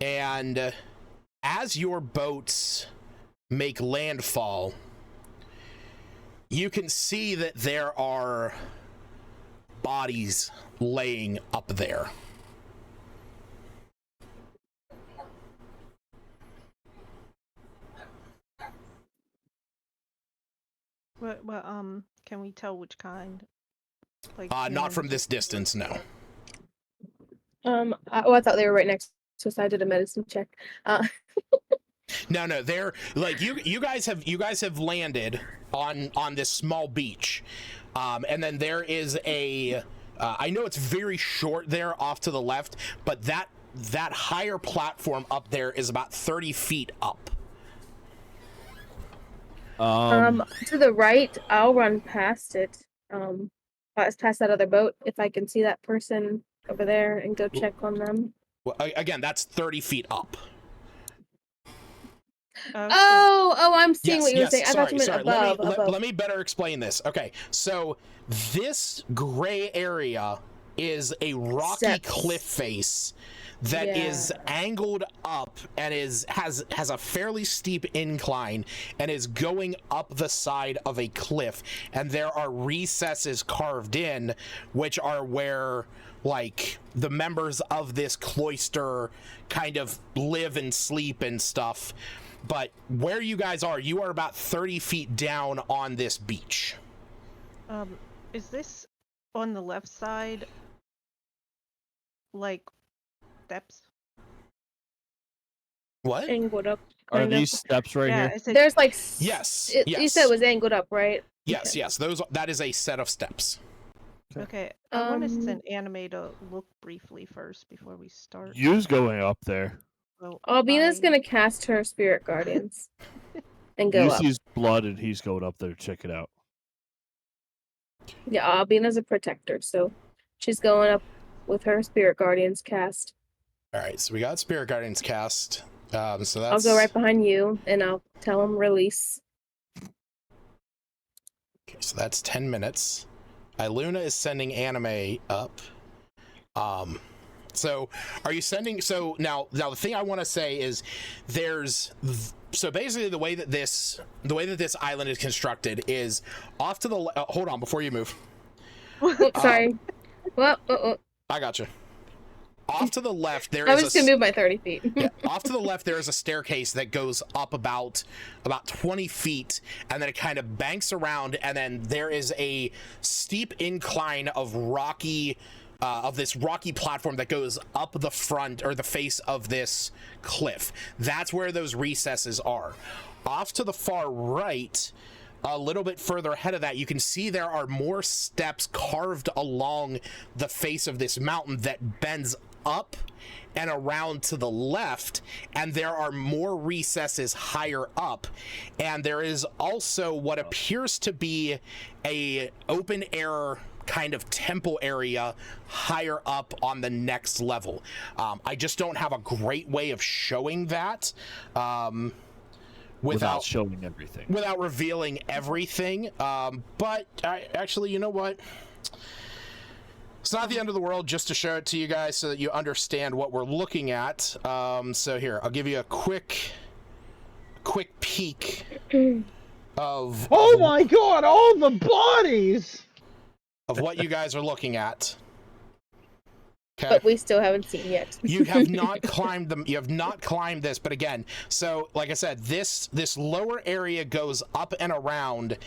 And as your boats make landfall, you can see that there are bodies laying up there. What, can we tell which kind? Like Not from humans this or- distance, no. I thought they were right next to us. I did a medicine check. No, they're like you guys have landed on this small beach. And then there is a I know it's very short there off to the left, but that higher platform up there is about 30 feet up. To the right, I'll run past it. Past that other boat if I can see that person over there and go check on them. Well, again, that's 30 feet up. Oh, I'm seeing what you were saying. I thought you meant above. Let me better explain this. Okay, so this gray area is a rocky Steps. cliff face that is angled up and has a fairly steep incline and is going up the side of a cliff, and there are recesses carved in, which are where like the members of this cloister kind of live and sleep and stuff. But where you guys are, you are about 30 feet down on this beach. Is this on the left side, like steps? What? Angled up. Are kind of. these steps right Yeah, here? is it? There's like Yes, You said it was angled up, right? Yes, Okay. yes. That is a set of steps. Okay, I want to send Anime to look briefly first before we start. You's going up there. So Albina's I- gonna cast her spirit guardians and go You up. sees blood and he's going up there to check it out. Yeah, Albina's a protector, so she's going up with her spirit guardians cast. All right, so we got Spirit Guardians cast. So that's... I'll go right behind you and I'll tell them release. Okay, so that's 10 minutes. Iluna is sending Anime up. So are you sending? So now the thing I want to say is so basically the way that this island is constructed is off to the hold on before you move. Oops, sorry. Well, I got you. Off to the left, there I is was just gonna move my 30 feet. Yeah, off to the left, there is a staircase that goes up about 20 feet, and then it kind of banks around, and then there is a steep incline of this rocky platform that goes up the front or the face of this cliff. That's where those recesses are. Off to the far right, a little bit further ahead of that, you can see there are more steps carved along the face of this mountain that bends up and around to the left, and there are more recesses higher up, and there is also what appears to be a open air kind of temple area higher up on the next level. I just don't have a great way of showing that without showing everything, without revealing everything. But actually, you know what? It's not the end of the world, just to show it to you guys so that you understand what we're looking at. So here, I'll give you a quick peek of... Oh my god, all the bodies! Of what you guys are looking at. Okay. But we still haven't seen yet. You have not climbed them. You have not climbed this, but again, so like I said, this lower area goes up and around,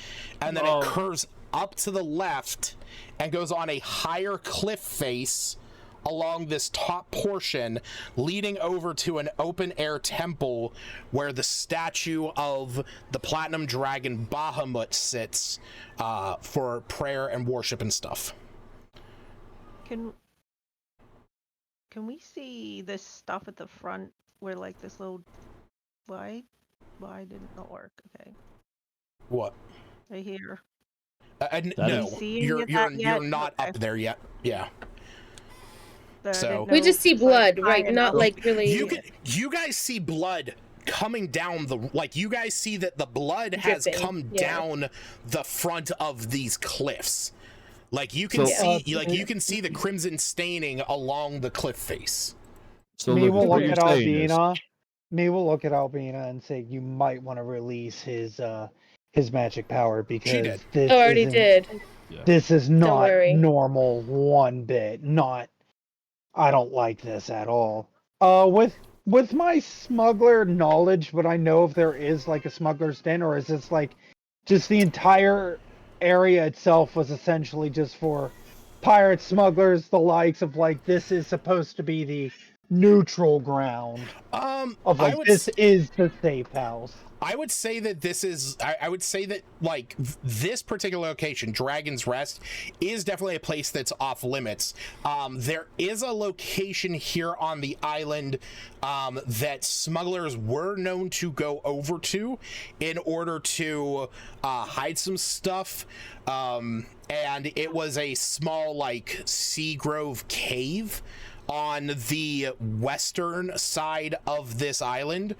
and then it curves up to the left and goes on a higher cliff face along this top portion, leading over to an open air temple where the statue of the Platinum Dragon Bahamut sits for prayer and worship and stuff. Can we see this stuff at the front where like this little why didn't that work? Okay. What? Right here. No, you're not okay. up there yet. Yeah. So we just see blood, right? Not like really. You guys see blood coming down you guys see that the blood has come down the front of these cliffs. Like you can you can see the crimson staining along the cliff face. So me will look at Albina. Me will look at Albina and say you might want to release his magic power because this already did. This is not normal one bit. I don't like this at all. With my smuggler knowledge, would I know if there is like a smuggler's den, or is this like just the entire area itself was essentially just for pirates, smugglers, the likes of like this is supposed to be the neutral ground of like this is the safe house? I would say that this is I would say that like this particular location, Dragon's Rest, is definitely a place that's off limits. There is a location here on the island that smugglers were known to go over to in order to hide some stuff, and it was a small like Sea Grove cave on the western side of this island,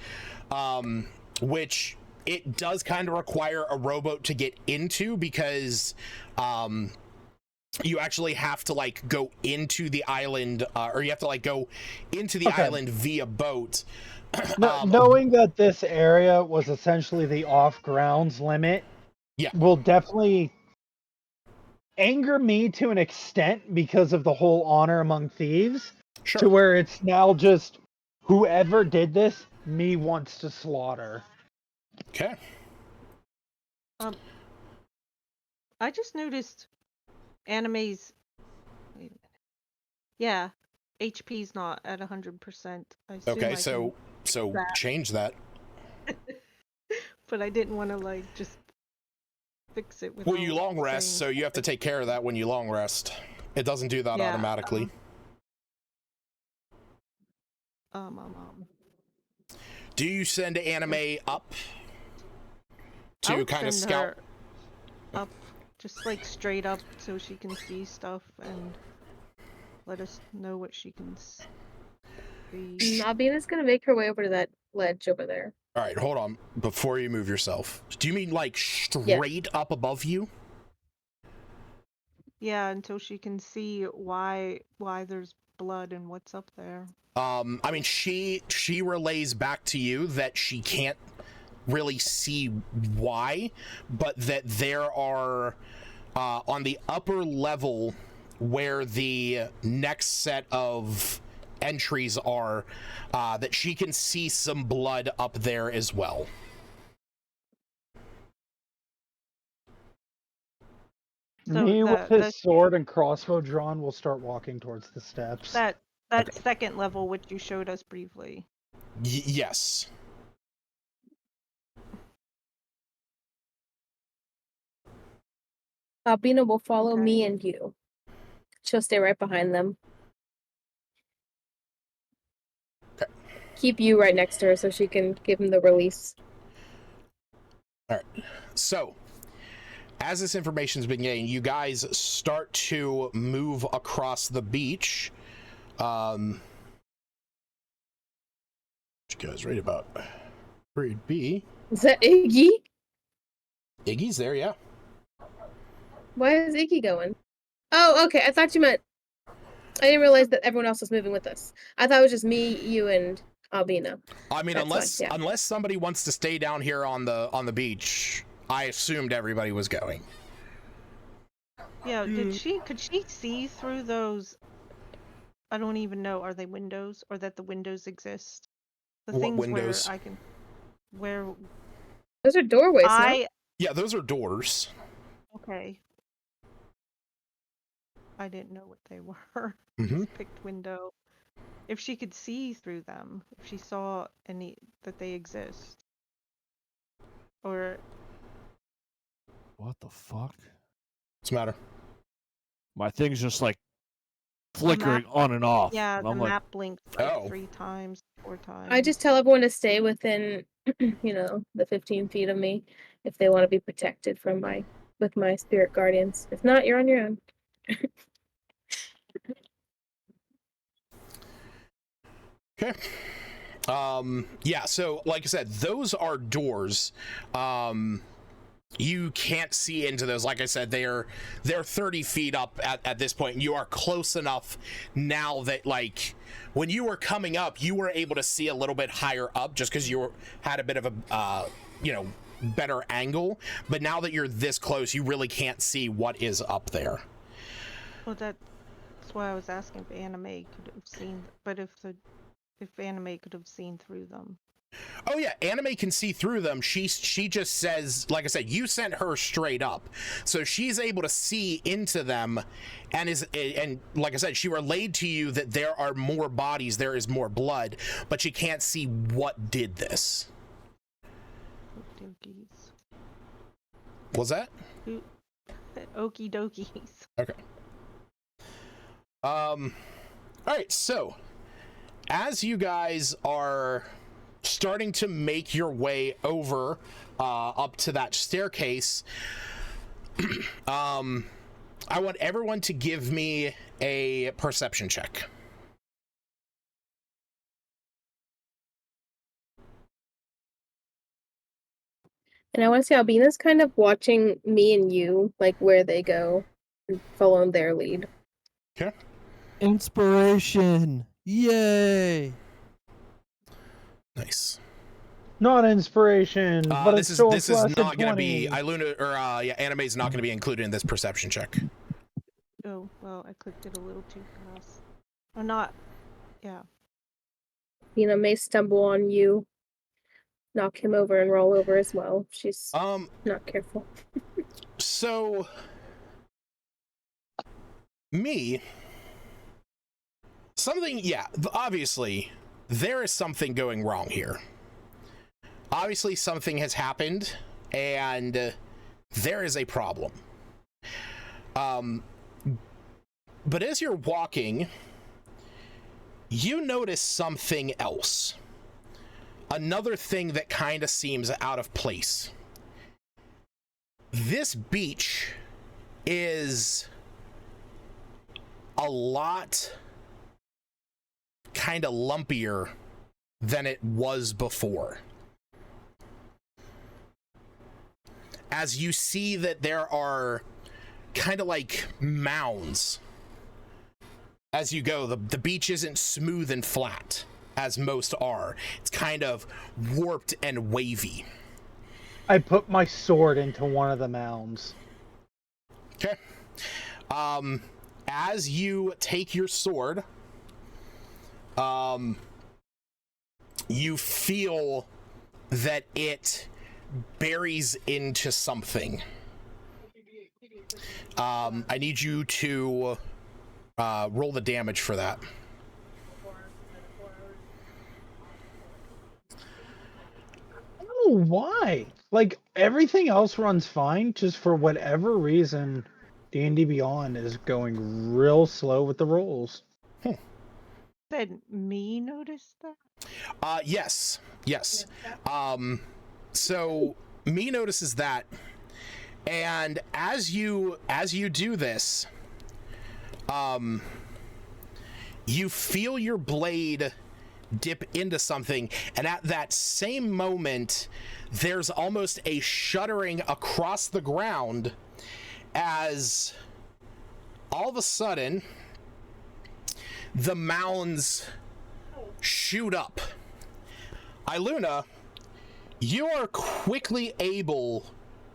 which it does kind of require a rowboat to get into because you actually have to like go into the island, or you have to like go into the island via boat. Knowing that this area was essentially the off-grounds limit, will definitely anger me to an extent because of the whole honor among thieves, to where it's now just whoever did this, me wants to slaughter. Okay. I just noticed Anime's. Wait a minute. Yeah, HP's not at 100%. Okay, so change that. But I didn't want to like just fix it with. Well, you long rest, so you have to take care of that when you long rest. It doesn't do that automatically. Do you send Anime up to kind of scout? Up, just like straight up, so she can see stuff and let us know what she can see. Albina's gonna make her way over to that ledge over there. All right, hold on. Before you move yourself, do you mean like straight up above you? Yeah, until she can see why there's blood and what's up there. I mean, she relays back to you that she can't really see why, but that there are on the upper level where the next set of entries are, that she can see some blood up there as well. So me with his sword and crossbow drawn will start walking towards the steps. That second level which you showed us briefly. Yes. Albina will follow me and you. She'll stay right behind them. Okay. Keep you right next to her so she can give him the release. All right. So, as this information's been gained, you guys start to move across the beach. What you guys read about? Grade B. Is that Iggy? Iggy's there, yeah. Why is Iggy going? Oh, okay. I thought you meant I didn't realize that everyone else was moving with us. I thought it was just me, you, and Albina. I mean, That's why, yeah. unless somebody wants to stay down here on the beach, I assumed everybody was going. Yeah, could she see through those? I don't even know, are they windows or that the windows exist? The What things windows? where Those are doorways, no? Yeah, those are doors. Okay. I didn't know what they were. Mm-hmm. Just picked window. If she could see through them, if she saw any that they exist. Or What the fuck? What's the matter? My thing's just like flickering on and off. yeah, and the I'm like, map blinked like Oh. 3 times, 4 times. I just tell everyone to stay within, you know, the 15 feet of me if they want to be protected from with my spirit guardians. If not, you're on your own. Okay. Yeah, so like I said, those are doors. You can't see into those. Like I said, they're 30 feet up at this point, and you are close enough now that, like, when you were coming up, you were able to see a little bit higher up just because you had a bit of a better angle. But now that you're this close, you really can't see what is up there. Well, that's why I was asking if Anime could have seen, but if Anime could have seen through them. Oh yeah, Anime can see through them. She just says, like I said, you sent her straight up, so she's able to see into them, and like I said, she relayed to you that there are more bodies, there is more blood, but she can't see what did this. Dokies. Was that? Okie dokies. Okay. All right, so as you guys are starting to make your way over up to that staircase, I want everyone to give me a perception check. And I want to see Albina's kind of watching me and you, like where they go, and following their lead. Okay. inspiration! Yay! Nice. Not inspiration, but this it's still is not going to 20. be Anime is not going to be included in this perception check. Oh, well, I clicked it a little too fast. Or not, yeah. Albina may stumble on you, knock him over, and roll over as well. She's not careful. So obviously there is something going wrong here. Obviously something has happened and there is a problem. But as you're walking, you notice something else. Another thing that kind of seems out of place. This beach is a lot kind of lumpier than it was before. As you see that there are kind of like mounds as you go. The beach isn't smooth and flat as most are. It's kind of warped and wavy. I put my sword into one of the mounds. Okay. As you take your sword, you feel that it buries into something. I need you to roll the damage for that. I don't know why. Like, everything else runs fine, just for whatever reason, D&D Beyond is going real slow with the rolls. Did me notice that? Yes. So me notices that, and as you do this, you feel your blade dip into something, and at that same moment, there's almost a shuddering across the ground as all of a sudden the mounds shoot up. Iluna, you are quickly able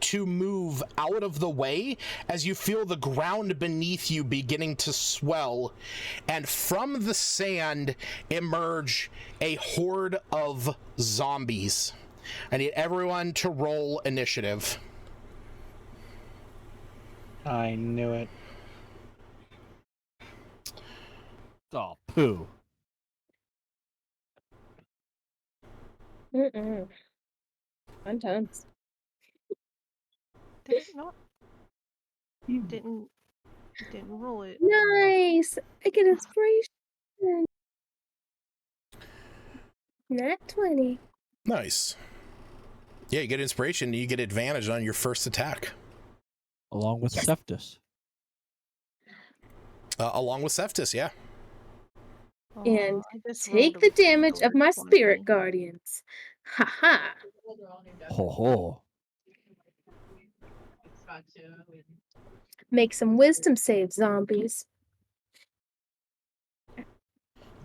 to move out of the way as you feel the ground beneath you beginning to swell, and from the sand emerge a horde of zombies. I need everyone to roll initiative. I knew it. Oh, poo. Mm-mm. Fun times. Did it not? You didn't roll it. Nice! I get inspiration. Nat 20. Nice. Yeah, you get inspiration, you get advantage on your first attack. Along with Septus. Along with Septus, yeah. And I just take rolled the a damage of my 20. spirit guardians. Haha. Ho ho. Make some wisdom saves, zombies.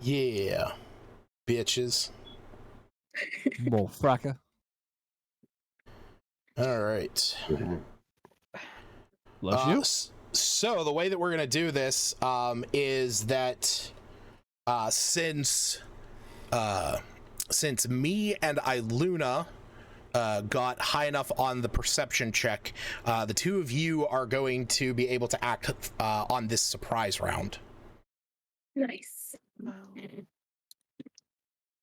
Yeah. Bitches. Mofraka. All right. Bless you. So the way that we're going to do this is that since me and Iluna got high enough on the perception check, the two of you are going to be able to act on this surprise round. Nice. Oh.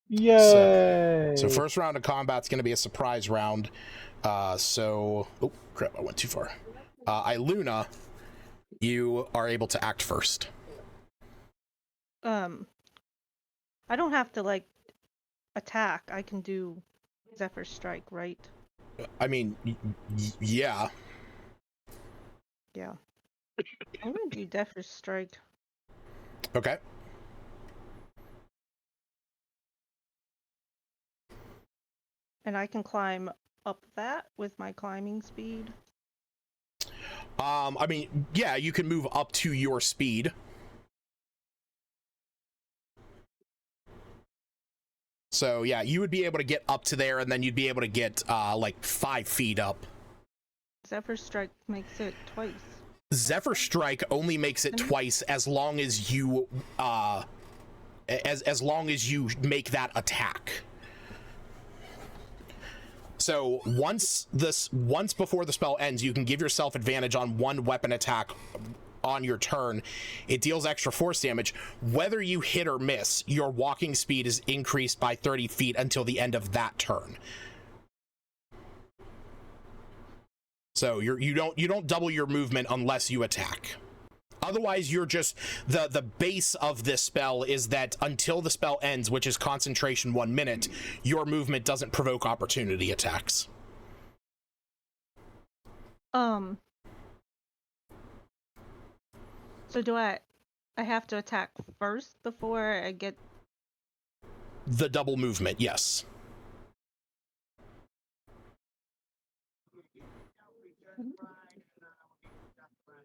Yay! So first round of combat's going to be a surprise round. Oh crap, I went too far. Iluna, you are able to act first. I don't have to like attack. I can do Zephyr Strike, right? I mean, yeah. Yeah. I'm gonna do Zephyr Strike. Okay. And I can climb up that with my climbing speed. I mean, yeah, you can move up to your speed. So yeah, you would be able to get up to there, and then you'd be able to get like 5 feet up. Zephyr Strike makes it twice. Zephyr Strike only makes it twice as long as you as long as you make that attack. So once before the spell ends, you can give yourself advantage on one weapon attack on your turn. It deals extra force damage. Whether you hit or miss, your walking speed is increased by 30 feet until the end of that turn. So you don't double your movement unless you attack. Otherwise, you're just the base of this spell is that until the spell ends, which is concentration 1 minute, your movement doesn't provoke opportunity attacks. So do I have to attack first before I get The double movement, yes.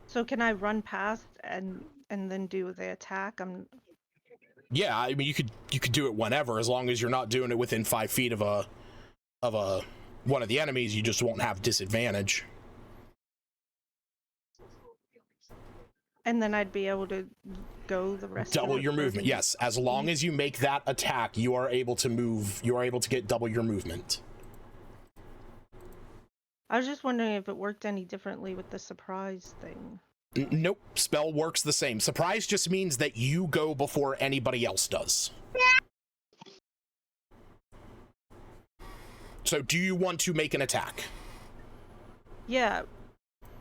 So can I run past and then do the attack? Yeah, I mean you could do it whenever, as long as you're not doing it within 5 feet of a one of the enemies. You just won't have disadvantage. And then I'd be able to go the rest of Double the your movement, 30 yes. As long as you make that attack, you are able to move. You are able to get double your movement. I was just wondering if it worked any differently with the surprise thing. Nope, spell works the same. Surprise just means that you go before anybody else does. So do you want to make an attack? Yeah,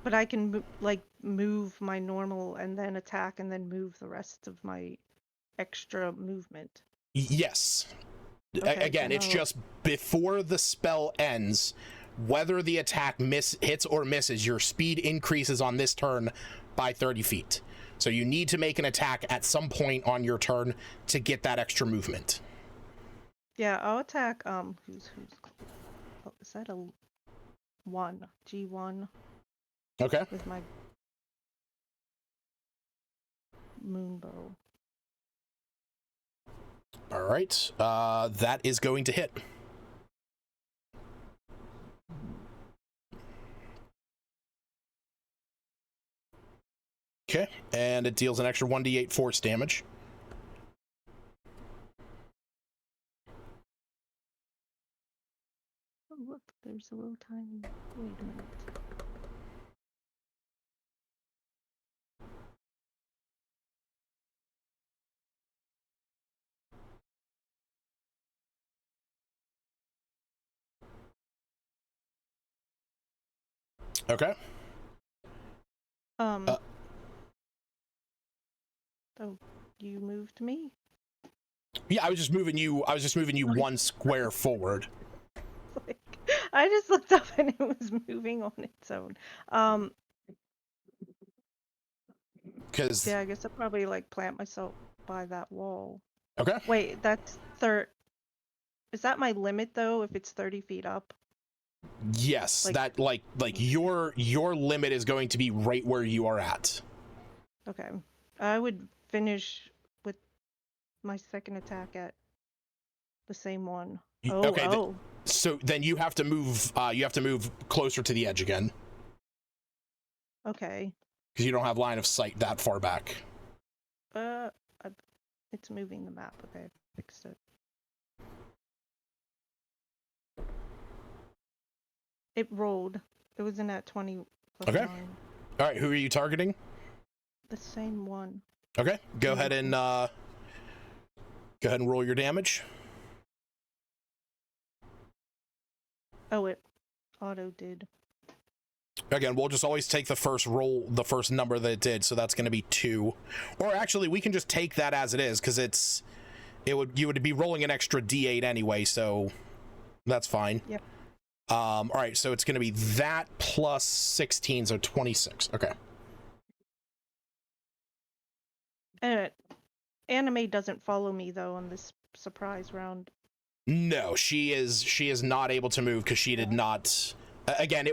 but I can move my normal and then attack and then move the rest of my extra movement. Yes. Okay, Again, it's just before the spell ends, whether the attack hits or misses, your speed increases on this turn by 30 feet. So you need to make an attack at some point on your turn to get that extra movement. Yeah, I'll attack. Who's? Oh, is that a 1? G1. Okay. With my moonbow. All right. That is going to hit. Okay, and it deals an extra 1d8 force damage. Oh, look, there's a little tiny. Wait a minute. Okay. Oh, you moved me? Yeah, I was just moving you. I was just moving you one square forward. Like, I just looked up and it was moving on its own. Because Yeah, I guess I'll probably like plant myself by that wall. okay. Wait, that's is that my limit though, if it's 30 feet up? Yes, Like- that like your limit is going to be right where you are at. Okay. I would finish with my second attack at the same one. Okay. Oh. So then you have to move. You have to move closer to the edge again Okay. because you don't have line of sight that far back. It's moving the map. Okay, I fixed it. It rolled. It was in at 20 plus Okay. 9. All right. Who are you targeting? The same one. Okay. Go ahead and roll your damage. Oh, it auto did. Again, we'll just always take the first roll, the first number that it did, so that's going to be 2. Or actually, we can just take that as it is, because you would be rolling an extra d8 anyway, so that's fine. Yep. All right, so it's going to be that plus 16, so 26. Okay. Anime doesn't follow me though on this surprise round. No, she is not able to move because she did not. Again,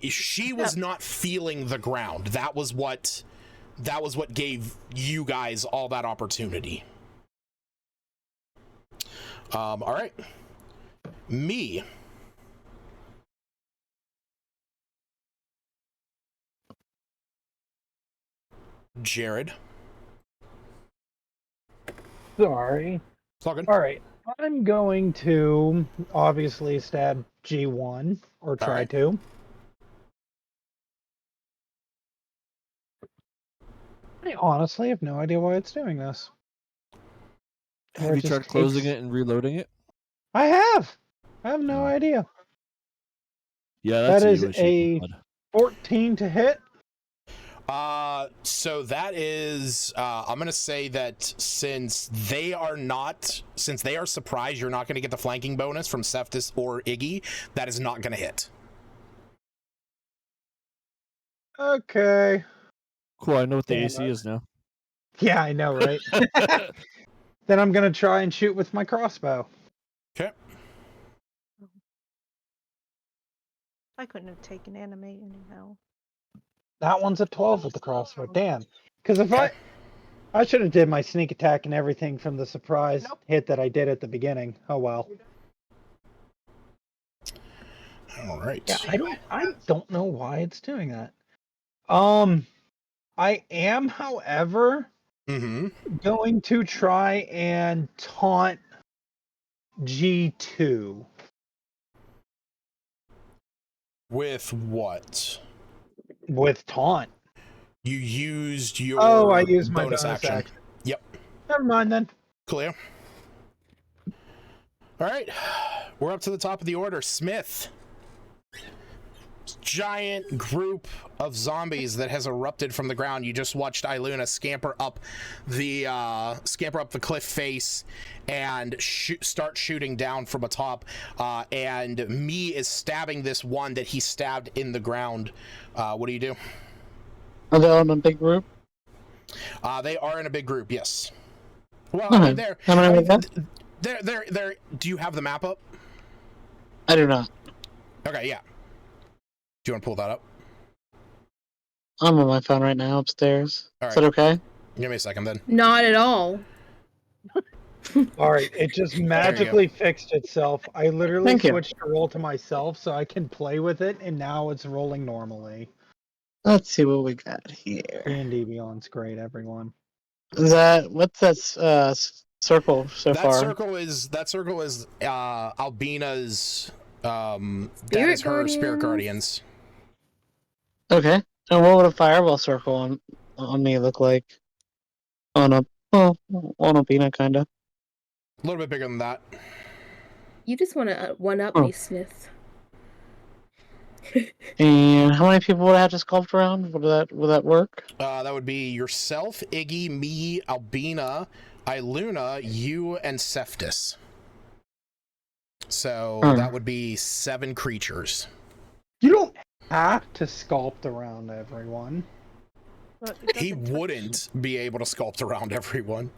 she was not feeling the ground. That was what gave you guys all that opportunity. All right, me. Jared. Sorry. It's all good. All right. I'm going to obviously stab G1 or try right. to. I honestly have no idea why it's doing this. Have Or you it just tried closing takes- it and reloading it? I have. I have no Oh. idea. Yeah, that's That is you issue, a bud. 14 to hit. So that is, I'm going to say that since they are surprised you're not going to get the flanking bonus from Cephas or Iggy, that is not going to hit. Okay. Cool, I know what the Damn AC it. is now. Yeah, I know, right? Then I'm going to try and shoot with my crossbow. Okay. I couldn't have taken anime anyhow. That one's a 12 with the crossbow. Damn. Because if I should have did my sneak attack and everything from the surprise hit that I did at the beginning. Oh well. All right. Yeah, I don't know why it's doing that. I am, however, going to try and taunt G2. With what? With taunt. You used your I used my bonus action. Yep. Never mind then. Clear. All right. We're up to the top of the order. Smith. Giant group of zombies that has erupted from the ground. You just watched Iluna scamper up the cliff face and start shooting down from atop. And me is stabbing this one that he stabbed in the ground. What do you do? Are they all in a big group? They are in a big group. Yes. Well, Okay. I mean, How many of them? they're. Do you have the map up? I do not. Okay. Yeah. Do you want to pull that up? I'm on my phone right now upstairs. All Is right. that okay? Give me a second then. Not at all. All right, it just magically fixed itself. I literally Thank you. switched to roll to myself so I can play with it, and now it's rolling normally. Let's see what we got here. D&D Beyond's great, everyone. Is that what's that circle so That far? circle is Albina's. That Spirit is her spirit guardians. Okay. And what would a fireball circle on me look like? On a Bina kinda. A little bit bigger than that. You just want to one up Oh. me, Smith. And how many people would I have to sculpt around? Would that work? That would be yourself, Iggy, me, Albina, Iluna, you, and Cephtus. So that would be 7 creatures. You don't have to sculpt around everyone. But it He doesn't touch- wouldn't be able to sculpt around everyone.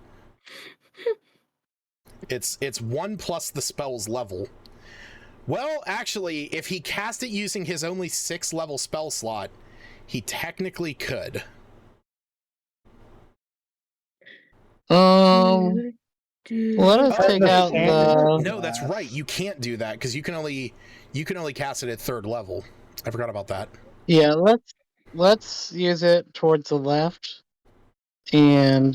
It's 1 plus the spell's level. Well, actually, if he cast it using his only 6th level spell slot, he technically could. Let us take out the. No, that's right. You can't do that because you can only cast it at 3rd level. I forgot about that. Yeah, let's use it towards the left, and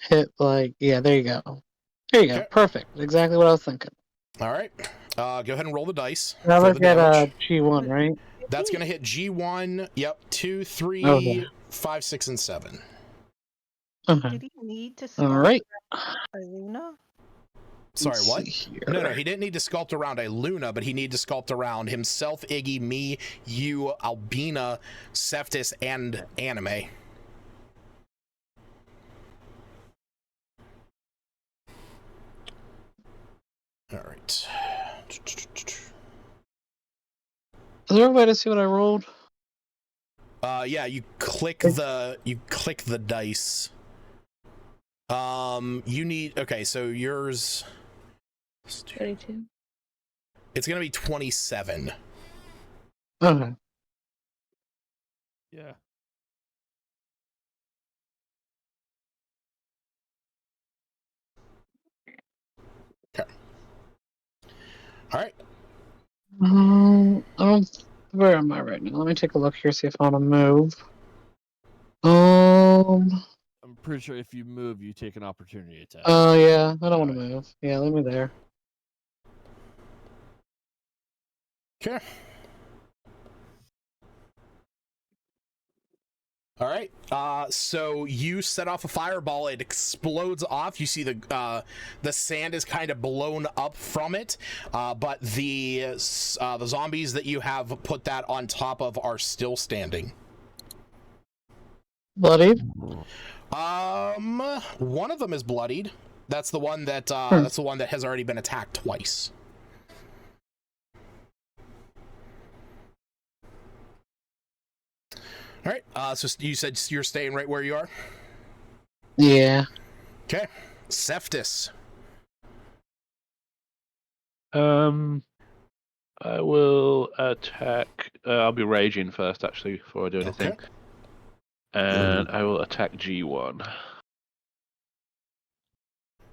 hit there you go. There you go. Okay. Perfect. Exactly what I was thinking. All right. Go ahead and roll the dice. Now for let's the get damage. G1, right? That's gonna hit G1. Yep. 2, 3, Okay. 5, 6, and 7. Okay. Did he need to All sculpt right. Iluna? Sorry, Let's what? see here. No, he didn't need to sculpt around Iluna, but he needed to sculpt around himself, Iggy, me, you, Albina, Cephtus, and Anime. All right. Is there a way to see what I rolled? Yeah, you click the dice. You need, okay, so yours 22. it's gonna be 27. Okay. Yeah. All right. Where am I right now? Let me take a look here, see if I want to move. I'm pretty sure if you move, you take an opportunity attack. Oh yeah, I don't want to move. Yeah, leave me there. Okay. All right. So you set off a fireball. It explodes off. You see the sand is kind of blown up from it, but the zombies that you have put that on top of are still standing. Bloodied? One of them is bloodied. That's the one that has already been attacked twice. All right. So you said you're staying right where you are? Yeah. Okay. Cephtus. I will attack. I'll be raging first, actually, before I do anything. Okay. And I will attack G1.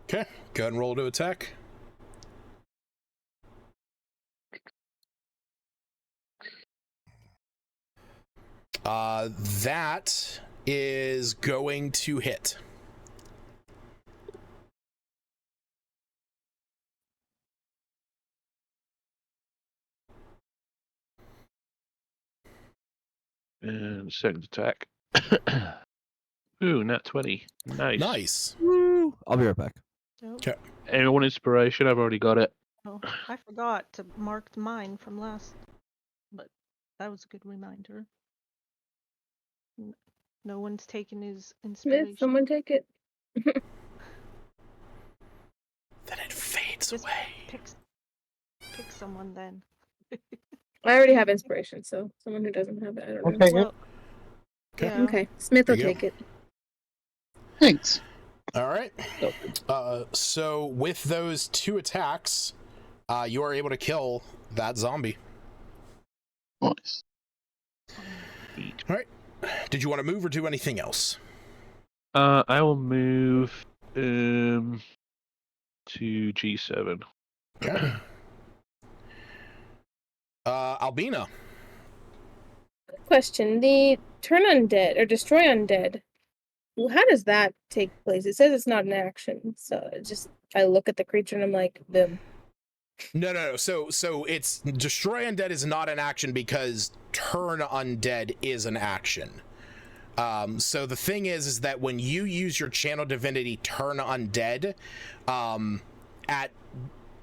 Okay. Go ahead and roll to attack. That is going to hit. And second attack. Ooh, nat 20. Nice. Nice. Woo! I'll be right back. No. Okay. Anyone inspiration? I've already got it. Oh, I forgot to mark mine from last, but that was a good reminder. No one's taken his inspiration. Smith, someone take it. Then it fades Just away. Pick someone then. I already have inspiration, so someone who doesn't have it, I don't know. Okay, good. Well, Okay. yeah. Okay, Smith will There you take it. Thanks. All right. So with those 2 attacks, you are able to kill that zombie. Nice. All right. Did you want to move or do anything else? I will move. to G7. Okay. Albina. Question: the turn undead or destroy undead. Well, how does that take place? It says it's not an action, so it just I look at the creature and I'm like, boom. No. So it's destroy undead is not an action because turn undead is an action. So the thing is that when you use your channel divinity turn undead,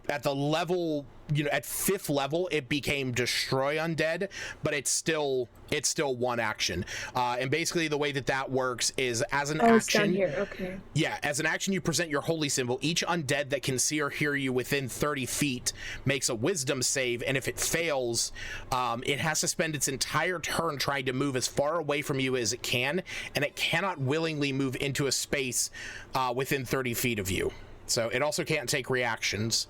at the level, at 5th level, it became destroy undead, but it's still one action. And basically the way that works is as an action. It's down here. Okay. Yeah, as an action, you present your holy symbol. Each undead that can see or hear you within 30 feet makes a wisdom save, and if it fails, it has to spend its entire turn trying to move as far away from you as it can, and it cannot willingly move into a space within 30 feet of you. So it also can't take reactions,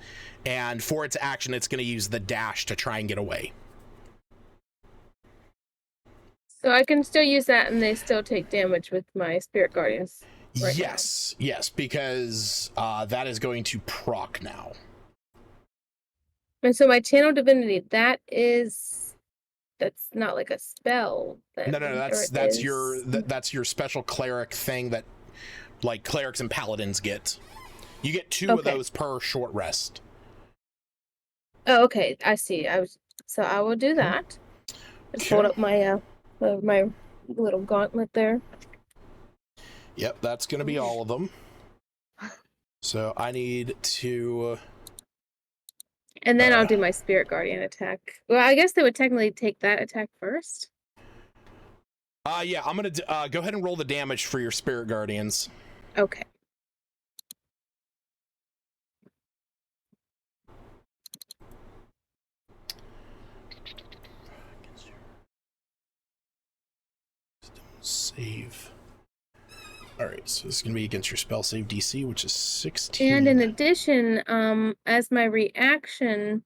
and for its action, it's going to use the dash to try and get away. So I can still use that, and they still take damage with my spirit guardians. Right Yes, because that is going to proc now. And so my channel divinity, that's not like a spell. No, that's your special cleric thing that like clerics and paladins get. You get 2 of those per short rest. Oh, okay. I see. So I will do that. Just hold up my my little gauntlet there. Yep, that's going to be all of them. So I need to... And then I'll do my spirit guardian attack. Well, I guess they would technically take that attack first. Yeah, I'm going to go ahead and roll the damage for your spirit guardians. Okay. Save. All right, so this is gonna be against your spell save DC, which is 16. And in addition, as my reaction,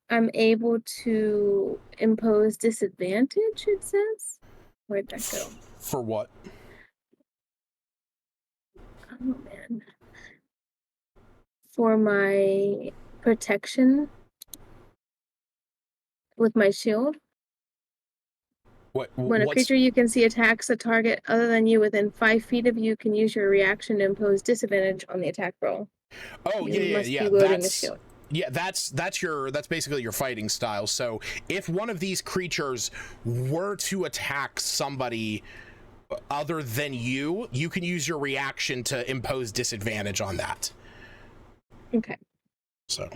I'm able to impose disadvantage. It says. Where'd that go? For what? Oh man. For my protection with my shield. When a creature you can see attacks a target other than you within 5 feet of you, can use your reaction to impose disadvantage on the attack roll. Oh, yeah. That's basically your fighting style. So if one of these creatures were to attack somebody other than you, you can use your reaction to impose disadvantage on that. Okay. So,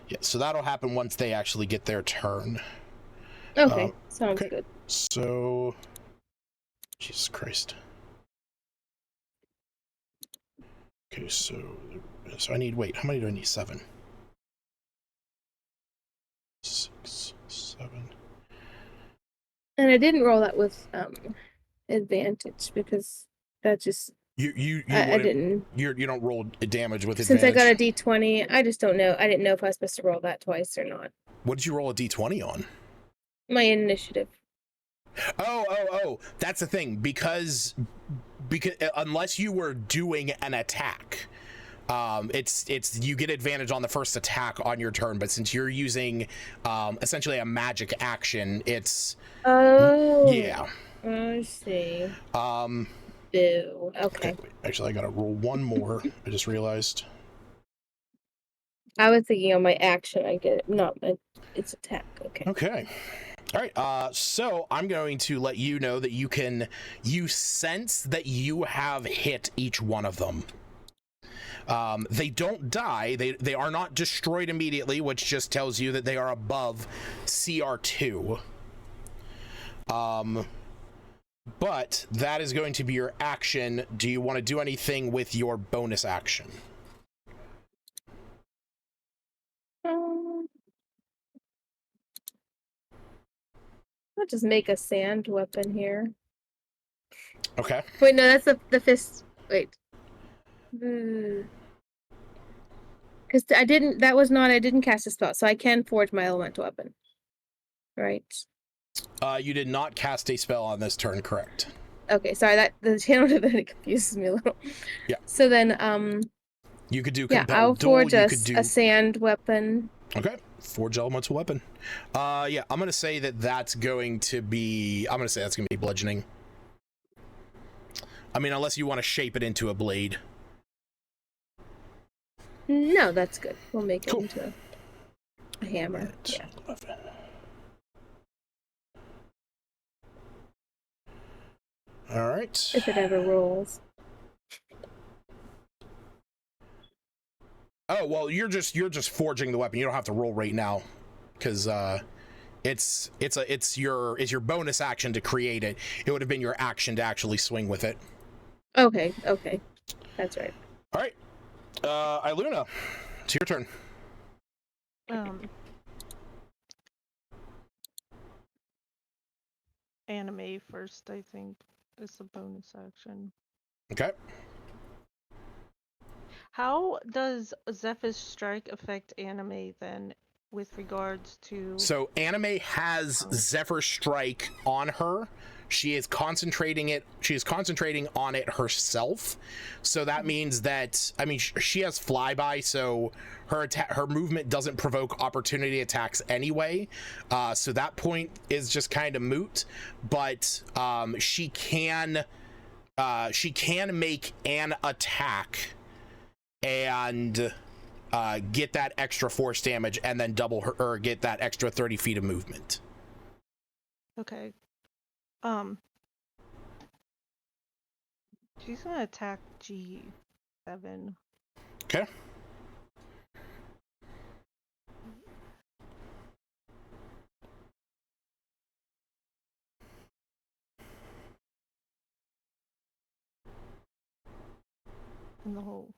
yeah, so that'll happen once they actually get their turn. Okay, sounds good. So, Jesus Christ. Okay, so I need, wait, how many do I need? 7. 6, 7. And I didn't roll that with advantage because that just I didn't. You don't roll damage with Since advantage. I got a D20, I just don't know. I didn't know if I was supposed to roll that twice or not. What did you roll a D20 on? My initiative. Oh, that's the thing, because unless you were doing an attack, it's you get advantage on the first attack on your turn, but since you're using essentially a magic action, it's yeah. I see. Boo. Okay. Wait, actually, I gotta roll one more. I just realized. I was thinking on my action, I get it, not its attack. Okay. Okay. All right, so I'm going to let you know that you sense that you have hit each one of them. They don't die. They are not destroyed immediately, which just tells you that they are above CR2. But that is going to be your action. Do you want to do anything with your bonus action? I'll just make a sand weapon here. Okay. Wait, no, that's the fist. Wait. Because I didn't cast a spell, so I can forge my elemental weapon. Right. You did not cast a spell on this turn, correct? Okay, sorry, that the channel divinity confuses me a little. Yeah. So then You could do Yeah, compelled I'll duel. forge You a, could do a sand weapon. okay. Forge elemental weapon. Yeah, I'm gonna say that's going to be. I'm gonna say that's gonna be bludgeoning. I mean, unless you want to shape it into a blade. No, that's good. We'll make it Cool. into a hammer. Right. Yeah. 11. All right. If it ever rolls. Oh well, you're just forging the weapon. You don't have to roll right now, because it's your bonus action to create it. It would have been your action to actually swing with it. Okay, that's right. All right, Iluna, it's your turn. Anime first, I think, is a bonus action. Okay. How does Zephyr's Strike affect anime then, with regards to? So anime has Zephyr Strike on her. She is concentrating on it herself. So that means that, I mean, she has flyby, so her movement doesn't provoke opportunity attacks anyway. So that point is just kind of moot. But she can make an attack and get that extra force damage, and then double her, or get that extra 30 feet of movement. Okay. She's gonna attack G7. Okay. And the whole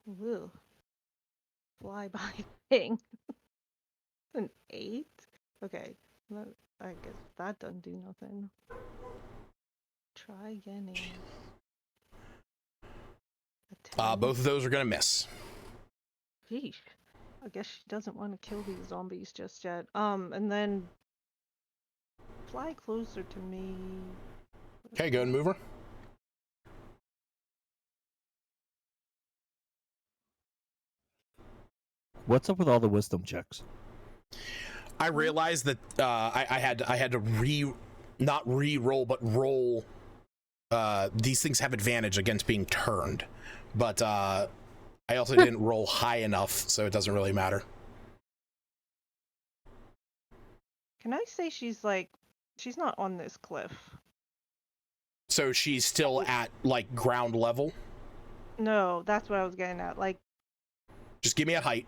flyby thing. An 8? Okay. I guess that doesn't do nothing. Try again. Both of those are gonna miss. Sheesh. I guess she doesn't want to kill these zombies just yet. And then fly closer to me. Okay, go and move her. What's up with all the wisdom checks? I realized that I had to not re-roll, but roll. These things have advantage against being turned, but I also didn't roll high enough, so it doesn't really matter. Can I say she's not on this cliff? So she's still at like ground level? No, that's what I was getting at. Like, just give me a height.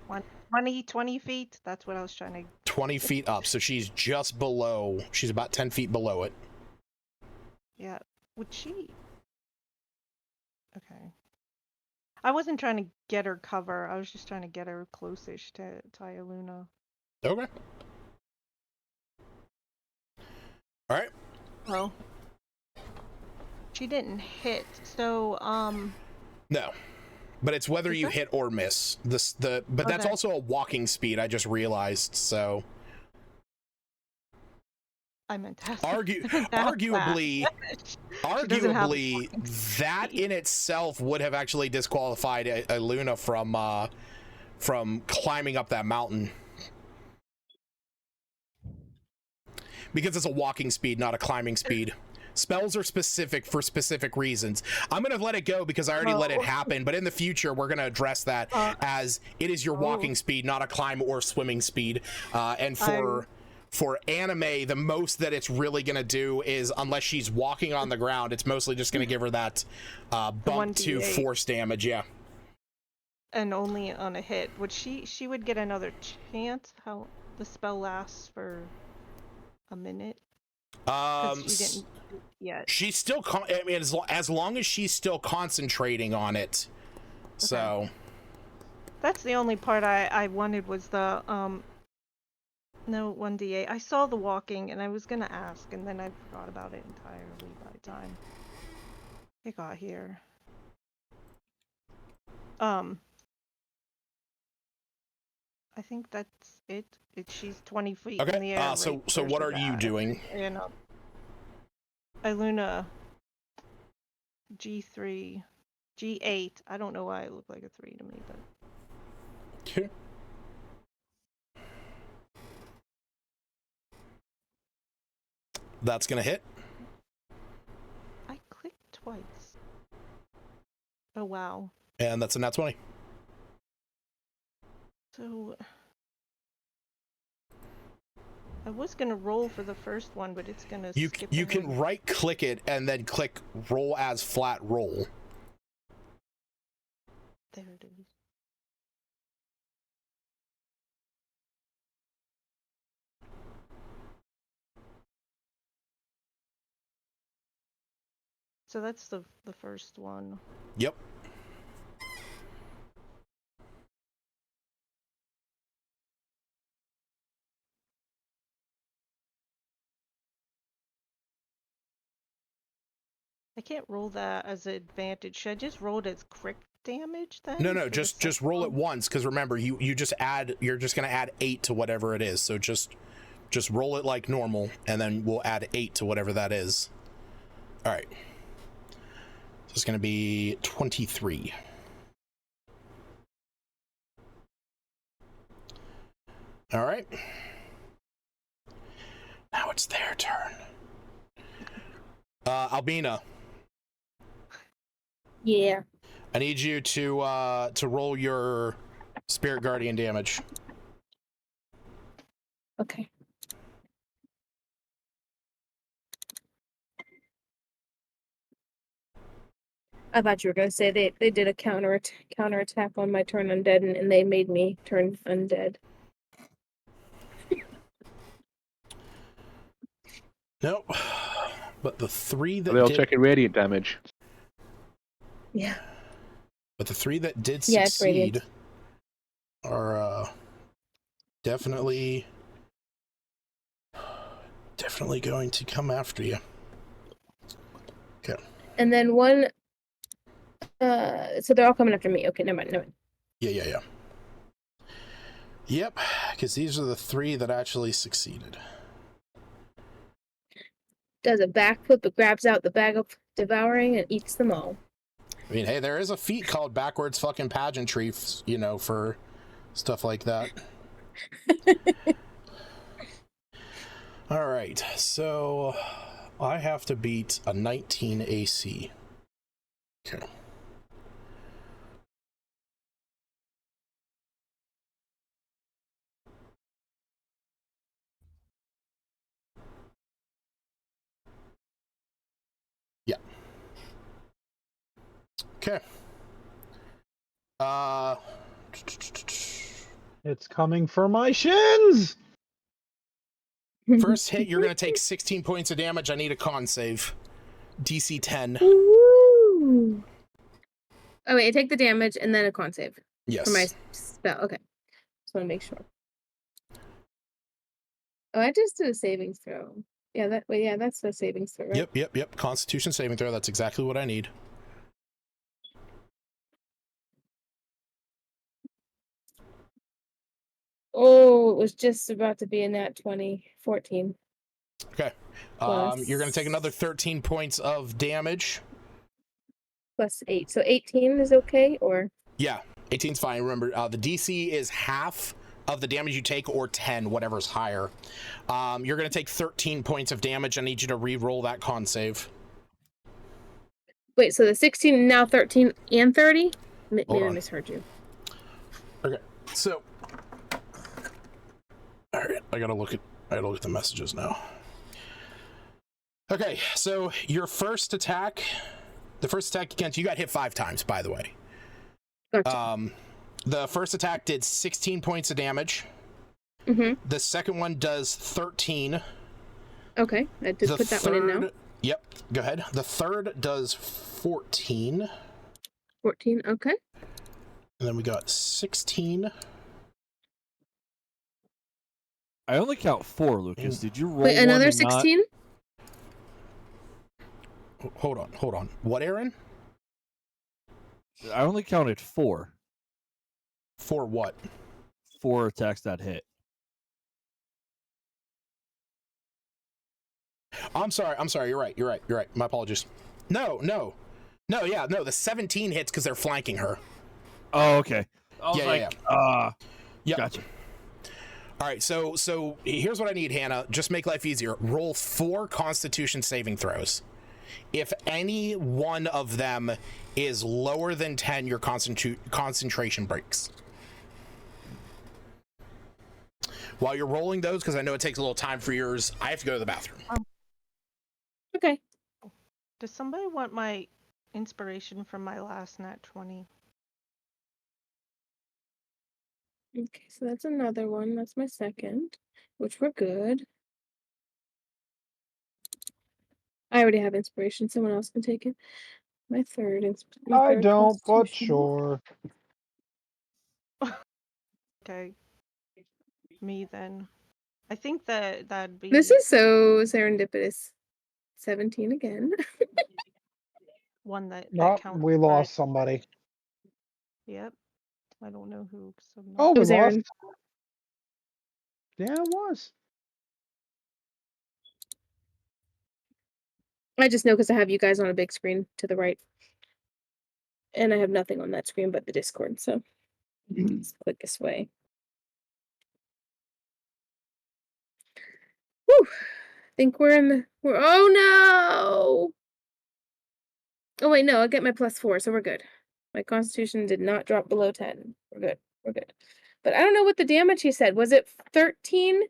20 feet? That's what I was trying to... 20 feet up, so she's just below. She's about 10 feet below it. Yeah. Would she... Okay. I wasn't trying to get her cover. I was just trying to get her close-ish to Iluna. Okay. Alright. Well, she didn't hit, so, No. But it's whether you hit or miss. But that's also a walking speed, I just realized, so... I meant to ask arguably, that in itself would have actually disqualified Iluna from climbing up that mountain. Because it's a walking speed, not a climbing speed. Spells are specific for specific reasons. I'm going to let it go because I already let it happen, but in the future, we're going to address that as it is your walking speed, not a climb or swimming speed. And for anime, the most that it's really going to do is, unless she's walking on the ground, it's mostly just going to give her that bump to force damage, yeah. And only on a hit. Would she would get another chance? How the spell lasts for a minute? She didn't yet. She's still, I mean, as long as she's still concentrating on it. Okay. So. That's the only part I wanted was the, no, 1d8. I saw the walking and I was gonna ask, and then I forgot about it entirely by the time it got here. I think that's it. She's 20 feet in the air. So what are you doing? And Iluna, G3, G8. I don't know why it looked like a 3 to me, but Okay. That's gonna hit. I clicked twice. Oh wow. And that's a nat 20. So I was gonna roll for the first one, but it's gonna skip You ahead. can right click it and then click roll as flat roll. There it is. So that's the first one. Yep. I can't roll that as an advantage. Should I just roll it as crit damage then? No, for the just roll it second one? once, because remember, you're just gonna add 8 to whatever it is. So just roll it like normal, and then we'll add 8 to whatever that is. All right. So it's gonna be 23. All right. Now it's their turn. Albina, Yeah. I need you to roll your Spirit Guardian damage. Okay. I thought you were gonna say they did a counter attack on my turn undead, and they made me turn undead. Nope. But the 3 that Are they all did, taking radiant damage? Yeah. but the 3 that did Yeah, it's radiant. succeed are definitely going to come after you. Okay. And then one. So they're all coming after me. Okay, never mind. Yeah. Yep, because these are the 3 that actually succeeded. Does a backflip, but grabs out the bag of devouring and eats them all. I mean, hey, there is a feat called backwards fucking pageantry, you know, for stuff like that. All right, so I have to beat a 19 AC. Okay. Yeah. Okay. It's coming for my shins! First hit, you're going to take 16 points of damage. I need a con save. DC 10. Ooh. Oh wait, I take the damage and then a con save. Yes. For my spell. Okay. Just want to make sure. Oh, I just did a savings throw. Yeah, that's the savings throw, right? Yep. Constitution saving throw. That's exactly what I need. Oh, it was just about to be a nat 20. 14. Okay. You're going to take another 13 points of damage. Plus 8. So 18 is okay, or? Yeah, 18's fine. Remember, the DC is half of the damage you take, or 10, whatever's higher. You're going to take 13 points of damage. I need you to re-roll that con save. Wait, so the 16, now 13 and 30? Maybe I on. misheard you. Okay, so... All right, I gotta look at the messages now. Okay, so your first attack, the first attack against you got hit 5 times, by the way. Gotcha. The first attack did 16 points of damage. Mm-hmm. The second one does 13. Okay, I did put that one in now. Yep, go ahead. The third does 14. 14, okay. And then we got 16. I only count 4, Lucas. Did you roll Wait, another one 16? Hold on. What, Aaron? I only counted 4. For what? 4 attacks that hit. I'm sorry. You're right. My apologies. No. The 17 hits because they're flanking her. Oh, okay. I was Yep. Gotcha. All right, so here's what I need, Hannah. Just make life easier. Roll 4 Constitution saving throws. If any one of them is lower than 10, your concentration breaks. While you're rolling those, because I know it takes a little time for yours, I have to go to the bathroom. Okay. Does somebody want my inspiration from my last nat 20? Okay, so that's another one. That's my second, which we're good. I already have inspiration. Someone else can take it. My third. I don't, but Constitution. sure. Okay. Me then. I think that'd be. This is so serendipitous. 17 again. one that No, counts. we lost somebody. Yep. I don't know who. 'Cause I'm not- Oh, It we was lost. Aaron. Yeah, it was. I just know because I have you guys on a big screen to the right. And I have nothing on that screen but the Discord, so it's the quickest way. Whew. I think we're oh no! Oh wait, no, I'll get my +4, so we're good. My constitution did not drop below 10. We're good. We're good. But I don't know what the damage he said. Was it 13,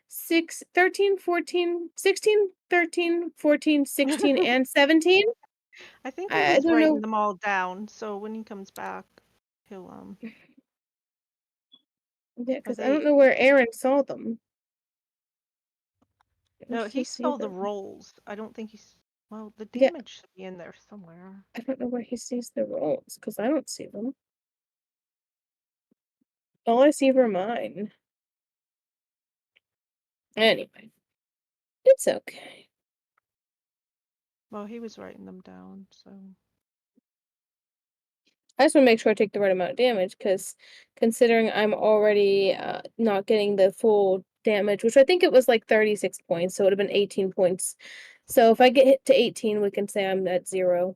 13, 14, 16, 13, 14, 16, and 17? I think he I was don't writing know. them all down. So when he comes back, he'll Yeah, Are because I don't they? know where Aaron saw them. No, Did he see saw the them? rolls. I don't think he's. Well, the Yeah. damage should be in there somewhere. I don't know where he sees the rolls because I don't see them. All I see are mine. Anyway, it's okay. Well, he was writing them down, so. I just want to make sure I take the right amount of damage because considering I'm already not getting the full damage, which I think it was like 36 points, so it would have been 18 points. So if I get hit to 18, we can say I'm at 0.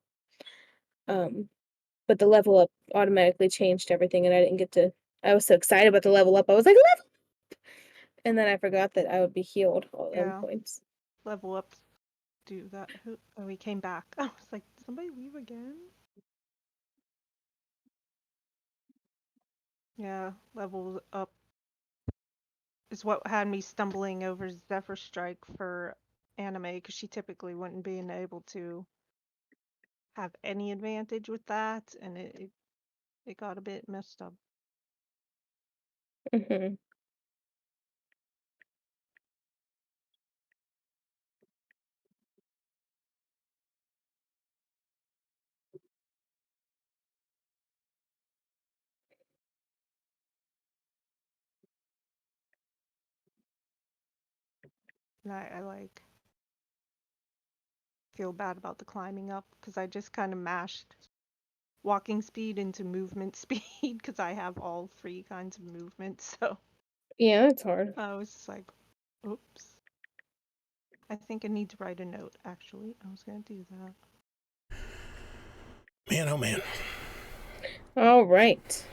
But the level up automatically changed everything, and I didn't get to. I was so excited about the level up. I was like, level up! And then I forgot that I would be healed all 11 points. Level up. Do that. Oh, he came back. I was like, did somebody leave again? Yeah, level up is what had me stumbling over Zephyr Strike for anime because she typically wouldn't be able to have any advantage with that, and it got a bit messed up. Mm-hmm. And I like feel bad about the climbing up because I just kind of mashed walking speed into movement speed because I have all 3 kinds of movement. So Yeah, it's hard. I was just like, oops. I think I need to write a note, actually. I was going to do that. Man, oh man. All right.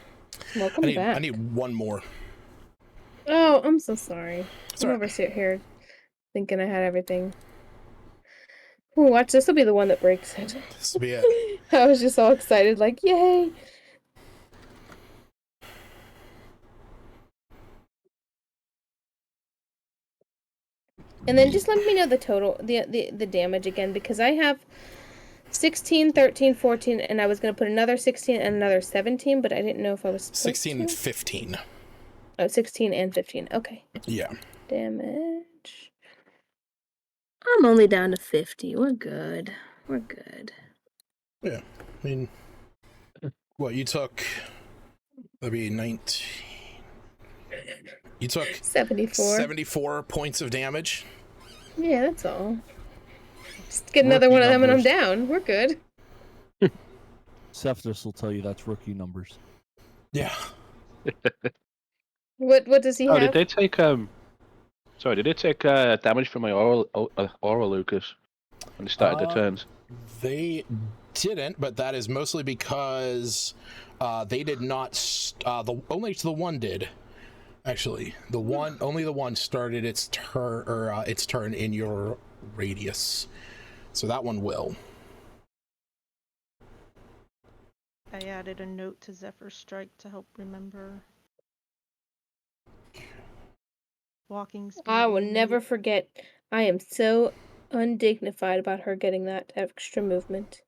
Welcome back. I need one more. Oh, I'm so sorry. It's I'm all over right. here thinking I had everything. Ooh, watch, this will be the one that breaks it. This will be it. I was just all excited, like, yay! And then just let me know the total, the damage again, because I have 16, 13, 14, and I was going to put another 16 and another 17, but I didn't know if I was supposed 16 and to. 15. Oh, 16 and 15. Okay. Yeah. Damage. I'm only down to 50. We're good. We're good. Yeah. I mean, what you took? That'd be 19. You took 74 points of damage. Yeah, that's all. Just get another one of them and I'm down. We're good. Cephas will tell you that's rookie numbers. Yeah. What does he have? Did they take Sorry, did they take damage from my oral Lucas when they started their turns? They didn't, but that is mostly because they did not. Only the one did. Actually, only the one started its turn in your radius, so that one will. I added a note to Zephyr Strike to help remember. Walking speed. I will 80. never forget. I am so undignified about her getting that extra movement.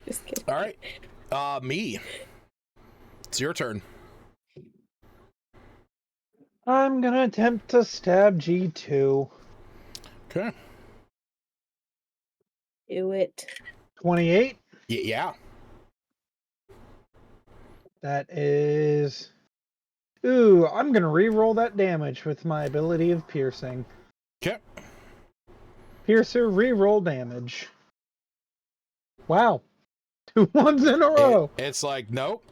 Just kidding. All right, me. It's your turn. I'm gonna attempt to stab G2. Okay. Do it. 28. Yeah. That is. Ooh, I'm gonna re-roll that damage with my ability of piercing. Okay. Piercer re-roll damage. Wow. 2 ones in a row. It's like, nope.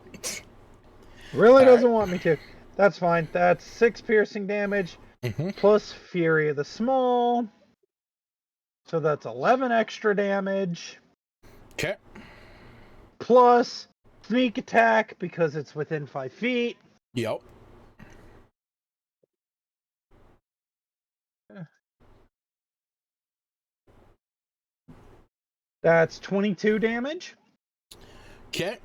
Really All doesn't right. want me to. That's fine. That's 6 piercing damage plus Fury of the Small. So that's 11 extra damage. Okay. Plus sneak attack because it's within 5 feet. Yep. That's 22 damage. Okay.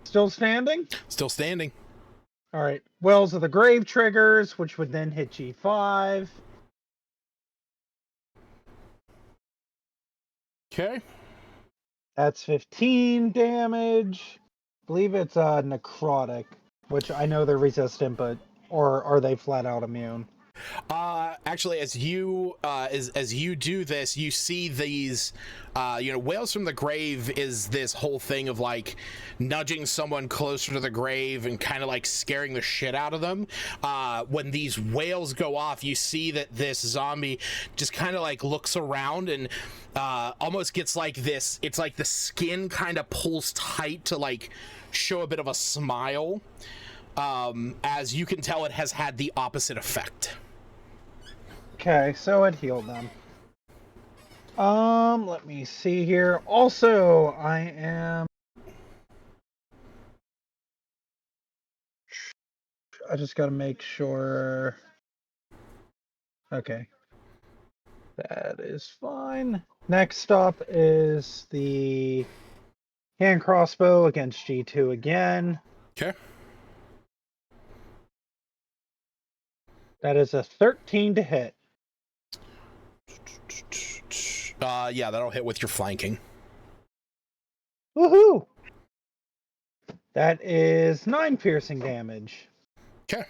Still standing? Still standing. All right. Wells of the Grave triggers, which would then hit G5. Okay. That's 15 damage. I believe it's necrotic, which I know they're resistant, but or are they flat out immune? Actually, as you do this, you see these, Wails from the Grave is this whole thing of like nudging someone closer to the grave and kind of like scaring the shit out of them. When these wails go off, you see that this zombie just kind of like looks around and almost gets like this. It's like the skin kind of pulls tight to like show a bit of a smile. As you can tell, it has had the opposite effect. Okay, so it healed them. Let me see here. Also, I just gotta make sure. Okay. That is fine. Next up is the hand crossbow against G2 again. Okay. That is a 13 to hit. Yeah, that'll hit with your flanking. Woohoo! That is 9 piercing damage. Okay.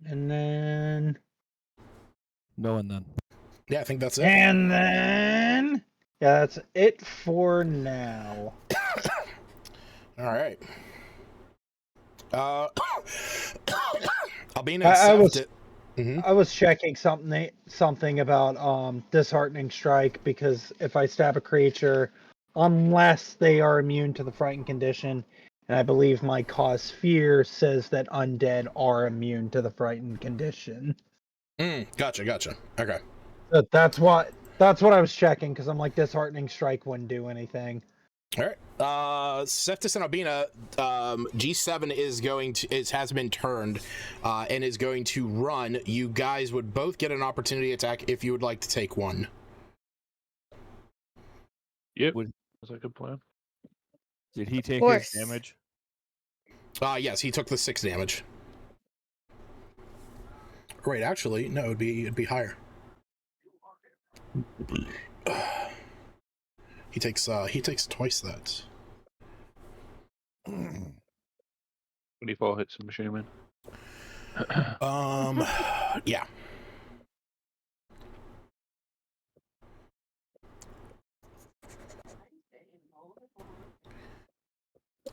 And then... No, and then. Yeah, I think that's it. And then... Yeah, that's it for now. All right. Albina I was checking something about disheartening strike, because if I stab a creature, unless they are immune to the frightened condition, and I believe my cause fear says that undead are immune to the frightened condition. Gotcha. Okay. But that's what I was checking, because I'm like, disheartening strike wouldn't do anything. All right. Septis and Albina, G7 has been turned, and is going to run. You guys would both get an opportunity attack if you would like to take one. Yep. That's a good plan. Did he take his damage? Yes, he took the 6 damage. Right, actually, no, it'd be higher. He takes twice that. 24 hits, I'm assuming. Yeah.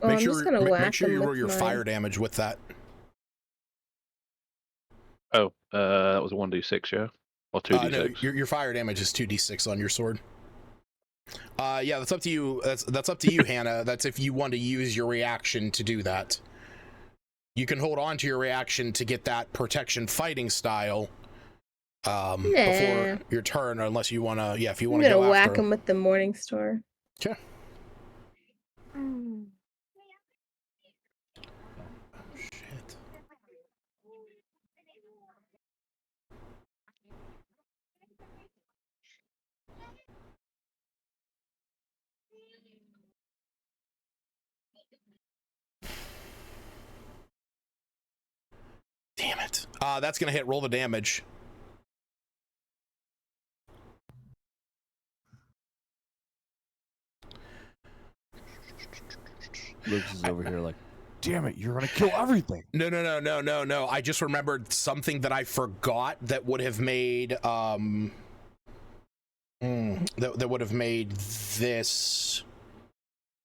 Make sure you roll your fire damage with that. Oh, that was a 1d6, yeah? Or 2d6? No, your fire damage is 2d6 on your sword. Yeah, that's up to you. That's up to you, Hannah. That's if you want to use your reaction to do that. You can hold on to your reaction to get that protection fighting style, before your turn, unless you want to. Yeah, if you want to I'm go gonna whack after him with the Morning Star. Okay. Mm. Shit. Damn it. That's gonna hit. Roll the damage. Lucas is over here like, damn it, you're gonna kill everything. No. I just remembered something that I forgot that would have made that would have made this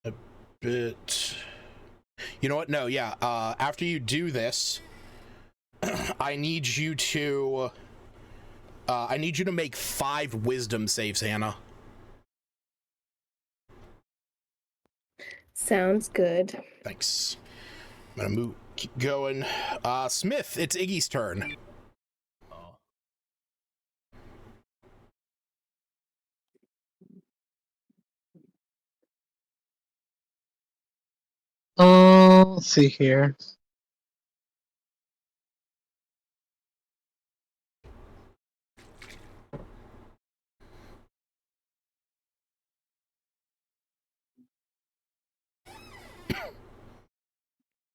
a bit. You know what? No, yeah. After you do this, I need you to make 5 wisdom saves, Hannah. Sounds good. Thanks. I'm gonna keep going. Smith, it's Iggy's turn. Let's see here.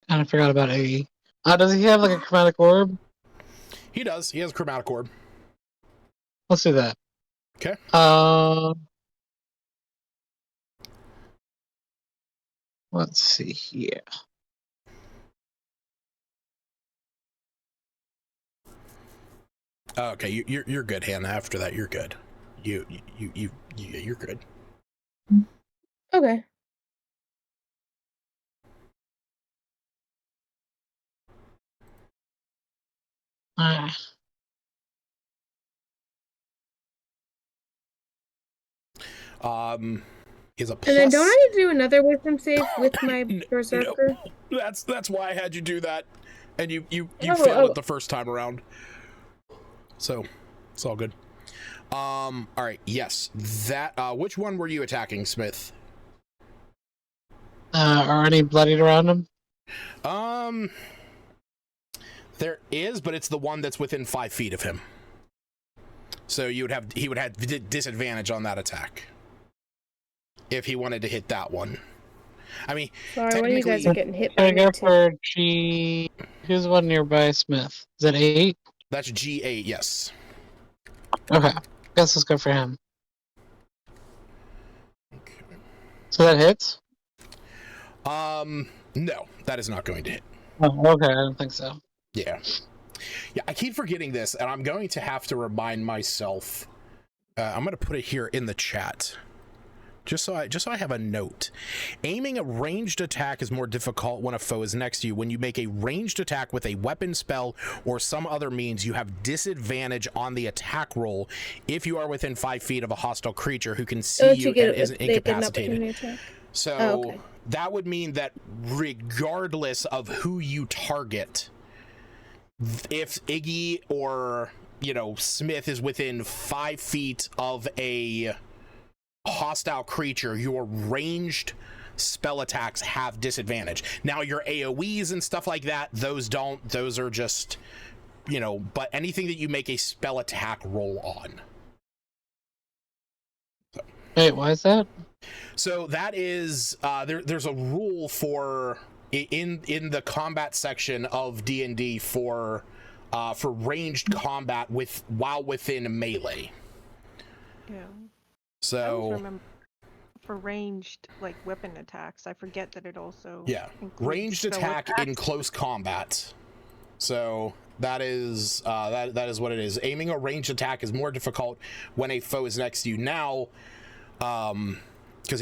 Kind of forgot about Iggy. Does he have like a chromatic orb? He does. He has a chromatic orb. Let's do that. Okay. Let's see here. Okay, you're good, Hannah. After that, you're good. You're good. Okay. Ah, Is a plus. And then don't I need to do another wisdom save with my berserker? No. That's why I had you do that, and you failed it the first time around. So it's all good. All right. Yes. That. Which one were you attacking, Smith? are any bloodied around him? There is, but it's the one that's within 5 feet of him. So he would have disadvantage on that attack if he wanted to hit that one. I mean, Sorry, one of you guys are getting hit Can by I me go too. for G? Who's one nearby Smith? Is that 8? That's G8, yes. Okay. Guess let's go for him. So that hits? No, that is not going to hit. Oh, okay. I don't think so. Yeah, I keep forgetting this, and I'm going to have to remind myself. I'm going to put it here in the chat, just so I have a note. Aiming a ranged attack is more difficult when a foe is next to you. When you make a ranged attack with a weapon, spell, or some other means, you have disadvantage on the attack roll if you are within 5 feet of a hostile creature who can see you and isn't incapacitated. So that would mean that regardless of who you target, if Iggy or, Smith is within 5 feet of a hostile creature, your ranged spell attacks have disadvantage. Now, your AoEs and stuff like that, those don't. Those are just, but anything that you make a spell attack roll on. So. Wait, why is that? So that is, there's a rule for... in the combat section of D&D for ranged combat while within melee. Yeah. So I always remember for ranged weapon attacks. I forget that it also ranged attack in close combat. So that is that is what it is. Aiming a ranged attack is more difficult when a foe is next to you. Now, because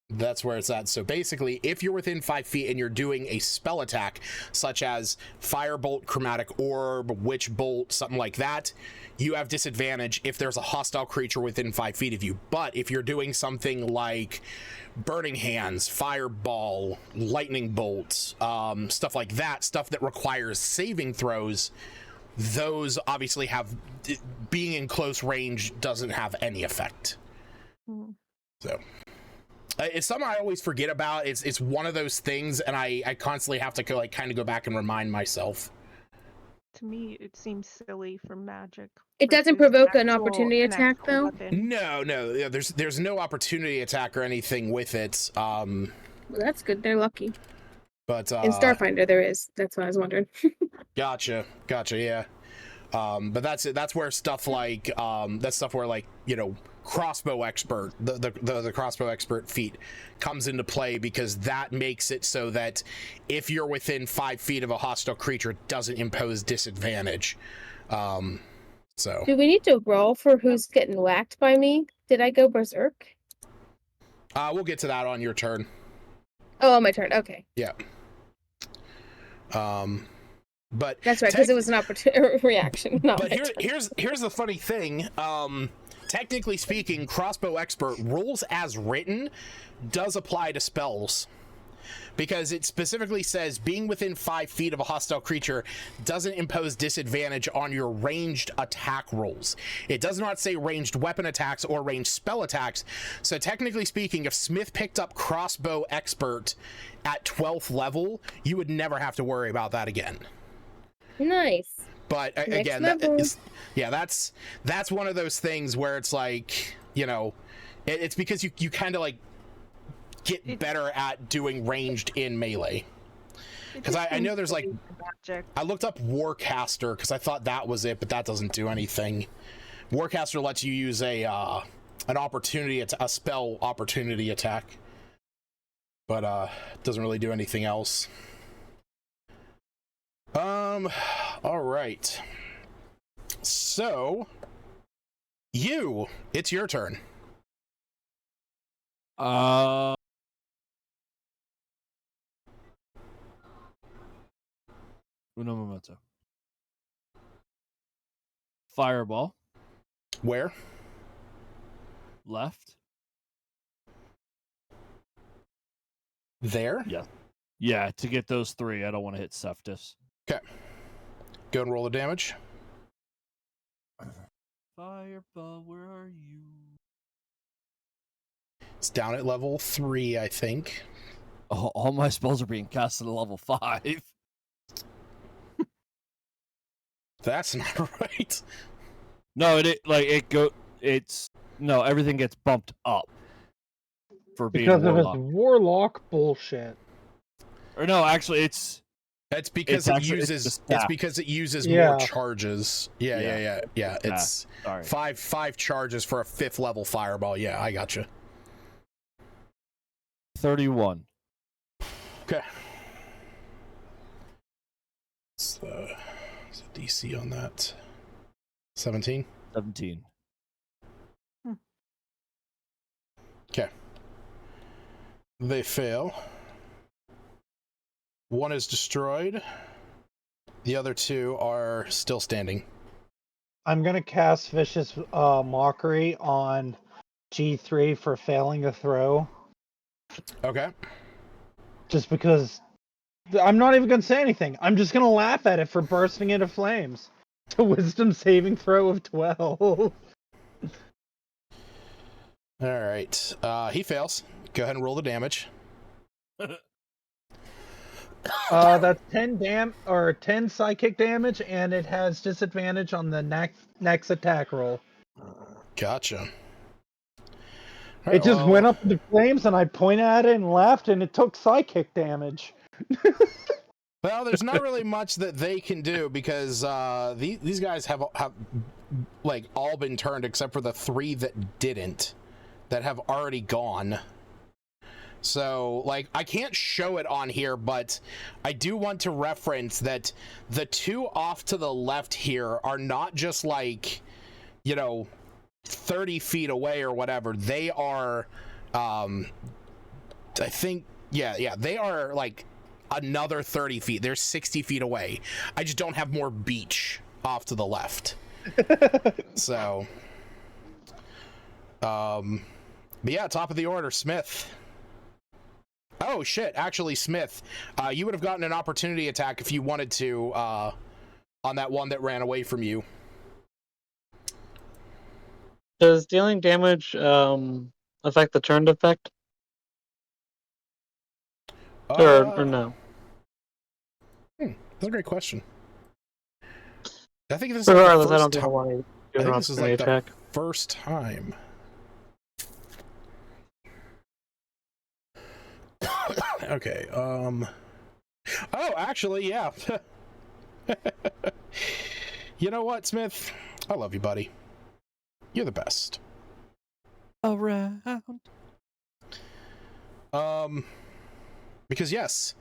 that's where it's at. So basically, if you're within 5 feet and you're doing a spell attack, such as Firebolt, Chromatic Orb, Witch Bolt, something like that, you have disadvantage if there's a hostile creature within 5 feet of you. But if you're doing something like Burning Hands, Fireball, Lightning Bolt, stuff like that, stuff that requires saving throws, those obviously have, being in close range doesn't have any effect. So it's something I always forget about. It's one of those things, and I constantly have to kind of go back and remind myself. To me, it seems silly for magic. It doesn't versus provoke an actual- opportunity an attack, actual though? weapon. No, yeah, there's no opportunity attack or anything with it. Well, that's good. They're lucky. But In Starfinder, there is. That's what I was wondering. Gotcha, yeah. But that's where stuff like crossbow expert, the crossbow expert feat comes into play, because that makes it so that if you're within 5 feet of a hostile creature, it doesn't impose disadvantage. So Do we need to roll for who's getting whacked by me? Did I go berserk? we'll get to that on your turn. Oh, on my turn. Okay. Yeah. But that's right, because it was an opportunity reaction. Not but my turn. here's the funny thing. Technically speaking, crossbow expert, rules as written, does apply to spells, because it specifically says being within 5 feet of a hostile creature doesn't impose disadvantage on your ranged attack rolls. It does not say ranged weapon attacks or ranged spell attacks. So technically speaking, if Smith picked up crossbow expert at 12th level, you would never have to worry about that again. Nice. But again, that's one of those things where it's like, it's because you kind of get better at doing ranged in melee. Because I know there's I looked up Warcaster because I thought that was it, but that doesn't do anything. Warcaster lets you use an opportunity, a spell opportunity attack, but doesn't really do anything else. All right. So, it's your turn. Uno momento. Fireball. Where? Left. There? Yeah, to get those 3, I don't want to hit Cephas. Okay. Go and roll the damage. Fireball, where are you? It's down at level 3, I think. Oh, all my spells are being cast at a level 5. That's not right. No, everything gets bumped up for being because a of his warlock. warlock bullshit. Or no, actually, it's because it uses more charges. Yeah. It's sorry. 5 charges for a 5th level fireball. Yeah, I gotcha. 31. Okay. So DC on that. 17. 17. Okay. They fail. 1 is destroyed. The other 2 are still standing. I'm gonna cast Vicious Mockery on G3 for failing a throw. Okay. Just because I'm not even gonna say anything. I'm just gonna laugh at it for bursting into flames. It's a wisdom saving throw of 12. All right. He fails. Go ahead and roll the damage. That's 10 psychic damage, and it has disadvantage on the next attack roll. Gotcha. It just went up into flames, and I pointed at it and laughed, and it took psychic damage. Well, there's not really much that they can do because these guys have all been turned except for the 3 that didn't, that have already gone. So, I can't show it on here, but I do want to reference that the 2 off to the left here are not just 30 feet away or whatever. They are, I think, they are another 30 feet. They're 60 feet away. I just don't have more beach off to the left. So, but yeah, top of the order, Smith. Oh shit, actually Smith, you would have gotten an opportunity attack if you wanted to on that one that ran away from you. Does dealing damage affect the turned effect? Or no? That's a great question. I think this is Regardless, like I the don't first think I want to do I it think on this is my like the attack. first time. Okay, oh, actually, yeah. You know what, Smith? I love you, buddy. You're the best. Around. Because yes,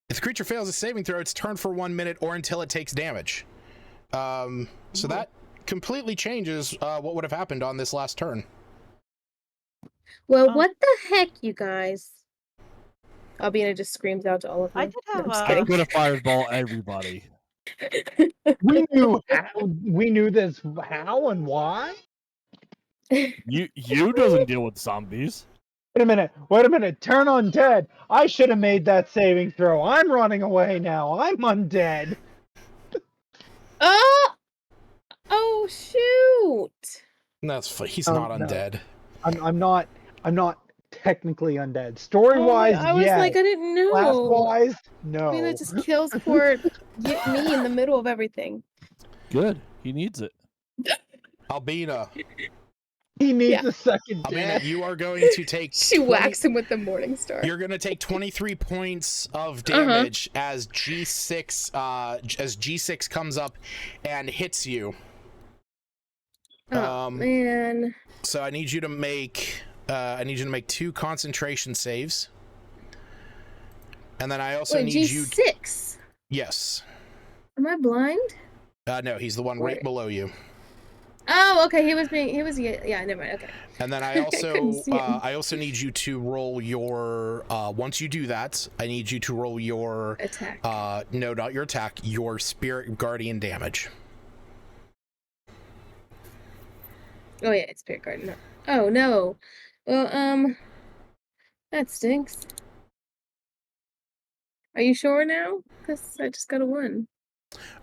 if the creature fails a saving throw, it's turned for 1 minute or until it takes damage. So that completely changes what would have happened on this last turn. Well, what the heck, you guys? Albina just screams out to all of you. I did No, have I'm just a- I'm kidding. gonna fireball everybody. We knew this how and why. You doesn't deal with zombies. Wait a minute. Turn undead. I should have made that saving throw. I'm running away now. I'm undead. Oh shoot! That's he's Oh, not no. undead. I'm not technically undead. Story wise, I was yes. like, I didn't know. Class wise, no. Albina just kills poor me in the middle of everything. Good. He needs it. Albina, He needs a second Albina, death. you are going to take. She whacks him with the morning star. You're going to take 23 points of damage as G6 comes up and hits you. Oh man. So I need you to make 2 concentration saves. And then I also need you G6. Yes. Am I blind? No, he's the one right below you. Oh, okay. He was yeah, never mind. Okay. And then I also need you to roll your once you do that, I need you to roll your attack. No, not your attack, your spirit guardian damage. Oh yeah, it's Spirit Guardian. No. Oh no. Well, that stinks. Are you sure now? Because I just got a 1.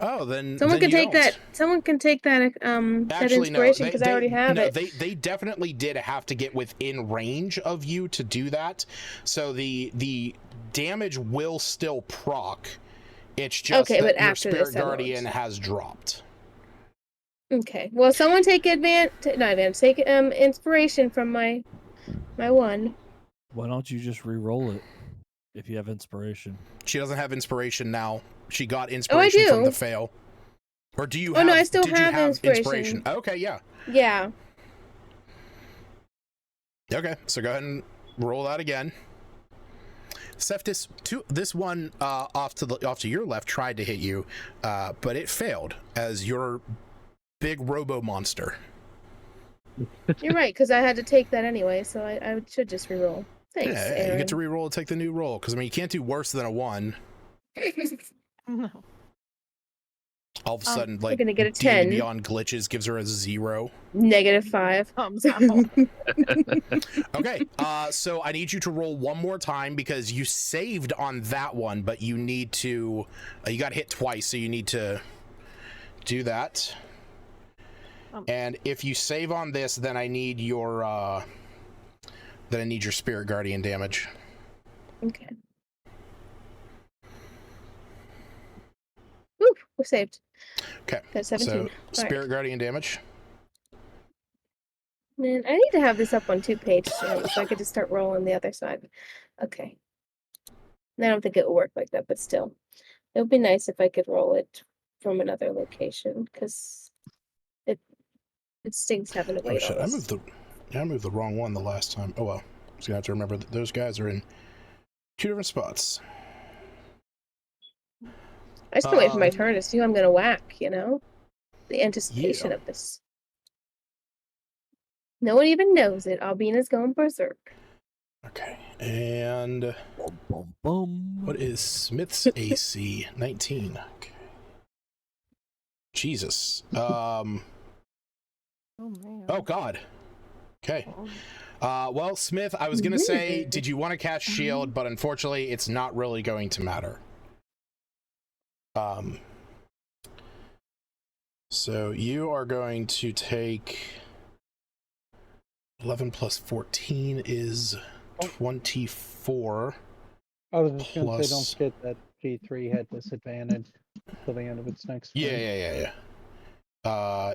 Oh, then someone then can you take don't. that. Someone can take that. That Actually, inspiration because I already have it. They definitely did have to get within range of you to do that. So the damage will still proc. It's just okay, that but your after spirit this, I guardian won't. has dropped. Okay. Well, someone take take inspiration from my 1. Why don't you just re-roll it if you have inspiration? She doesn't have inspiration now. She got inspiration from the fail. Or do you have? No, I still did have you have inspiration. Okay, yeah. Yeah. Okay, so go ahead and roll that again. Cephas, this one off to your left tried to hit you, but it failed as your big robo monster. You're right, because I had to take that anyway, so I should just reroll. Thanks, Yeah, Aaron. you get to reroll and take the new roll, because I mean you can't do worse than a 1. No. All of a sudden, like, gonna get a D&D 10. Beyond glitches gives her a 0. -5. Okay, so I need you to roll one more time because you saved on that one, but you need to, you got hit twice, so you need to do that. And if you save on this, then I need your, spirit guardian damage. Okay. Woo, we're saved. Okay, got 17. so spirit guardian damage. Man, I need to have this up on 2 pages so I could just start rolling the other side. Okay. I don't think it will work like that, but still. It would be nice if I could roll it from another location, because it stinks having to Oh wait shit, on I this. moved the wrong one the last time. Oh well. So you have to remember that those guys are in 2 different spots. I just can't wait for my turn to see who I'm gonna whack, you know? The anticipation of this. No one even knows it. Albina's going berserk. Okay, and Boom, boom. what is Smith's AC? 19. Okay. Jesus. Oh man. Oh God. Okay. Well, Smith, I was gonna say, did you want to cast shield? But unfortunately, it's not really going to matter. So you are going to take 11 plus 14 is 24. I was just going to say, don't Plus- forget that G3 had disadvantage till the end of its next turn. Yeah.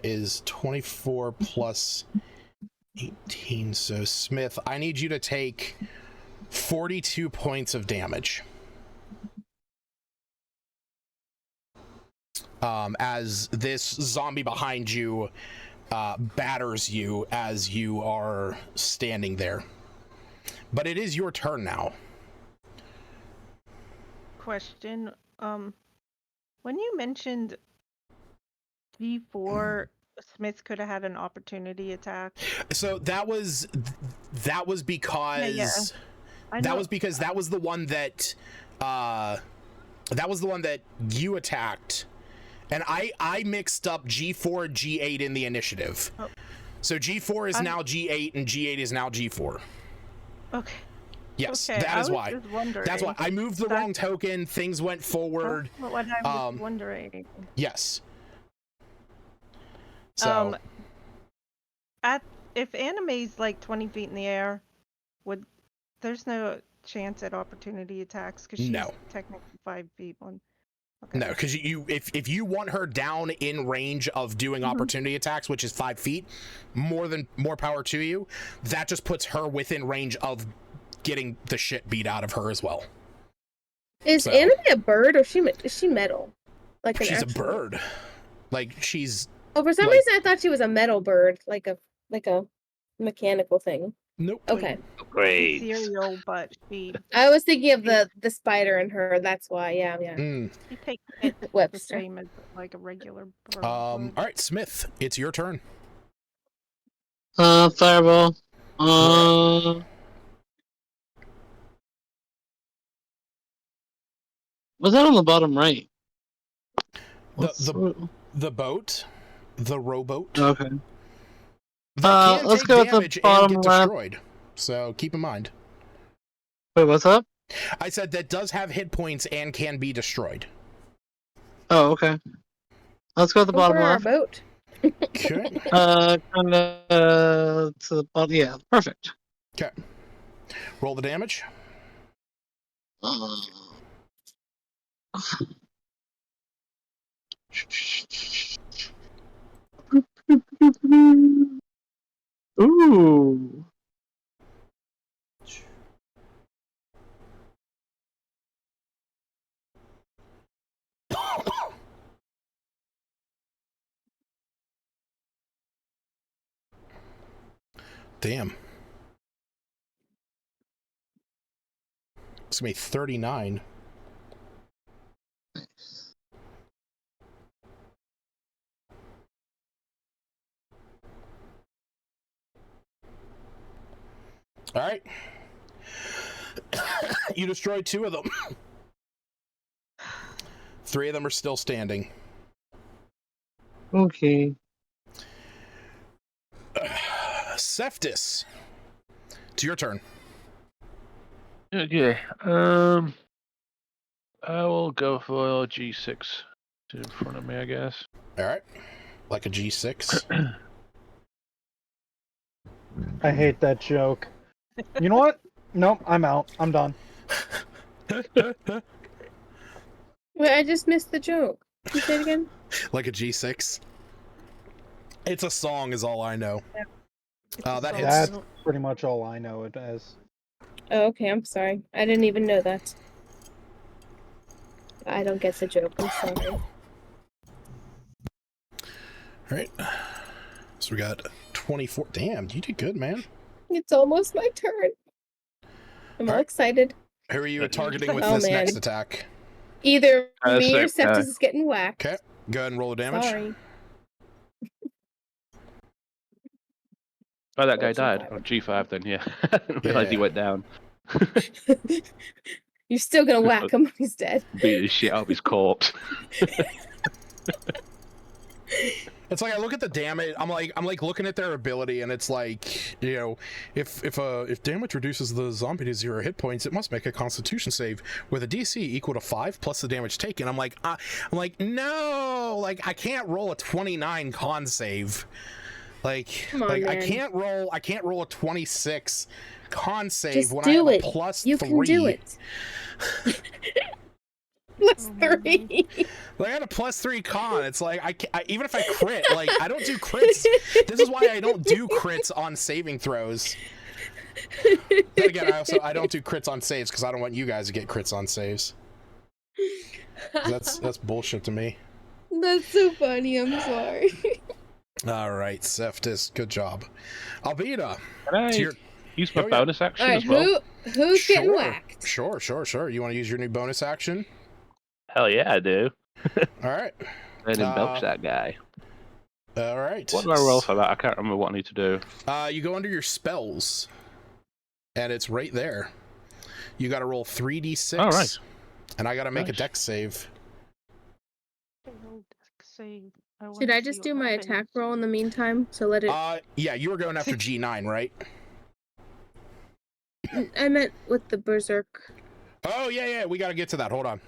Is 24 plus 18. So Smith, I need you to take 42 points of damage. As this zombie behind you batters you as you are standing there. But it is your turn now. Question. When you mentioned G4, Smith could have had an opportunity attack. So that was because that was the one that you attacked, and I mixed up G4 and G8 in the initiative. Oh. So G4 is now G8 and G8 is now G4. Okay. Yes, Okay, that is why. Just wondering. That's why I moved the wrong token. Things went forward. That's what I was wondering. Yes. So if Anime's like 20 feet in the air, there's no chance at opportunity attacks because she's technically 5 feet. Okay. No, because if you want her down in range of doing opportunity attacks, which is 5 feet, more power to you. That just puts her within range of getting the shit beat out of her as well. Is Anime a bird or is she metal? Like she's a bird. Like she's. Oh, for some reason I thought she was a metal bird, like a mechanical thing. Nope. Okay. Great. Ethereal, but she. I was thinking of the spider in her. That's why. Yeah. She takes it the Webster. same as like a regular bird. All right, Smith, it's your turn. Fireball. Was that on the bottom right? The boat, the rowboat. Okay. That let's take go with the damage bottom and get left. destroyed. So keep in mind. Wait, what's up? I said that does have hit points and can be destroyed. Oh, okay. Let's go with the bottom Over our left. boat. Okay. Kind of to the bottom. Yeah, perfect. Okay. Roll the damage. Ooh. Damn. It's gonna be 39. All right. You destroyed 2 of them. 3 of them are still standing. Okay. Cephtus, it's your turn. Okay. I will go for G6 in front of me, I guess. All right. Like a G6. I hate that joke. You know what? Nope, I'm out. I'm done. Wait, I just missed the joke. Can you say it again? Like a G6. It's a song is all I know. Yeah. That hits. That's pretty much all I know it as. Oh, okay, I'm sorry. I didn't even know that. I don't get the joke. I'm sorry. All right. So we got 24. Damn, you did good, man. It's almost my turn. I'm all excited. Who are you targeting with Oh, this man. next attack? Either me or sick, Septus is getting whacked. Okay. Go ahead and roll the damage. Sorry. Oh, that guy Or died. G5. Oh, G5 then, yeah. I didn't realize he Yeah. went down. You're still gonna whack him when he's dead. Beat the shit out of his corpse. It's It's like I look at the damage. I'm like looking at their ability, and it's like, you know, if damage reduces the zombie to 0 hit points, it must make a Constitution save with a DC equal to 5 plus the damage taken. I'm like no, like I can't roll a 29 con save. Like, Come on, like man. I can't roll a 26 con save Just when do I have it. a plus You 3. can do it. Plus Oh my 3. Like I had a plus 3 con. It's like even if I crit, like I don't do crits. This is why I don't do crits on saving throws. Then again, I don't do crits on saves because I don't want you guys to get crits on saves. That's bullshit to me. That's so funny. I'm sorry. All right, Seftis, good job. Albina, Can I to your- use my Oh, yeah. bonus action All right, as well? who's getting whacked? Sure. You want to use your new bonus action? Hell yeah, I do. All right. And then belch that guy. All right. What do I roll for that? I can't remember what I need to do. You go under your spells, and it's right there. You got to roll 3d6. All right. And I got to make a Nice. dex save. Should I just do my attack roll in the meantime? So let it. Yeah, you were going after G9, right? I meant with the berserk. Oh yeah, we got to get to that. Hold on.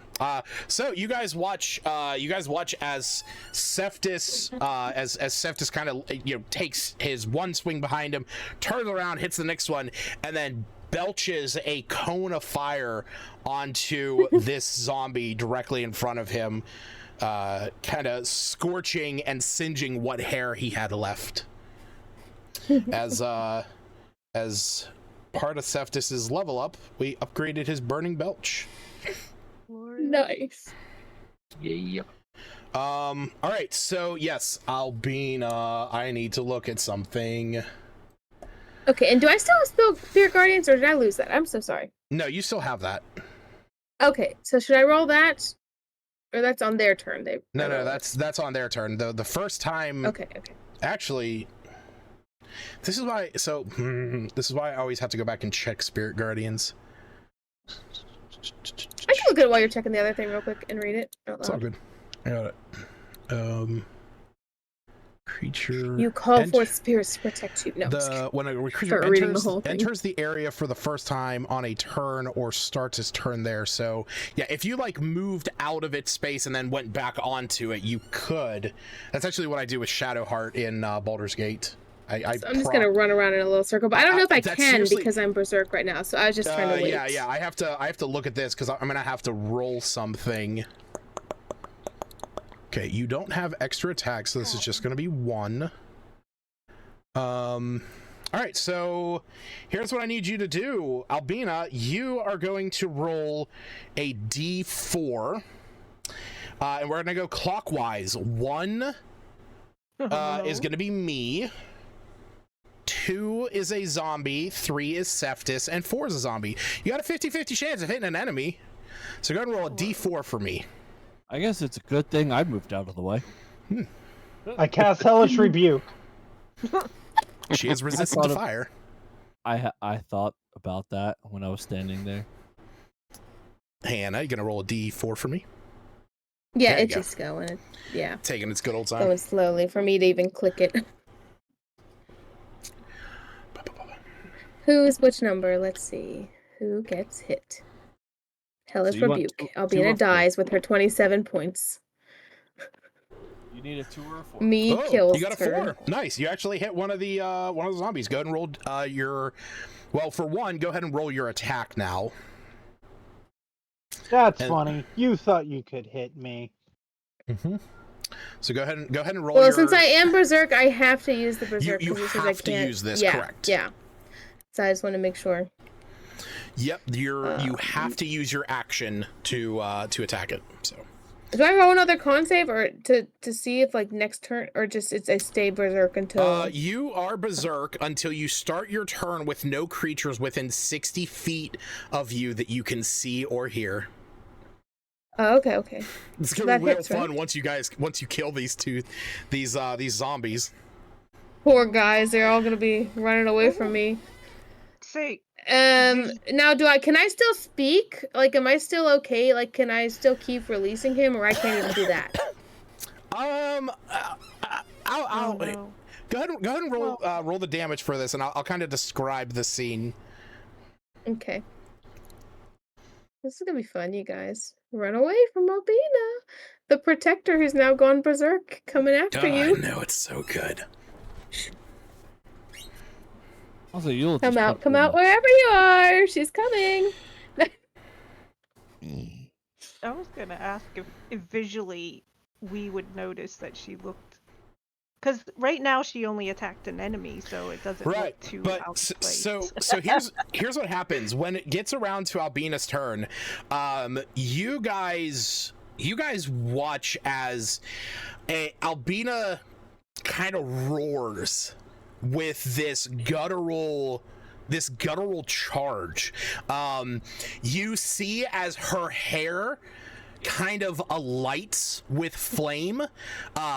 So you guys watch as Seftis as Seftis kind of takes his one swing behind him, turns around, hits the next one, and then belches a cone of fire onto this zombie directly in front of him, kind of scorching and singeing what hair he had left. As part of Seftis's level up, we upgraded his burning belch. Nice. Yeah. All right, so yes, Albina, I need to look at something. Okay, and do I still have Spirit Guardians, or did I lose that? I'm so sorry. No, you still have that. Okay, so should I roll that, or that's on their turn? No, that's on their turn. The first time. Okay. Actually, this is why. So this is why I always have to go back and check Spirit Guardians. I can look at it while you're checking the other thing real quick and read it out It's all loud. good. I got it. Creature. You call forth spirits to protect you. No, just kidding. When a creature Start reading the whole thing. enters the area for the first time on a turn or starts its turn there. So yeah, if you like moved out of its space and then went back onto it, you could. That's actually what I do with Shadowheart in Baldur's Gate. So I'm just gonna run around in a little circle, but I don't know if I that's can seriously- because I'm berserk right now. So I was just trying to wait. Yeah. I have to look at this because I'm gonna have to roll something. Okay, you don't have extra attacks, so this is just gonna be 1. All right, so here's what I need you to do. Albina, you are going to roll a d4, and we're gonna go clockwise. 1 is gonna be me. 2 is a zombie, 3 is Seftis, and 4 is a zombie. You got a 50-50 chance of hitting an enemy. So go ahead and roll a d4 for me. I guess it's a good thing I moved out of the way. I cast Hellish Rebuke. She is resistant to fire. I thought about that when I was standing there. Hannah, you gonna roll a d4 for me? Yeah, There you it's go. just going. Yeah, Taking its good old time. going slowly for me to even click it. Who's which number? Let's see. Who gets hit? Hellish So you want Rebuke. two Albina or four? dies with her 27 points. You need a 2 or a 4. Me Oh, kills you got a her. 4. Nice. You actually hit one of the zombies. Go ahead and roll your. Well, for 1, go ahead and roll your attack now. That's And- funny. You thought you could hit me. So go ahead and roll. Well, your... since I am berserk, I have to use the berserk. You 'cause it says I have to can't- use this, yeah, correct? Yeah. So I just want to make sure. Yep, you have to use your action to attack it. So. Do I roll another con save or to see if like next turn or just I stay berserk until You are berserk until you start your turn with no creatures within 60 feet of you that you can see or hear. Oh, okay. It's So gonna be that real hits, fun right? once you kill these zombies. Poor guys, they're all gonna be running away from me. Say, Now can I still speak? Like, am I still okay? Like, can I still keep releasing him, or I can't even do that? I'll Oh, no. go ahead and roll roll the damage for this, and I'll kind of describe the scene. Okay. This is gonna be fun, you guys. Run away from Albina, the protector who's now gone berserk, coming after I you. know, it's so good. Also, you'll Come just out, put them wherever you are. She's coming. I was gonna ask if visually we would notice that she looked, because right now she only attacked an enemy, so it doesn't Right, look too but out of place. so here's what happens when it gets around to Albina's turn. You guys watch as Albina kind of roars with this guttural charge. You see as her hair kind of alights with flame.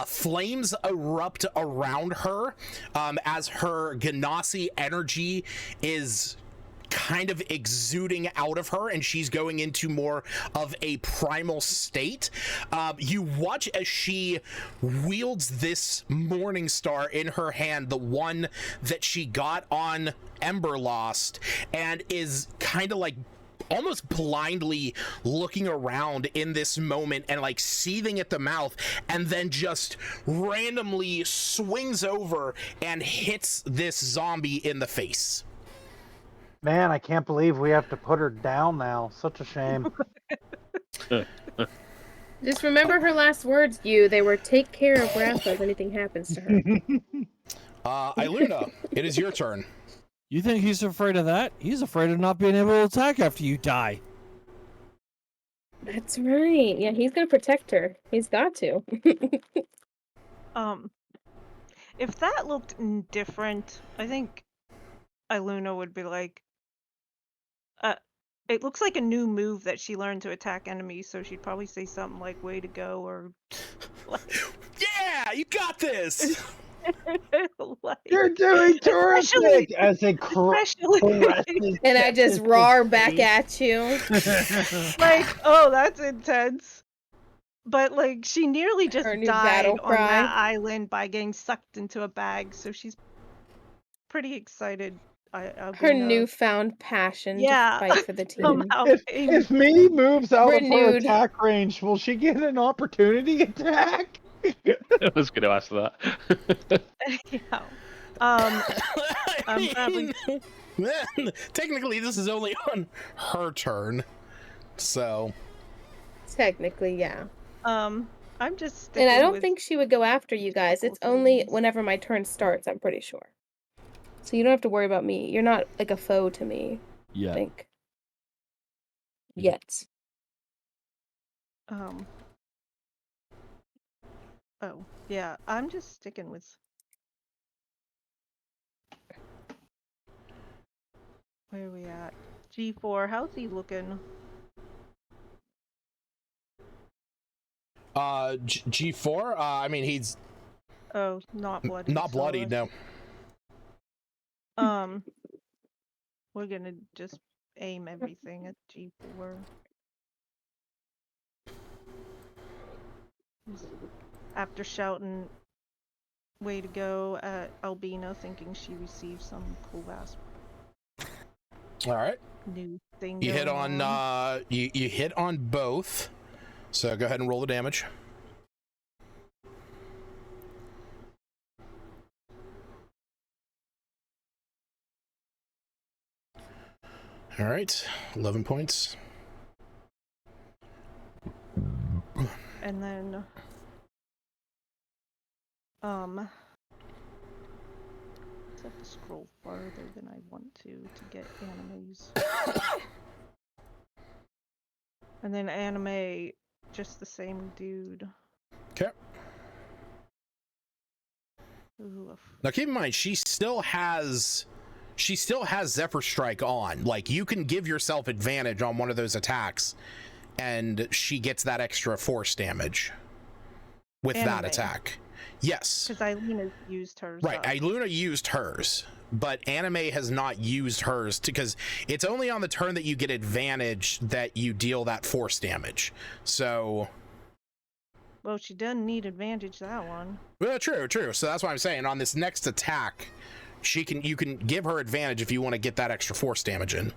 Flames erupt around her as her Ganassi energy is kind of exuding out of her, and she's going into more of a primal state. You watch as she wields this morning star in her hand, the one that she got on Emberlost, and is kind of like almost blindly looking around in this moment and like seething at the mouth, and then just randomly swings over and hits this zombie in the face. Man, I can't believe we have to put her down now. Such a shame. Just remember her last words, they were take care of Rafa if anything happens to her. Iluna, it is your turn. You think he's afraid of that? He's afraid of not being able to attack after you die. That's right. Yeah, he's gonna protect her. He's got to. If that looked different, I think Iluna would be like, it looks like a new move that she learned to attack enemies, so she'd probably say something like "way to go" or like, yeah, you got this. like, You're doing terrific as a And I just roar back at you. like, oh, that's intense. But like, she nearly just Her new died battle on cry. that island by getting sucked into a bag, so she's pretty excited. Her newfound passion Yeah, to fight for the team. somehow If me moves out of her Renewed. attack range, will she get an opportunity attack? I was going to ask that. yeah. I'm probably Technically, this is only on her turn, so Technically, yeah. I'm just And I sticking don't with think she would go after you guys. It's typical only things. whenever my turn starts, I'm pretty sure. So you don't have to worry about me. You're not like a foe to me, I Yeah. think. Yet. Oh, yeah, I'm just sticking with where are we at? G4, how's he looking? G4. I mean, he's Oh, not bloody. not bloody. No. We're gonna just aim everything at G4. After shouting "way to go" at Albina, thinking she received some cool ass All right. new thing. You hit going on you hit on both. So go ahead and roll the damage. All right, 11 points. And then I have to scroll farther than I want to get animes. And then anime, just the same dude. Okay. Oof. Now keep in mind, she still has Zephyr Strike on. Like, you can give yourself advantage on one of those attacks, and she gets that extra force damage with that Anime. attack. Yes. Because Eileen used hers. Right, up. Iluna used hers, but Anime has not used hers because it's only on the turn that you get advantage that you deal that force damage. So Well, she doesn't need advantage that one. Well, true. So that's why I'm saying on this next attack, you can give her advantage if you want to get that extra force damage in.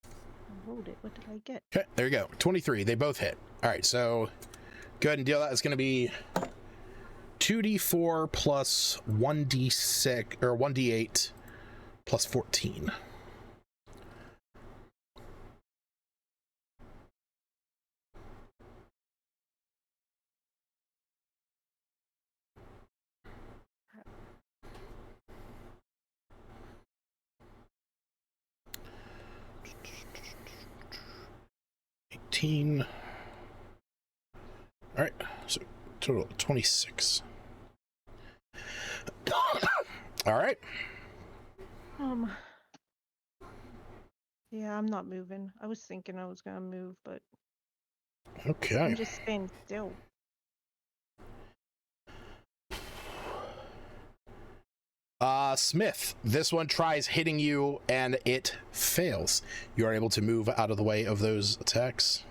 I rolled it. What did I get? Okay, there you go. 23. They both hit. All right, so go ahead and deal that. It's going to be 2d4 plus 1d6 or 1d8 plus 14. All right, so total 26. All right. Yeah, I'm not moving. I was thinking I was gonna move, but Okay. I'm just staying still. Smith, this one tries hitting you and it fails. You are able to move out of the way of those attacks.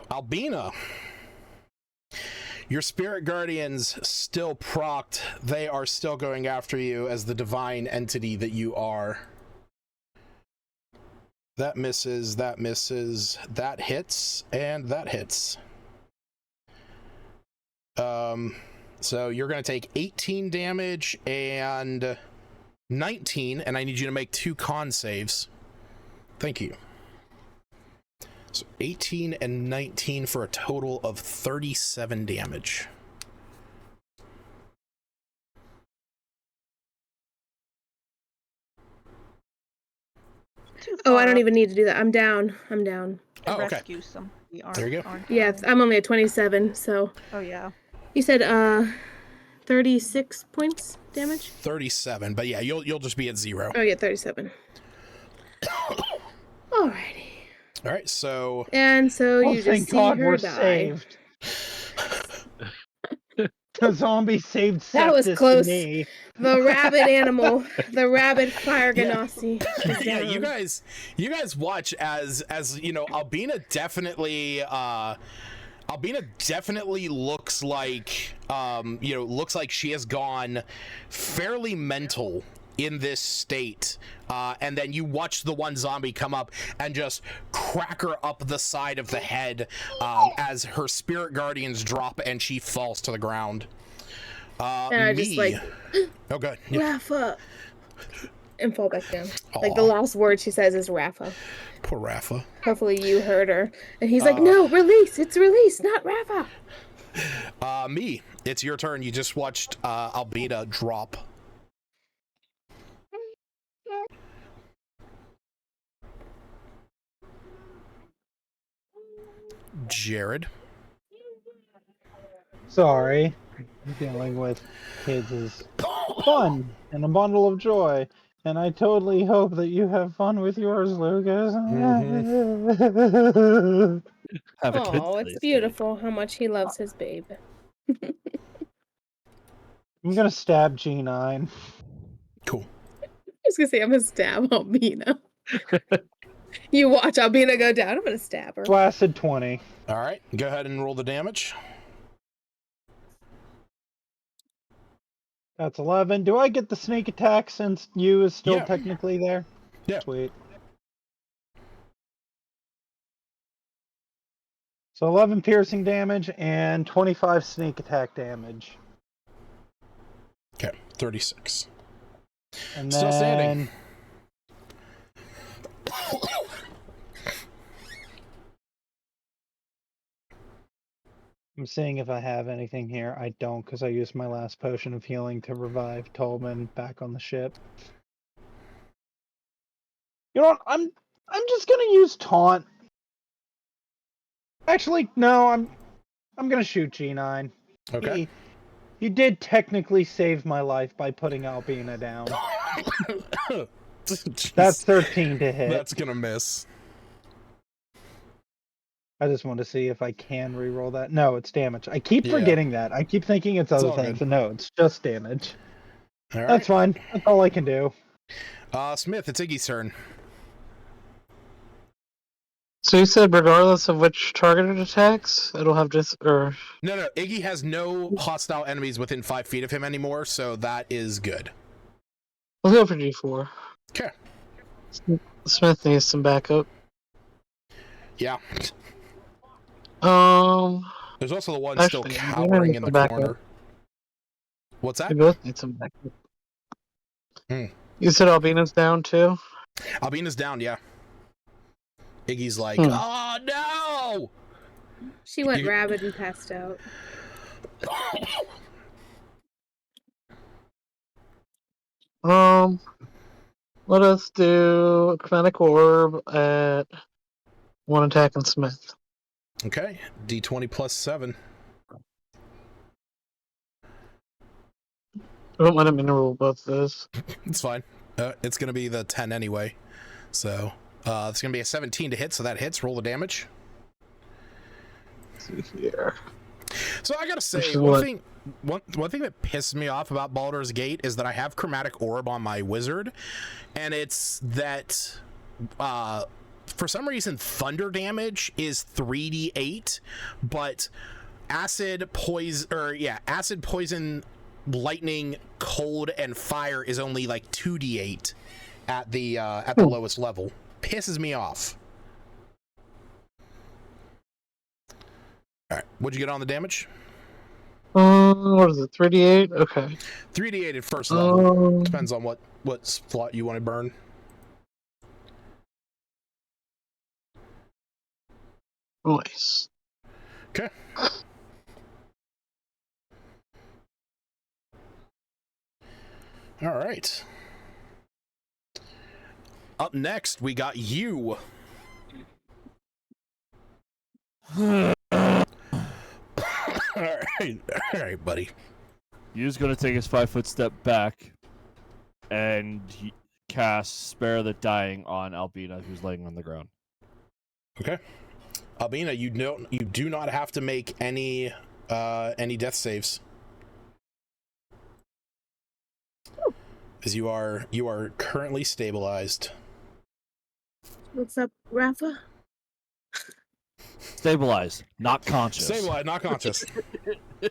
Albina, your spirit guardians still procced. They are still going after you as the divine entity that you are. That misses, that hits, and that hits. So you're going to take 18 damage and 19, and I need you to make 2 con saves. Thank you. So 18 and 19 for a total of 37 damage. Oh, I don't even need to do that. I'm down. Oh, okay. Rescue somebody. There you go. Yeah, I'm only at 27, so. Oh, yeah. You said 36 points damage? 37, but yeah, you'll just be at 0. Oh yeah, 37. Alrighty. All right, so. And so Oh, you thank just see God her we're die. saved. The zombie saved That was Septus close. and me. The rabid animal, the rabid fire ganassi. Yeah, you guys watch as you know, Albina definitely looks like looks like she has gone fairly mental in this state, and then you watch the one zombie come up and just crack her up the side of the head as her spirit guardians drop and she falls to the ground. And I just like, oh good, yeah. Rafa, and fall back down. Like the last word she says is Rafa. Poor Rafa. Hopefully you heard her. And he's like, no, release. It's release, not Rafa. Me, it's your turn. You just watched Albina drop. Jared. Sorry. Dealing with kids is fun and a bundle of joy. And I totally hope that you have fun with yours, Lucas. Have a kid's Oh, it's place beautiful how much he loves his babe. I'm gonna stab G9. Cool. I was gonna say I'm gonna stab Albina. You watch Albina go down. I'm gonna stab her. Blasted 20. All right, go ahead and roll the damage. That's 11. Do I get the sneak attack since you is still technically there? Yeah. Sweet. So 11 piercing damage and 25 sneak attack damage. Okay, 36. And Still standing. I'm seeing if I have anything here. I don't, because I used my last potion of healing to revive Tolman back on the ship. You know what? I'm just gonna use taunt. Actually, no. I'm gonna shoot G9. Okay. He did technically save my life by putting Albina down. That's 13 to hit. That's gonna miss. I just want to see if I can re-roll that. No, it's damage. I keep forgetting that. I keep thinking it's other things. But no, it's just damage. All right. That's fine. That's all I can do. Smith, it's Iggy's turn. So you said regardless of which targeted attacks, it'll have or No, Iggy has no hostile enemies within 5 feet of him anymore, so that is good. let's go for G4. Okay. Smith needs some backup. Yeah. There's also the one still Actually, cowering in the backup. corner. What's that? We both need some backup. You said Albina's down too? Albina's down, yeah. Iggy's like, oh no! She went rabid and passed out. Let us do Chromatic Orb at 1 attack on Smith. Okay, D20 plus 7. I don't let him enroll both of those. It's fine. It's going to be the 10 anyway. So, it's going to be a 17 to hit, so that hits. Roll the damage. Let's see here. So I gotta say, one thing that pisses me off about Baldur's Gate is that I have Chromatic Orb on my wizard, and it's that for some reason thunder damage is 3d8, but acid, poison, lightning, cold, and fire is only like 2d8 at the lowest level. Pisses me off. All right, what'd you get on the damage? What is it? 3d8? Okay. 3d8 at first level. Depends on what slot you want to burn. Nice. Okay. All right. Up next, we got you. All right, buddy. Yu's gonna take his 5-foot step back and cast Spare the Dying on Albina, who's laying on the ground. Okay. Albina, you do not have to make any death saves, as you are currently stabilized. What's up, Rafa? Stabilized, not conscious. Stabilized, not conscious.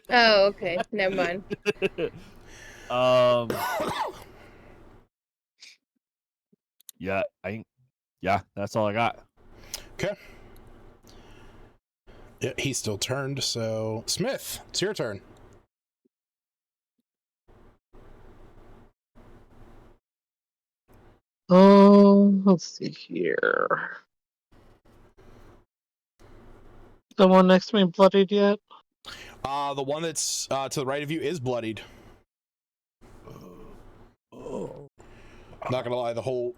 Oh, okay. Never mind. Yeah, that's all I got. Okay. Yeah, he's still turned, so Smith, it's your turn. Let's see here. The one next to me bloodied yet? The one that's to the right of you is bloodied. Not gonna lie, the whole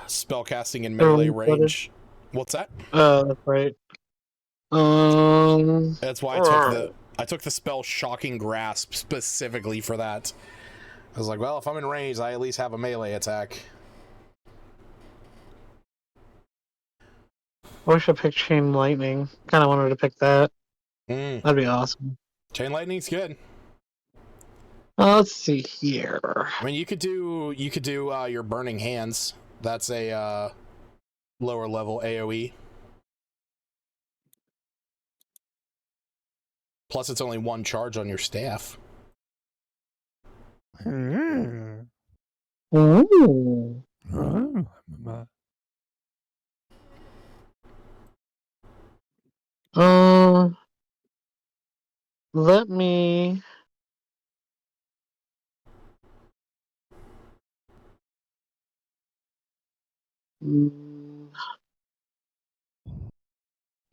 spellcasting in melee range. What's that? That's right. That's why I took the spell Shocking Grasp specifically for that. I was like, well, if I'm in range, I at least have a melee attack. I wish I picked Chain Lightning. Kind of wanted to pick that. That'd be awesome. Chain Lightning's good. Let's see here. I mean, you could do your Burning Hands. That's a lower level AoE. Plus, it's only 1 charge on your staff. Ooh. Let me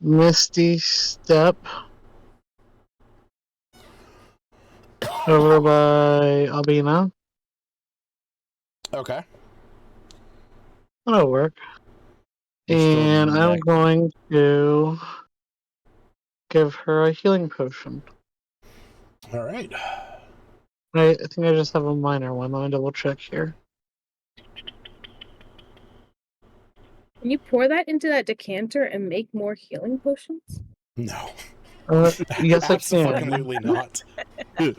Misty Step over by Albina. Okay. That'll work. And I'm going to give her a healing potion. All right. I think I just have a minor one. Let me double check here. Can you pour that into that decanter and make more healing potions? No. Yes, I can. Absolutely not. No,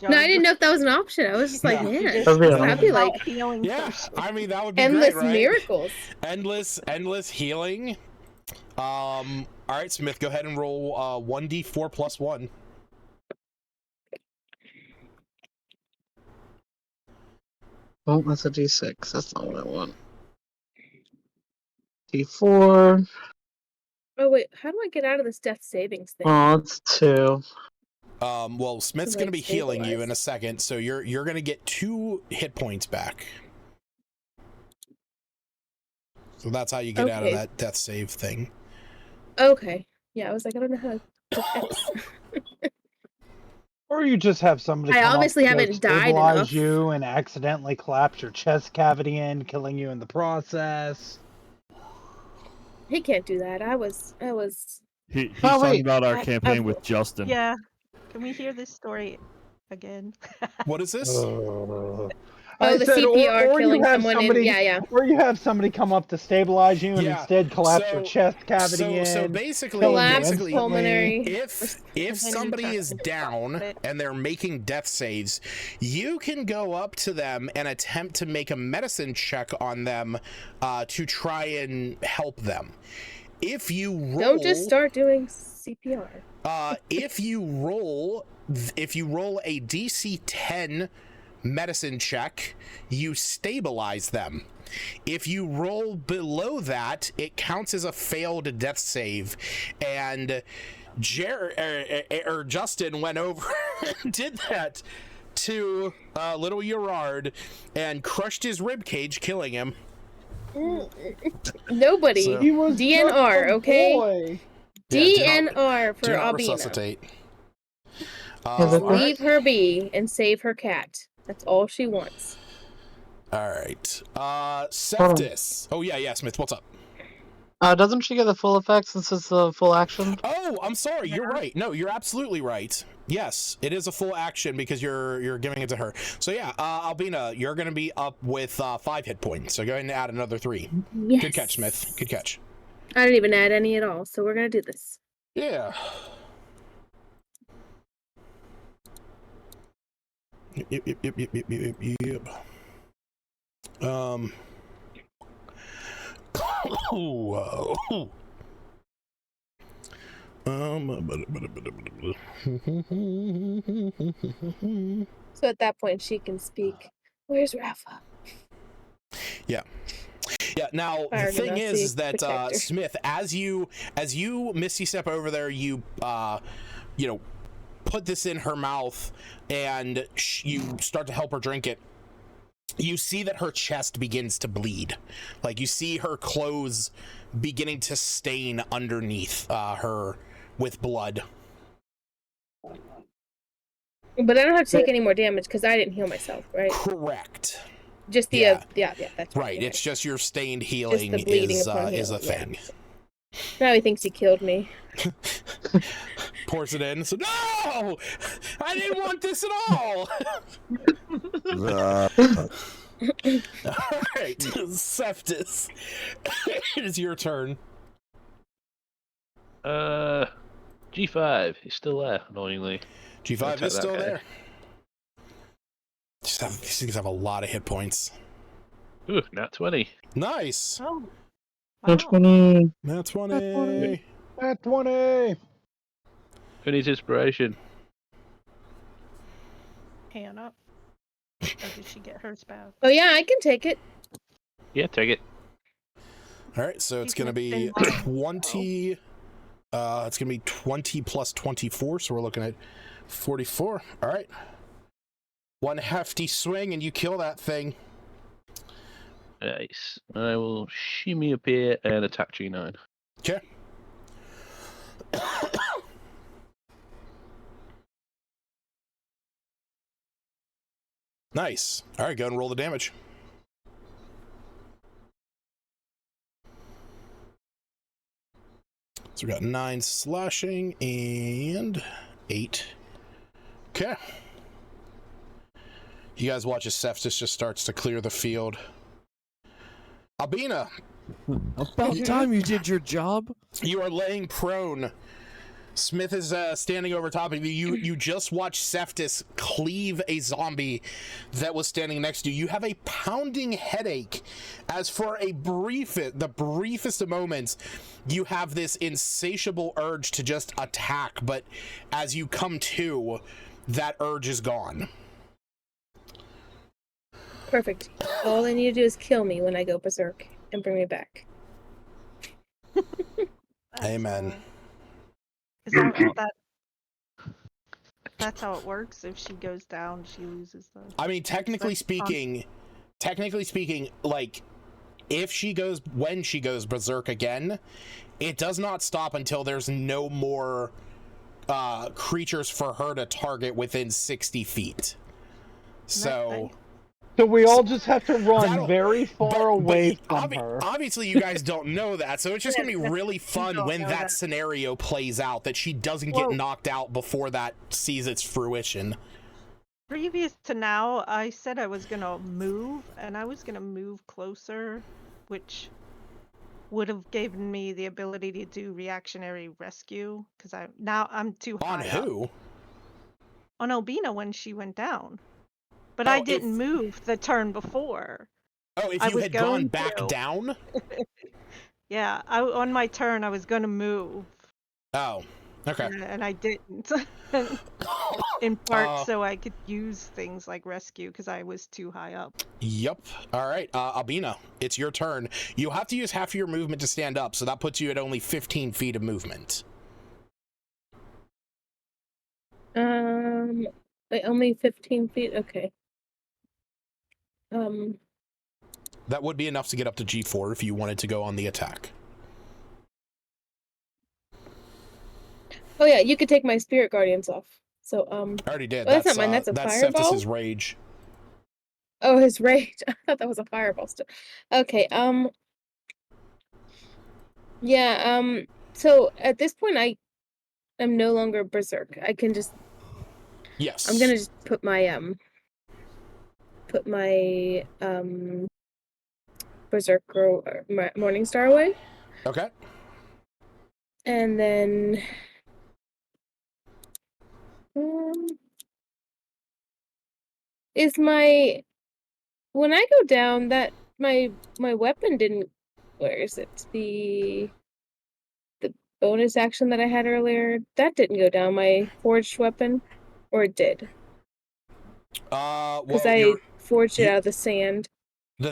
I didn't know if that was an option. I was just like, No. man, That'd be like healing. Yeah, I mean that would be endless great, right? miracles. Endless healing. All right, Smith, go ahead and roll 1d4 plus 1. Oh, that's a D6. That's not what I want. D4. Oh wait, how do I get out of this death savings thing? Oh, it's 2. Well, Smith's To, going to like, be healing you in a stabilize. second, so you're going to get 2 hit points back. So that's how you get out of Okay. that death save thing. Okay. Yeah, I was like, I don't know how to click X. Or you just have somebody I come obviously up to go haven't died stabilize enough. you and accidentally collapse your chest cavity in, killing you in the process. He can't do that. I was. He's Oh, talking wait. about our I- campaign I've- with Justin. Yeah. Can we hear this story again? What is this? I the said, CPR or you killing have someone in- somebody, yeah. or you have somebody come up to stabilize you and Yeah, instead collapse your so- chest cavity in. So basically, killing you Collapse basically, pulmonary. if somebody is down and they're making death saves, you can go up to them and attempt to make a medicine check on them to try and help them. If you roll, Don't just start doing CPR. if you roll a DC 10 medicine check, you stabilize them. If you roll below that, it counts as a failed death save. And Justin went over and did that to little Gerard and crushed his ribcage, killing him. Nobody. So- He was DNR, just a okay? boy. DNR for Do not Albina. resuscitate. that All right. Leave her be and save her cat. That's all she wants. All right. Septis. Oh yeah, Smith. What's up? Doesn't she get the full effect since it's a full action? Oh, I'm sorry. You're right. No, you're absolutely right. Yes, it is a full action because you're giving it to her. So yeah, Albina, you're gonna be up with 5 hit points. So go ahead and add another 3. Yes. Good catch, Smith. Good catch. I didn't even add any at all, so we're gonna do this. Yeah. Yep. Whoa. So at that point, she can speak. Where's Rafa? Yeah. Now Fire the thing Genasi is that protector. Smith, as you Misty step over there, you put this in her mouth and you start to help her drink it. You see that her chest begins to bleed. Like you see her clothes beginning to stain underneath her with blood. But I don't have to take any more damage because I didn't heal myself, right? Correct. Just the Yeah. that's Right. Yeah. It's just your stained Just healing the bleeding is upon a healing, yeah. thing. Now he thinks he killed me. Pours it in. So no, I didn't want this at all. All right, Septis, it is your turn. G5 is still there, annoyingly. G5 Attack is that still guy. there. These things have a lot of hit points. Ooh, nat 20. Nice. Oh. Which Wow. one? Nat 20. At 20. Who needs inspiration? Hannah. Or did she get hers back? Oh yeah, I can take it. Yeah, take it. All right, so it's She's going to be gonna spend 20. It's going to be 20 plus 24, so we're looking at 44. All right. One hefty swing and you kill that thing. Nice. I will shimmy up here and attack G9. Okay. Nice. All right, go ahead and roll the damage. So we got 9 slashing and 8. Okay. You guys watch as Sepsis just starts to clear the field. Albina, About time you did your job. you are laying prone. Smith is standing over top of you. You just watched Cephas cleave a zombie that was standing next to you. You have a pounding headache as for the briefest of moments, you have this insatiable urge to just attack, but as you come to, that urge is gone. Perfect. All I need to do is kill me when I go berserk and bring me back. Amen. Is that's how it works? If she goes down, she loses the... I mean, technically speaking, like, when she goes berserk again, it does not stop until there's no more creatures for her to target within 60 feet. So we all just have to run very far away from her. Obviously, you guys don't know that, so it's just going to be really fun when that scenario plays out, that she doesn't get knocked out before that sees its fruition. Previous to now, I said I was going to move, and I was going to move closer, which would have given me the ability to do reactionary rescue, because I'm too high On who? up. On Albina when she went down. But I didn't move the turn before. Oh, if you had gone back down? Yeah, on my turn I was going to move. Oh, okay. And I didn't. In part so I could use things like rescue because I was too high up. Yep. All right, Albina, it's your turn. You have to use half of your movement to stand up, so that puts you at only 15 feet of movement. Only 15 feet? Okay. That would be enough to get up to G4 if you wanted to go on the attack. Oh yeah, you could take my spirit guardians off. So I already did. Oh, that's not mine. That's a fireball. Cephas' rage. Oh, his rage. I thought that was a fireball still. Okay. Yeah. So at this point, I'm no longer berserk. I can just. Yes. I'm gonna just put my berserker Morningstar away. Okay. And then. When I go down, that my weapon didn't. Where is it? The bonus action that I had earlier, that didn't go down. My forged weapon, or it did. Because I forged it out of the sand.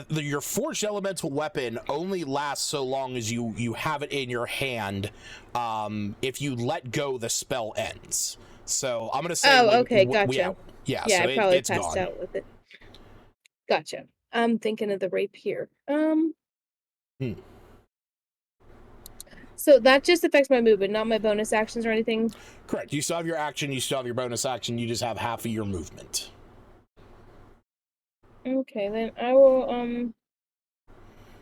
Your forged elemental weapon only lasts so long as you have it in your hand. If you let go, the spell ends. So I'm gonna say. Oh, okay, gotcha. Yeah, so I probably it's passed gone. out with it. Gotcha. I'm thinking of the rapier. So that just affects my movement, not my bonus actions or anything? Correct. You still have your action, you still have your bonus action, you just have half of your movement. Okay, then I will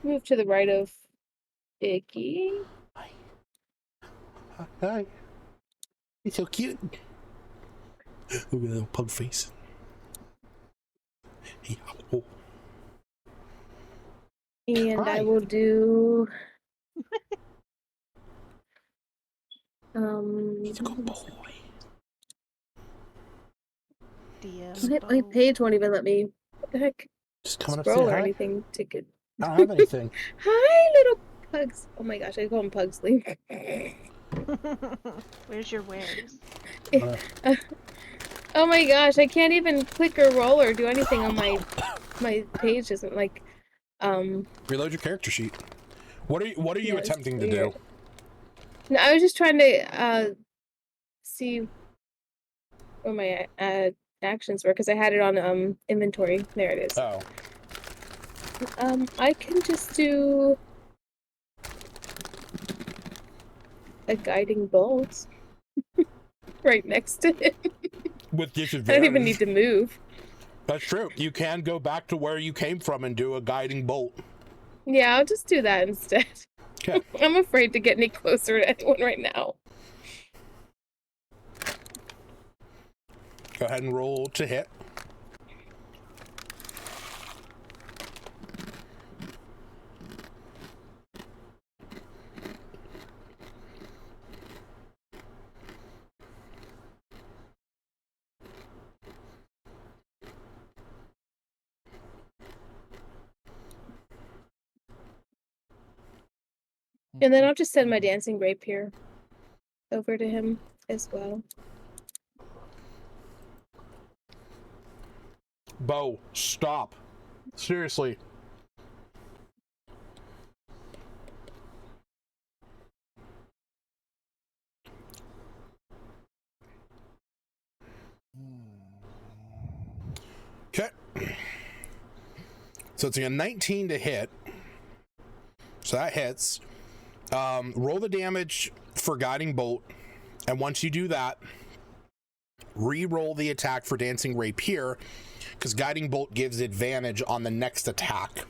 move to the right of Iggy. Hi. He's so cute. Look at that little pug face. And Hi. I will do He's a good boy. my page won't even let me. What the heck? Just coming up Scroll to say or hi. anything to get. I don't have anything. Hi, little pugs. Oh my gosh, I call them Pugsley. Where's your wares? Oh my gosh, I can't even click or roll or do anything on my page. Isn't like Reload your character sheet. What are you attempting to do? No, I was just trying to see where my actions were because I had it on inventory. There it is. Oh. I can just do a guiding bolt right next to it. With disadvantage. I don't even need to move. That's true. You can go back to where you came from and do a guiding bolt. Yeah, I'll just do that instead. Okay. I'm afraid to get any closer to anyone right now. Go ahead and roll to hit. And then I'll just send my dancing rapier over to him as well. Bo, stop. Seriously. Okay. So it's a 19 to hit. So that hits. Roll the damage for Guiding Bolt. And once you do that, re-roll the attack for Dancing Rapier, because Guiding Bolt gives advantage on the next attack.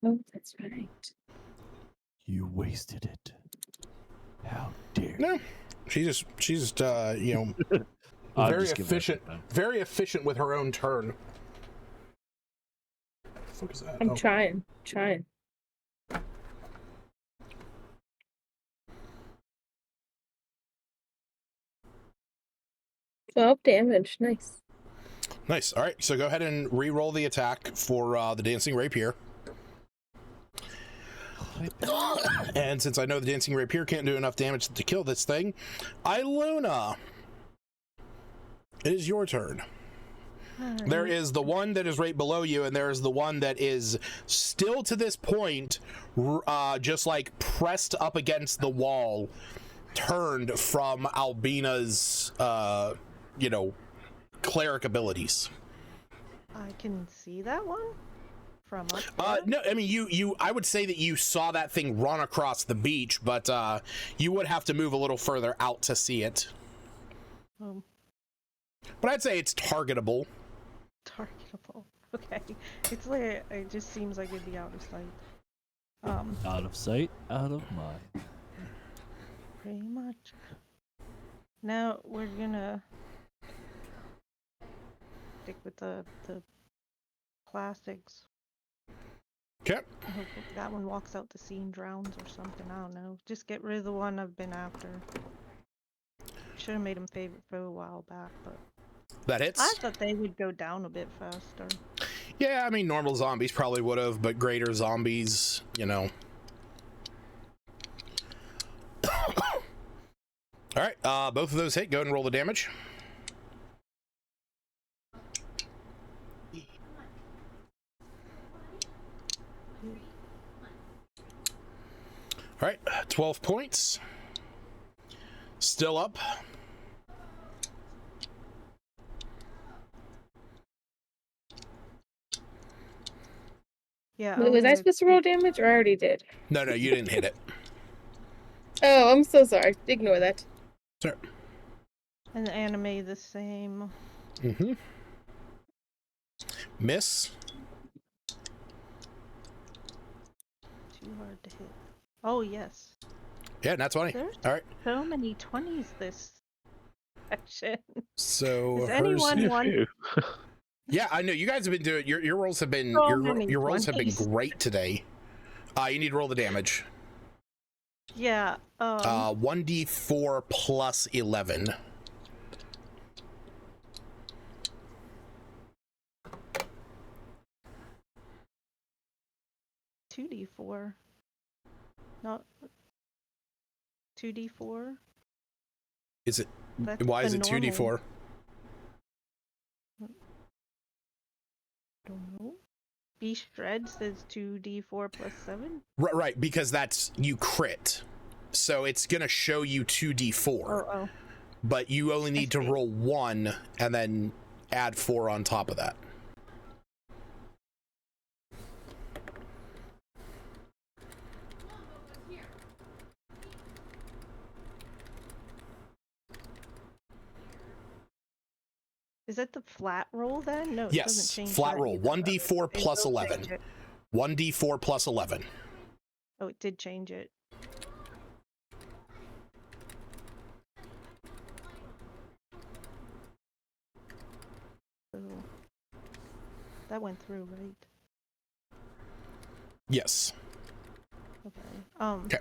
Oh, that's right. You wasted it. How dare No, she's just you know, I'm very just giving that efficient, shit, man. very efficient with her own turn. What the fuck is that? I'm Oh. trying. 12 damage. Nice. Nice. All right, so go ahead and re-roll the attack for the Dancing Rapier. And since I know the Dancing Rapier can't do enough damage to kill this thing, Iluna, it is your turn. There is the one that is right below you, and there is the one that is still to this point just like pressed up against the wall, turned from Albina's you know, cleric abilities. I can see that one from up there. No, I mean you I would say that you saw that thing run across the beach, but you would have to move a little further out to see it. But I'd say it's targetable. Targetable. Okay. It's like it just seems like it'd be out of sight. Out of sight, out of mind. Pretty much. Now we're gonna stick with the classics. Okay. I hope that one walks out the sea and drowns or something. I don't know. Just get rid of the one I've been after. Should have made him favorite for a while back, but That hits. I thought they would go down a bit faster. Yeah, I mean normal zombies probably would have, but greater zombies, you know. All right, both of those hit. Go ahead and roll the damage. All right, 12 points. Still up. Yeah. Wait, was I supposed to roll damage, or I already did? No, you didn't hit it. Oh, I'm so sorry. Ignore that. Sure. And the anime the same. Mm-hmm. Miss. Too hard to hit. Oh yes. Yeah, that's 20. There's All right. so many 20s this section. So Does hers. anyone want? Yeah, I know you guys have been doing your rolls have been So many your rolls have been 20s. great today. You need to roll the damage. Yeah. 1d4 plus 11. $2d4. Not 2d4. Is it? That's Why is the it normal. 2d4? Don't know. B shred says 2d4 plus 7. Right, because that's you crit, so it's gonna show you 2d4. Oh. But you only need to see. roll 1 and then add 4 on top of that. Is that the flat roll then? No, it Yes, doesn't change flat that roll. either. 1d4 It plus will 11. change it. 1d4 plus 11. Oh, it did change it. So that went through, right? Yes. Okay. Okay.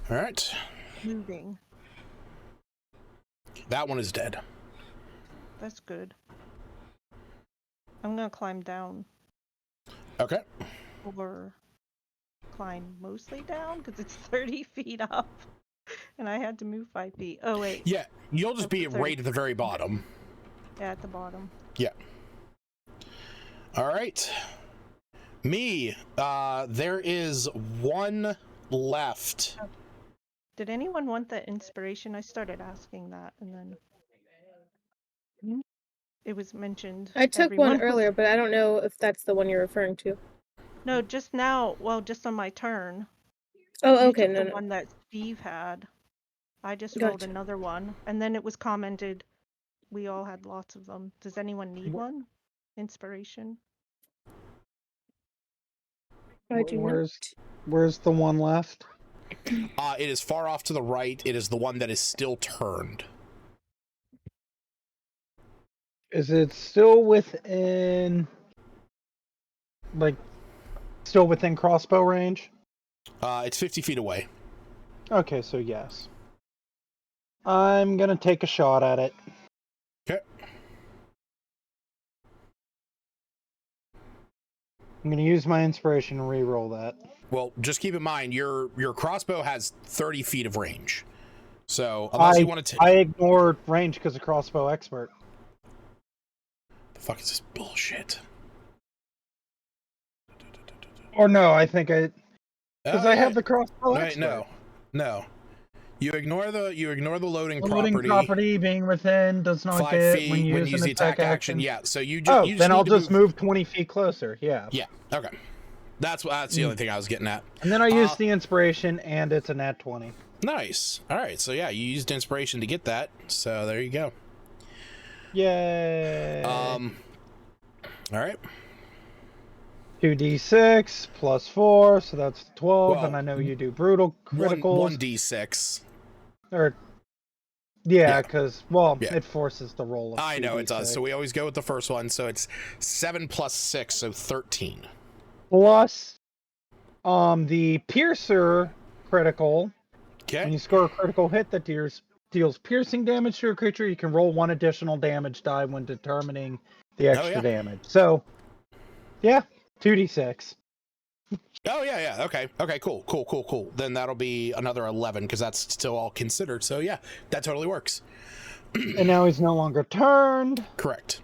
All right. Moving. That one is dead. That's good. I'm gonna climb down Okay. over incline mostly down because it's 30 feet up, and I had to move 5 feet. Oh wait, Yeah, you'll just That's be the 30. right at the very bottom. yeah, at the bottom. Yeah. All right. Me, there is one left. Did anyone want that inspiration? I started asking that, and then it was mentioned. I took one Everyone was- earlier, but I don't know if that's the one you're referring to. No, just now. Well, just on my turn. Oh, You okay, took no, the no. one that Steve had. I just rolled Gotcha. another one, and then it was commented. We all had lots of them. Does anyone need one? Inspiration. I do not. Where's the one left? It is far off to the right. It is the one that is still turned. Is it still within, like, still within crossbow range? It's 50 feet away. Okay, so yes. I'm gonna take a shot at it. Okay. I'm gonna use my inspiration and re-roll that. Well, just keep in mind your crossbow has 30 feet of range. So unless you want to, I ignored range because of crossbow expert. the fuck is this bullshit? Or no, I think I because Oh, I yeah. have the crossbow Right, expert. no. You ignore the loading The loading property being within does not 5 get feet when you use an the attack action. Yeah, so you just then need I'll to just move 20 feet closer. Yeah. Yeah. Okay. That's the only thing I was getting at. And then I use the inspiration, and it's a nat 20. Nice. All right. So yeah, you used inspiration to get that. So there you go. Yay. All right. 2d6 plus 4, so that's 12. Well, and I know you do brutal criticals. 1d6. Or Yeah. because Yeah. it forces the roll of I know it does. 2d6. So we always go with the first one. So it's 7 plus 6, so 13. Plus the piercer critical. When Okay. you score a critical hit that deals piercing damage to a creature, you can roll 1 additional damage die when determining the extra damage. So yeah, 2d6. Oh yeah. Okay. Cool. Then that'll be another 11 because that's still all considered. So yeah, that totally works. And now he's no longer turned. Correct.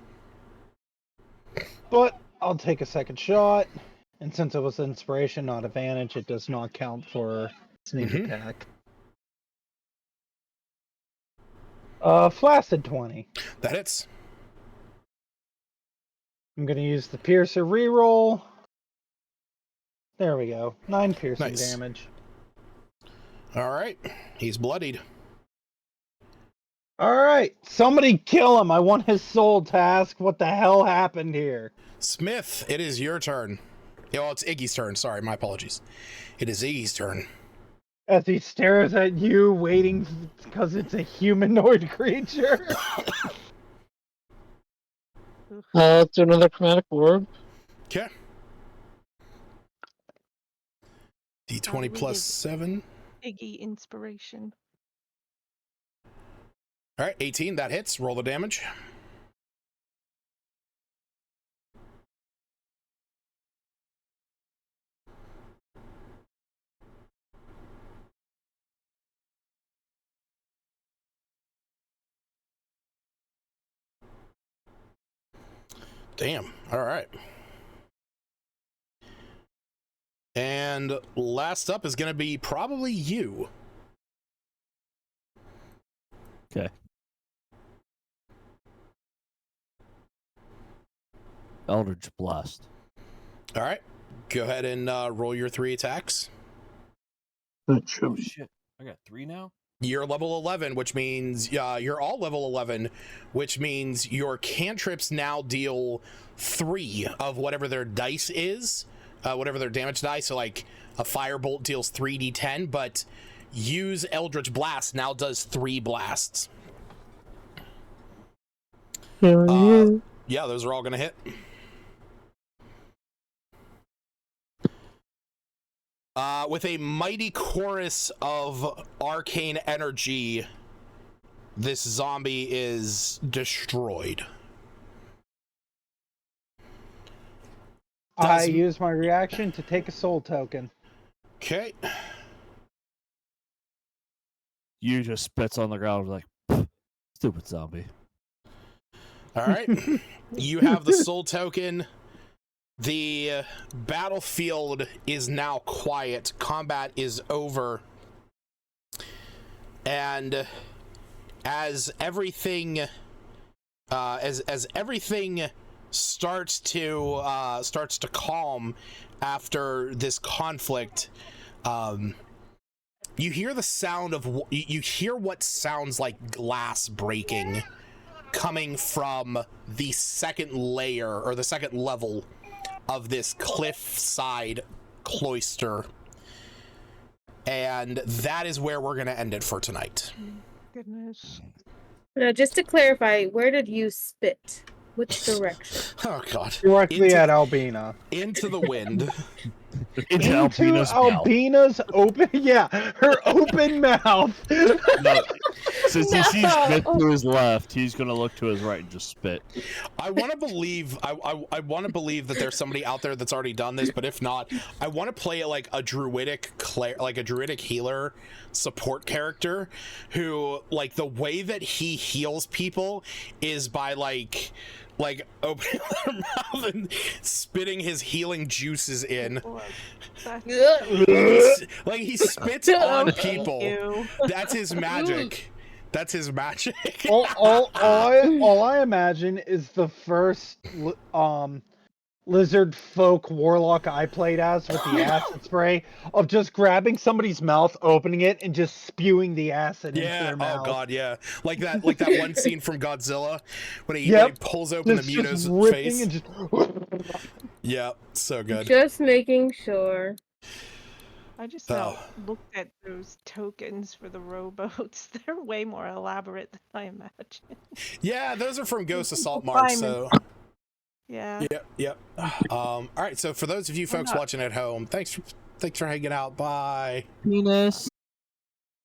But I'll take a second shot. And since it was inspiration, not advantage, it does not count for sneak attack. Flaccid 20. That hits. I'm going to use the piercer reroll. There we go. 9 piercing Nice. damage. All right. He's bloodied. Alright, somebody kill him. I want his soul to ask what the hell happened here. Smith, it is your turn. Oh, it's Iggy's turn. Sorry, my apologies. It is Iggy's turn. As he stares at you, waiting because it's a humanoid creature. Let's do another chromatic orb. Okay. D20 we plus did- 7. Iggy inspiration. All right, 18. That hits. Roll the damage. Damn. All right. And last up is going to be probably you. Okay. Eldritch Blast. All right. Go ahead and roll your 3 attacks. Oh shit! I got 3 now. You're level 11, which means you're all level 11, which means your cantrips now deal 3 of whatever their dice is, whatever their damage dice. So like a firebolt deals 3d10, but use Eldritch Blast now does 3 blasts. Yeah, those are all going to hit. With a mighty chorus of arcane energy, this zombie is destroyed. I use my reaction to take a soul token. Okay. You just spits on the ground like, "Pff, stupid zombie." All right. You have the soul token. The battlefield is now quiet. Combat is over. And as everything as everything starts to calm after this conflict, you hear the sound of you hear what sounds like glass breaking coming from the second layer or the second level of this cliffside cloister. And that is where we're going to end it for tonight. Goodness. Now, just to clarify, where did you spit? Which direction? Oh, God. Directly at Albina. Into the wind. Into Albina's mouth. Albina's open, yeah, her open mouth. No, since he sees No. Smith to his left, he's gonna look to his right and just spit. I want to believe I want to believe that there's somebody out there that's already done this, but if not, I want to play it like a druidic healer support character who, like, the way that he heals people is by like opening their mouth and spitting his healing juices in. Like he spits on people. That's his magic. That's his magic. all I imagine is the first lizard folk warlock I played as with the acid spray of just grabbing somebody's mouth, opening it, and just spewing the acid into their mouth. Oh god, yeah. Like that one scene from Godzilla when he pulls open the Muto's face. And just... Yeah, so good. Just making sure. I just now looked at those tokens for the rowboats. They're way more elaborate than I imagined. Yeah, those are from Ghost Assault Mark, so... Yeah. Yep. All right, so for those of you folks watching at home, thanks for hanging out. Bye. Penis.